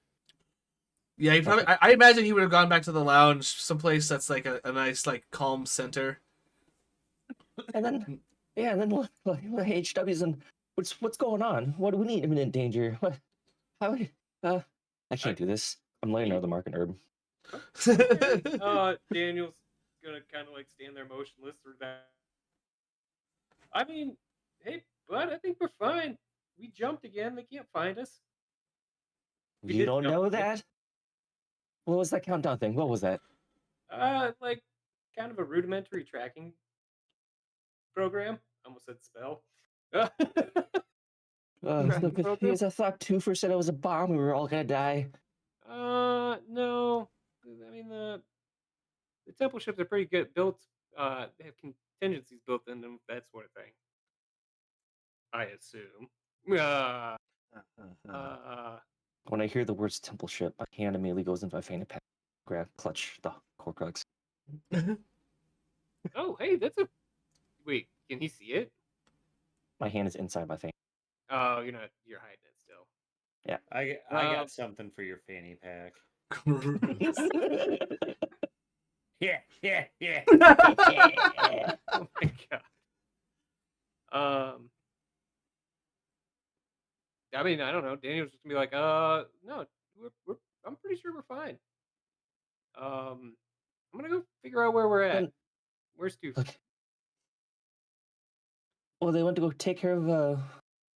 Yeah, he probably. I imagine he would have gone back to the lounge, someplace that's like a nice, like, calm center. And then, yeah, and then LHW's and what's going on? What do we need? I'm in danger. What? How? I can't do this. I'm letting know the market herb. Daniel's gonna kind of like stand there motionless or that. I mean, hey, bud, I think we're fine. We jumped again. They can't find us. We You did don't jump know again. that? What was that countdown thing? What was that? Like kind of a rudimentary tracking program. Almost said spell. Tracking program? Because I thought Twofer said it was a bomb. We were all gonna die. No. I mean the temple ships are pretty good built. They have contingencies built in them. That sort of thing. I assume. When I hear the words temple ship, my hand immediately goes into my fanny pack, clutch the Horcrux. Oh, hey, that's a. Wait, can he see it? My hand is inside my fanny. Oh, you're hiding it still. Yeah. I got something for your fanny pack. Yeah. Oh my god. I mean, I don't know. Daniel's just gonna be like, no, I'm pretty sure we're fine. I'm gonna go figure out where we're at. Where's Stu? Okay. Well, they went to go take care of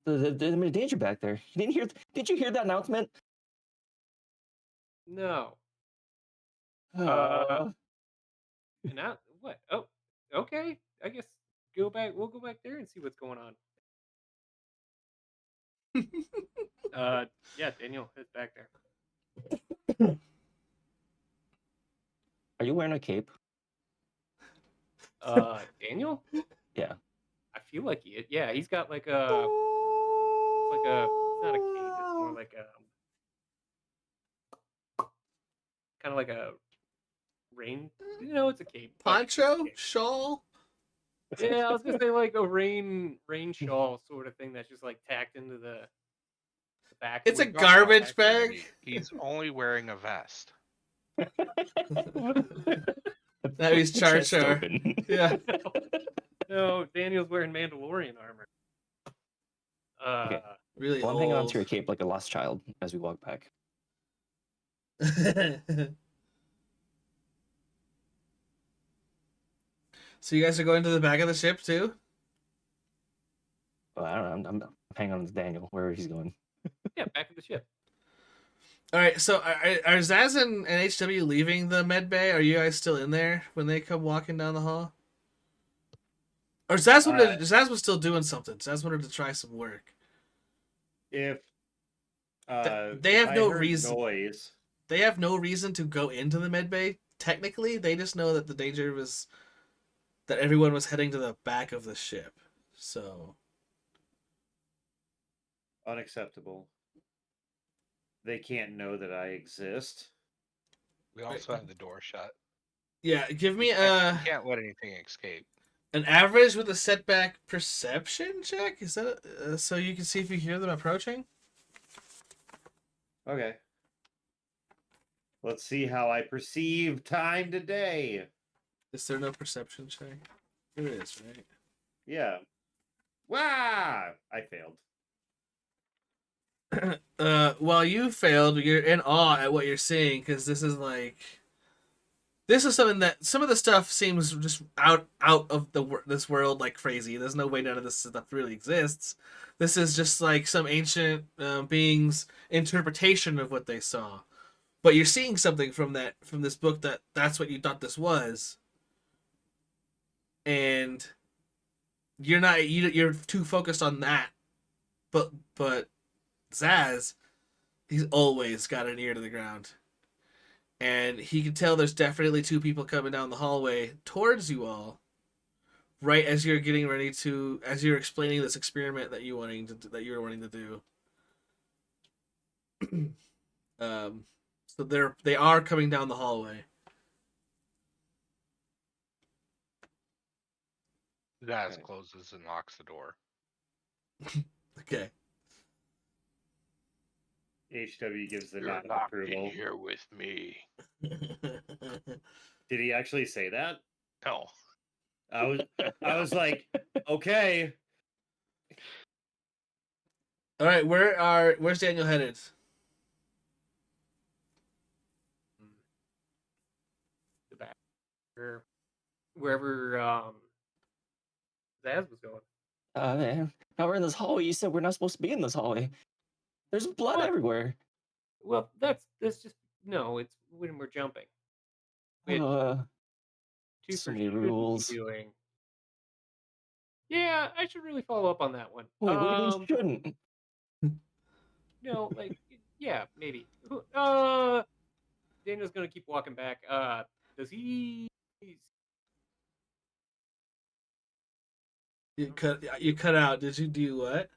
the danger back there. Did you hear that announcement? No. Uh, And now what? Oh, okay. I guess we'll go back there and see what's going on. Yeah, Daniel is back there. Are you wearing a cape? Daniel? Yeah. I feel like he is. Yeah, he's got like a it's not a cape, it's more like a kind of like a rain, it's a cape. Poncho? Shawl? Yeah, I was gonna say like a rain shawl sort of thing that's just like tacked into the back. It's a We've got garbage that here. bag. He's only wearing a vest. That is Char Chest Char. open. Yeah. No, Daniel's wearing Mandalorian armor. Okay. Really Well, I'm hanging on old. to your cape like a lost child as we walk back. So you guys are going to the back of the ship too? Well, I don't know. I'm hanging on to Daniel wherever he's going. Yeah, back of the ship. All right. So are Zaz and HW leaving the med bay? Are you guys still in there when they come walking down the hall? Or Zaz was still doing something. Zaz wanted to try some work. If They have if I no heard reason. noise, They have no reason to go into the med bay. Technically, they just know that the danger was that everyone was heading to the back of the ship. So unacceptable. they can't know that I exist. We also have the door shut. Yeah, give me We can't let anything escape. an average with a setback perception check. Is that so you can see if you hear them approaching? Okay. Let's see how I perceive time today. Is there no perception check? There is, right? Yeah. Wow! I failed. While you failed, you're in awe at what you're seeing because this is something that some of the stuff seems just out of this world like crazy. There's no way none of this stuff really exists. This is just like some ancient being's interpretation of what they saw. But you're seeing something from this book that's what you thought this was, and you're too focused on that. But Zaz, he's always got an ear to the ground. And he can tell there's definitely two people coming down the hallway towards you all. Right as you're getting ready to, as you're explaining this experiment that you're wanting to do. So they are coming down the hallway. Zaz closes and locks the door. Okay. HW gives the You're nod of locked in approval. here with me. Did he actually say that? No. I was like, okay. All right, where's Daniel headed? The back, or wherever Zaz was going. Man, now we're in this hallway. You said we're not supposed to be in this hallway. There's blood What? everywhere. Well, that's just no. It's when we're jumping. Which two so for many shouldn't be rules. doing. Yeah, I should really follow up on that one. Wait, what do you mean shouldn't? No, like yeah, maybe. Daniel's gonna keep walking back. Does he? You cut out. Did you do what?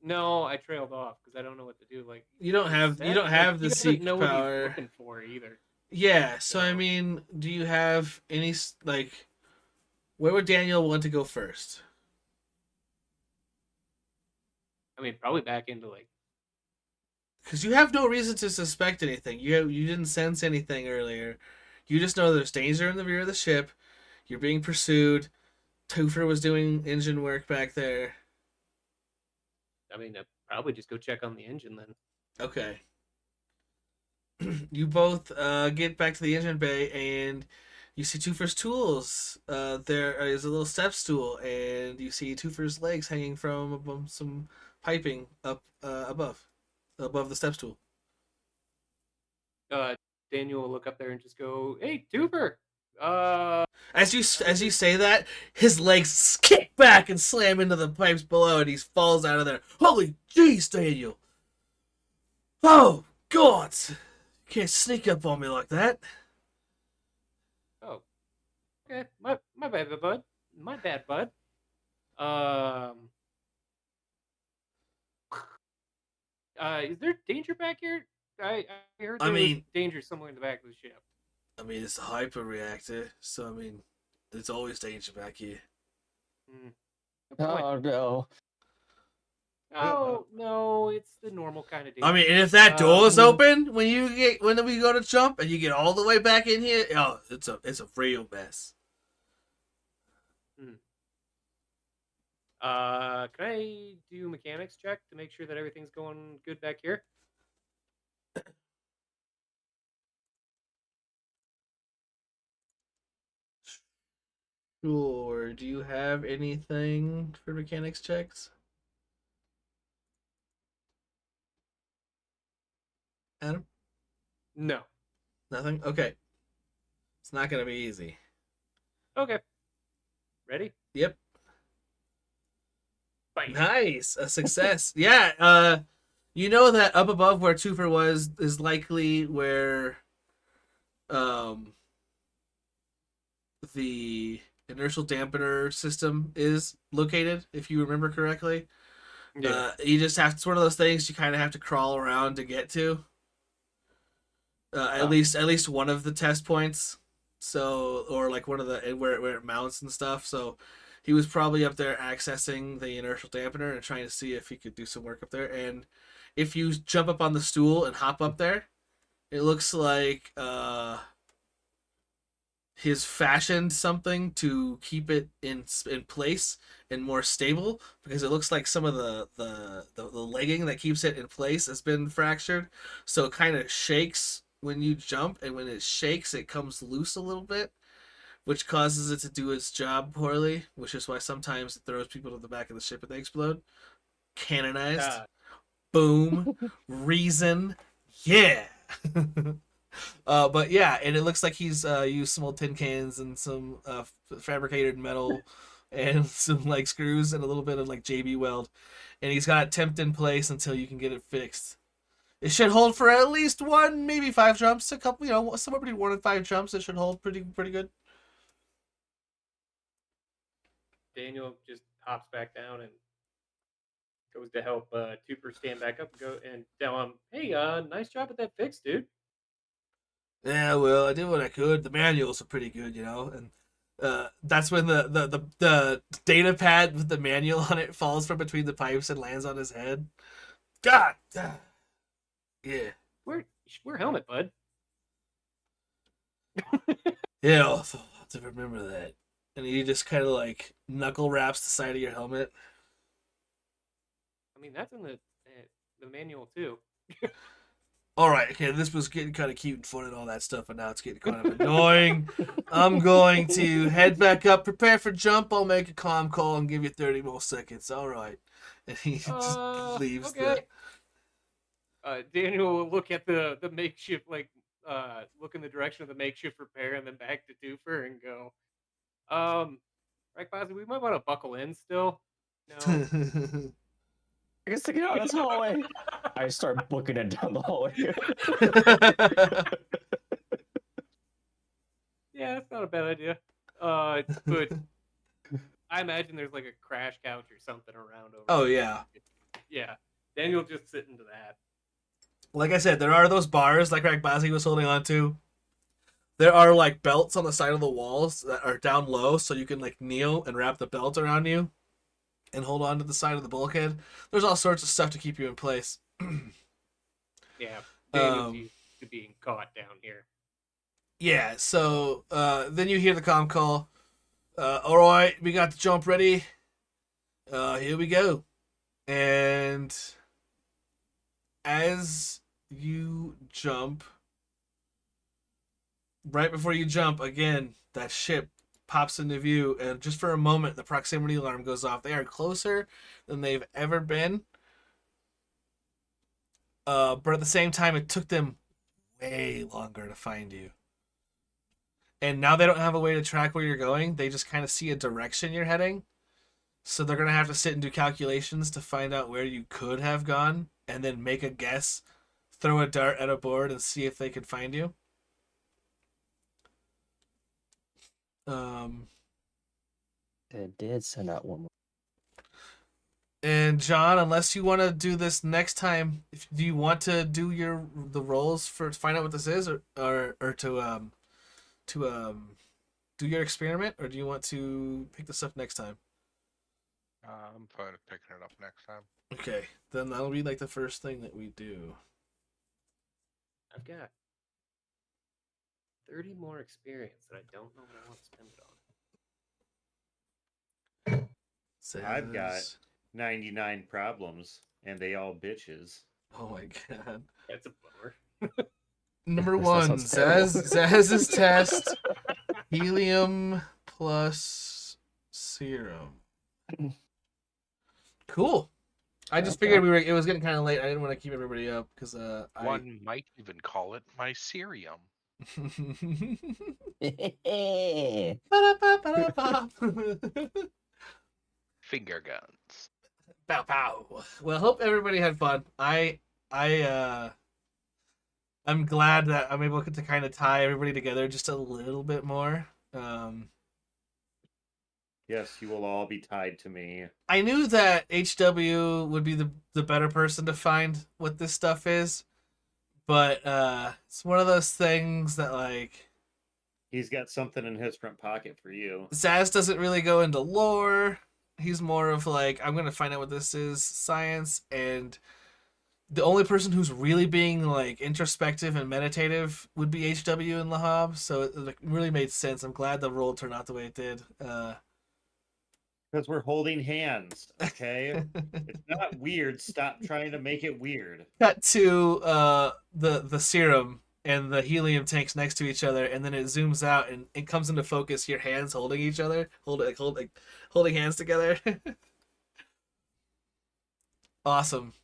No, I trailed off because I don't know what to do. Like You don't have he the doesn't seek know what he's power. looking for either. Yeah, so I So- mean, do you have any like where would Daniel want to go first? I mean, probably back into like. Because you have no reason to suspect anything. You didn't sense anything earlier. You just know there's danger in the rear of the ship. You're being pursued. Topher was doing engine work back there. I mean, I'd probably just go check on the engine then. Okay. You both get back to the engine bay and you see Twofer's tools. There is a little step stool and you see Twofer's legs hanging from some piping up above the step stool. Daniel will look up there and just go, "Hey, Tuber." As you say that, his legs kick back and slam into the pipes below, and he falls out of there. Holy jeez, Daniel! Oh God! You can't sneak up on me like that. Oh, okay. My bad, bud. My bad, bud. Is there danger back here? I heard there was danger somewhere in the back of the ship. I mean, it's a hyper reactor, so I mean, there's always danger back here. Oh no. Oh no, it's the normal kind of danger. I mean, and if that door is open when we go to jump and you get all the way back in here, oh, it's a real mess. Can I do mechanics check to make sure that everything's going good back here? Sure. Do you have anything for mechanics checks? Adam? No. Nothing? Okay. It's not going to be easy. Okay. Ready? Yep. Bite. Nice. A success. Yeah. You know that up above where Twofer was is likely where the inertial dampener system is located, if you remember correctly. Yeah. You just have, it's one of those things you kind of have to crawl around to get to. At least one of the test points. So, or like one of the where it mounts and stuff. So, he was probably up there accessing the inertial dampener and trying to see if he could do some work up there. And if you jump up on the stool and hop up there, it looks like he's fashioned something to keep it in place and more stable, because it looks like some of the legging that keeps it in place has been fractured, so it kind of shakes when you jump, and when it shakes it comes loose a little bit, which causes it to do its job poorly, which is why sometimes it throws people to the back of the ship and they explode. Canonized. Boom. Reason. Yeah. But yeah, and it looks like he's used some old tin cans and some fabricated metal and some like screws and a little bit of like JB weld, and he's got it temped in place until you can get it fixed. It should hold for at least 1, maybe 5 jumps. A couple, somewhere between 1 and 5 jumps. It should hold pretty good. Daniel just hops back down and goes to help Tooper stand back up and go and tell him, "Hey, nice job with that fix, dude." Yeah, well, I did what I could. The manuals are pretty good, and that's when the data pad with the manual on it falls from between the pipes and lands on his head. God, yeah, Wear helmet, bud. yeah. I'll have to remember that. And he just kind of like knuckle wraps the side of your helmet. I mean, that's in the manual too. All right, okay, this was getting kind of cute and fun and all that stuff, but now it's getting kind of annoying. I'm going to head back up, prepare for jump. I'll make a comm call and give you 30 more seconds. All right. And he just leaves. Okay. Daniel will look at the makeshift, look in the direction of the makeshift repair, and then back to Toofer and go, right, Bozzy, we might want to buckle in still. No. I guess to get out of this hallway. I start booking it down the hallway. Yeah, that's not a bad idea. But I imagine there's like a crash couch or something around over Oh, there. yeah. Yeah. Daniel just sit into that. Like I said, there are those bars like Ragbazi was holding on to. There are like belts on the side of the walls that are down low, so you can like kneel and wrap the belt around you and hold on to the side of the bulkhead. There's all sorts of stuff to keep you in place. Yeah. Daniel's used to being caught down here. Yeah, so then you hear the comm call. All right, we got the jump ready. Here we go. And as you jump, right before you jump, again, that ship pops into view, and just for a moment, the proximity alarm goes off. They are closer than they've ever been. But at the same time, it took them way longer to find you. And now they don't have a way to track where you're going. They just kind of see a direction you're heading. So they're going to have to sit and do calculations to find out where you could have gone, and then make a guess, throw a dart at a board, and see if they could find you. They did send out one more. And John, unless you want to do this next time, do you want to do the rolls to find out what this is, or to do your experiment, or do you want to pick this up next time? I'm fine with picking it up next time. Okay, then that'll be like the first thing that we do. I've got 30 more experience that I don't know what I want to spend it on. I've got 99 problems, and they all bitches. Oh my god. That's a bummer. Number That 1, sounds terrible. Zaz's test. Helium plus serum. Cool. I just figured it was getting kind of late. I didn't want to keep everybody up because One might even call it my Cerium. Finger guns. Pow pow. Well, hope everybody had fun. I'm glad that I'm able to kind of tie everybody together just a little bit more. Yes, you will all be tied to me. I knew that HW would be the better person to find what this stuff is, But it's one of those things that like He's got something in his front pocket for you. Zaz doesn't really go into lore. He's more of like, I'm gonna find out what this is, science, and the only person who's really being like introspective and meditative would be HW and Lahab. So it like, really made sense. I'm glad the role turned out the way it did. Because we're holding hands, okay? It's not weird. Stop trying to make it weird. Cut to the serum and the helium tanks next to each other, and then it zooms out and it comes into focus. Your hands holding each other, holding hands together. Awesome,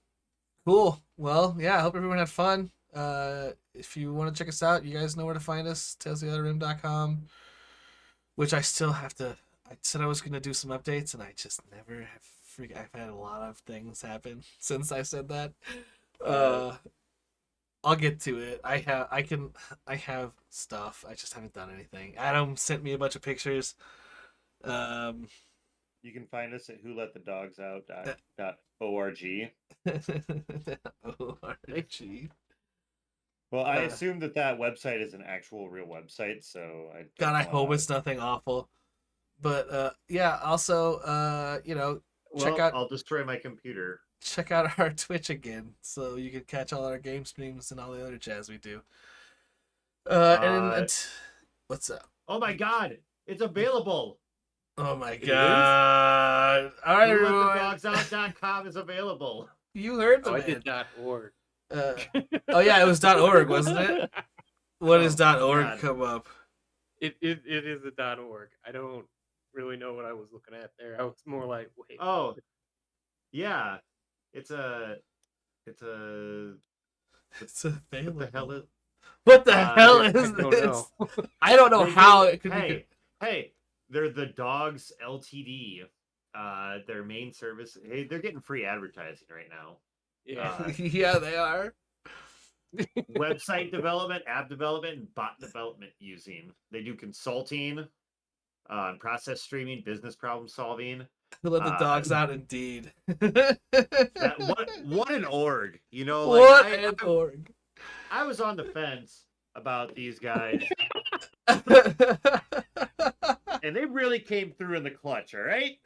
cool. Well, yeah. I hope everyone had fun. If you want to check us out, you guys know where to find us. talesoftheotherrim.com, which I still have to. I said I was going to do some updates, and I just never have. I've had a lot of things happen since I said that. I'll get to it. I have stuff. I just haven't done anything. Adam sent me a bunch of pictures. You can find us at wholetthedogsout.org. ORG. Well, I assume that website is an actual real website, so God, I hope it's nothing awful. But yeah, also check out. I'll destroy my computer. Check out our Twitch again, so you can catch all our game streams and all the other jazz we do. What's up? Oh my God, it's available. Oh my God! All right, everyone. wholetthedogsout.com is available. You heard the I man. did .org. Oh yeah, it was .org, wasn't it? What does .org God. come up? It is a .org. I don't really know what I was looking at there. I was more like, wait. Oh, yeah, it's It's what the hell available. is? What the hell I is don't this? know. I don't know how it could be. Hey, they're the Dogs Ltd. Their main service. Hey, they're getting free advertising right now. Yeah. Yeah, they are. Website development, app development, and bot development using. They do consulting, process streaming, business problem solving. Who let the dogs out? Indeed. What an org, you know? Like What an org. I was on the fence about these guys, and they really came through in the clutch. All right.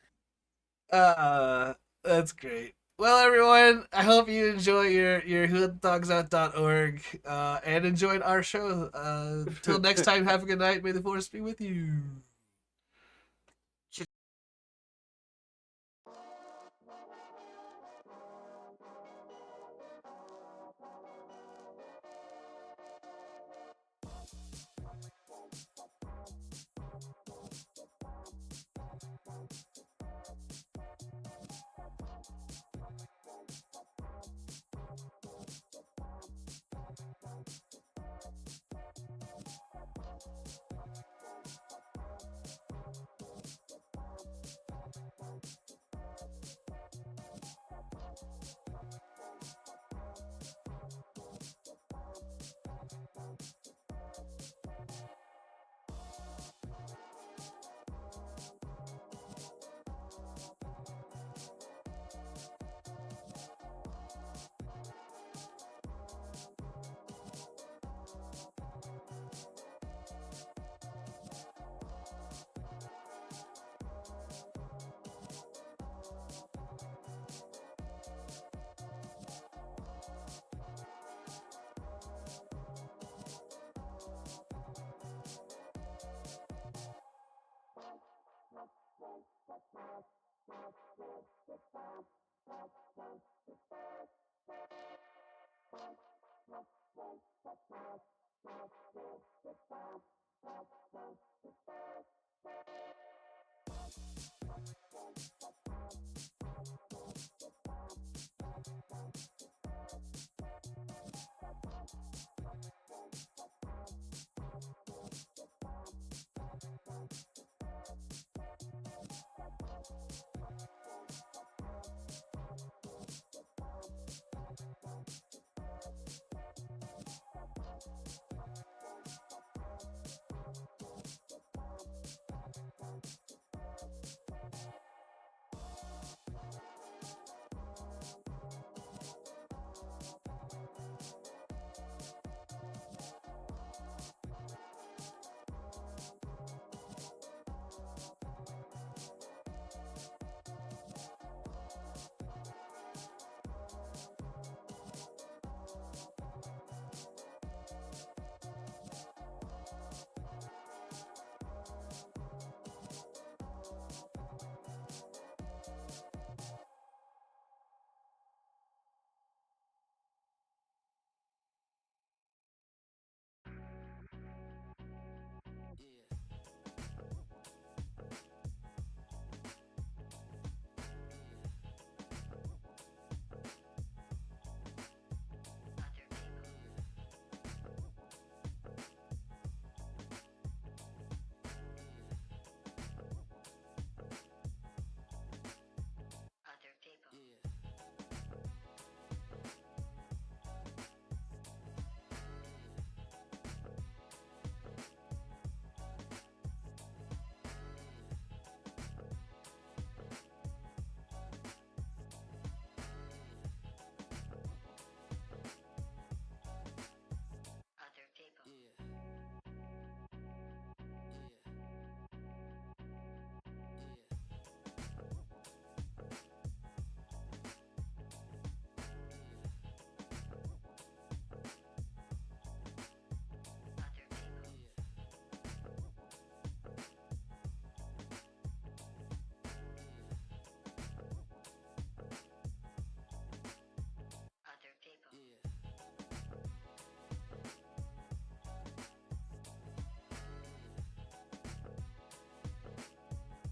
That's great. Well, everyone, I hope you enjoy your wholetthedogsout.org and enjoyed our show. Till next time, have a good night. May the force be with you.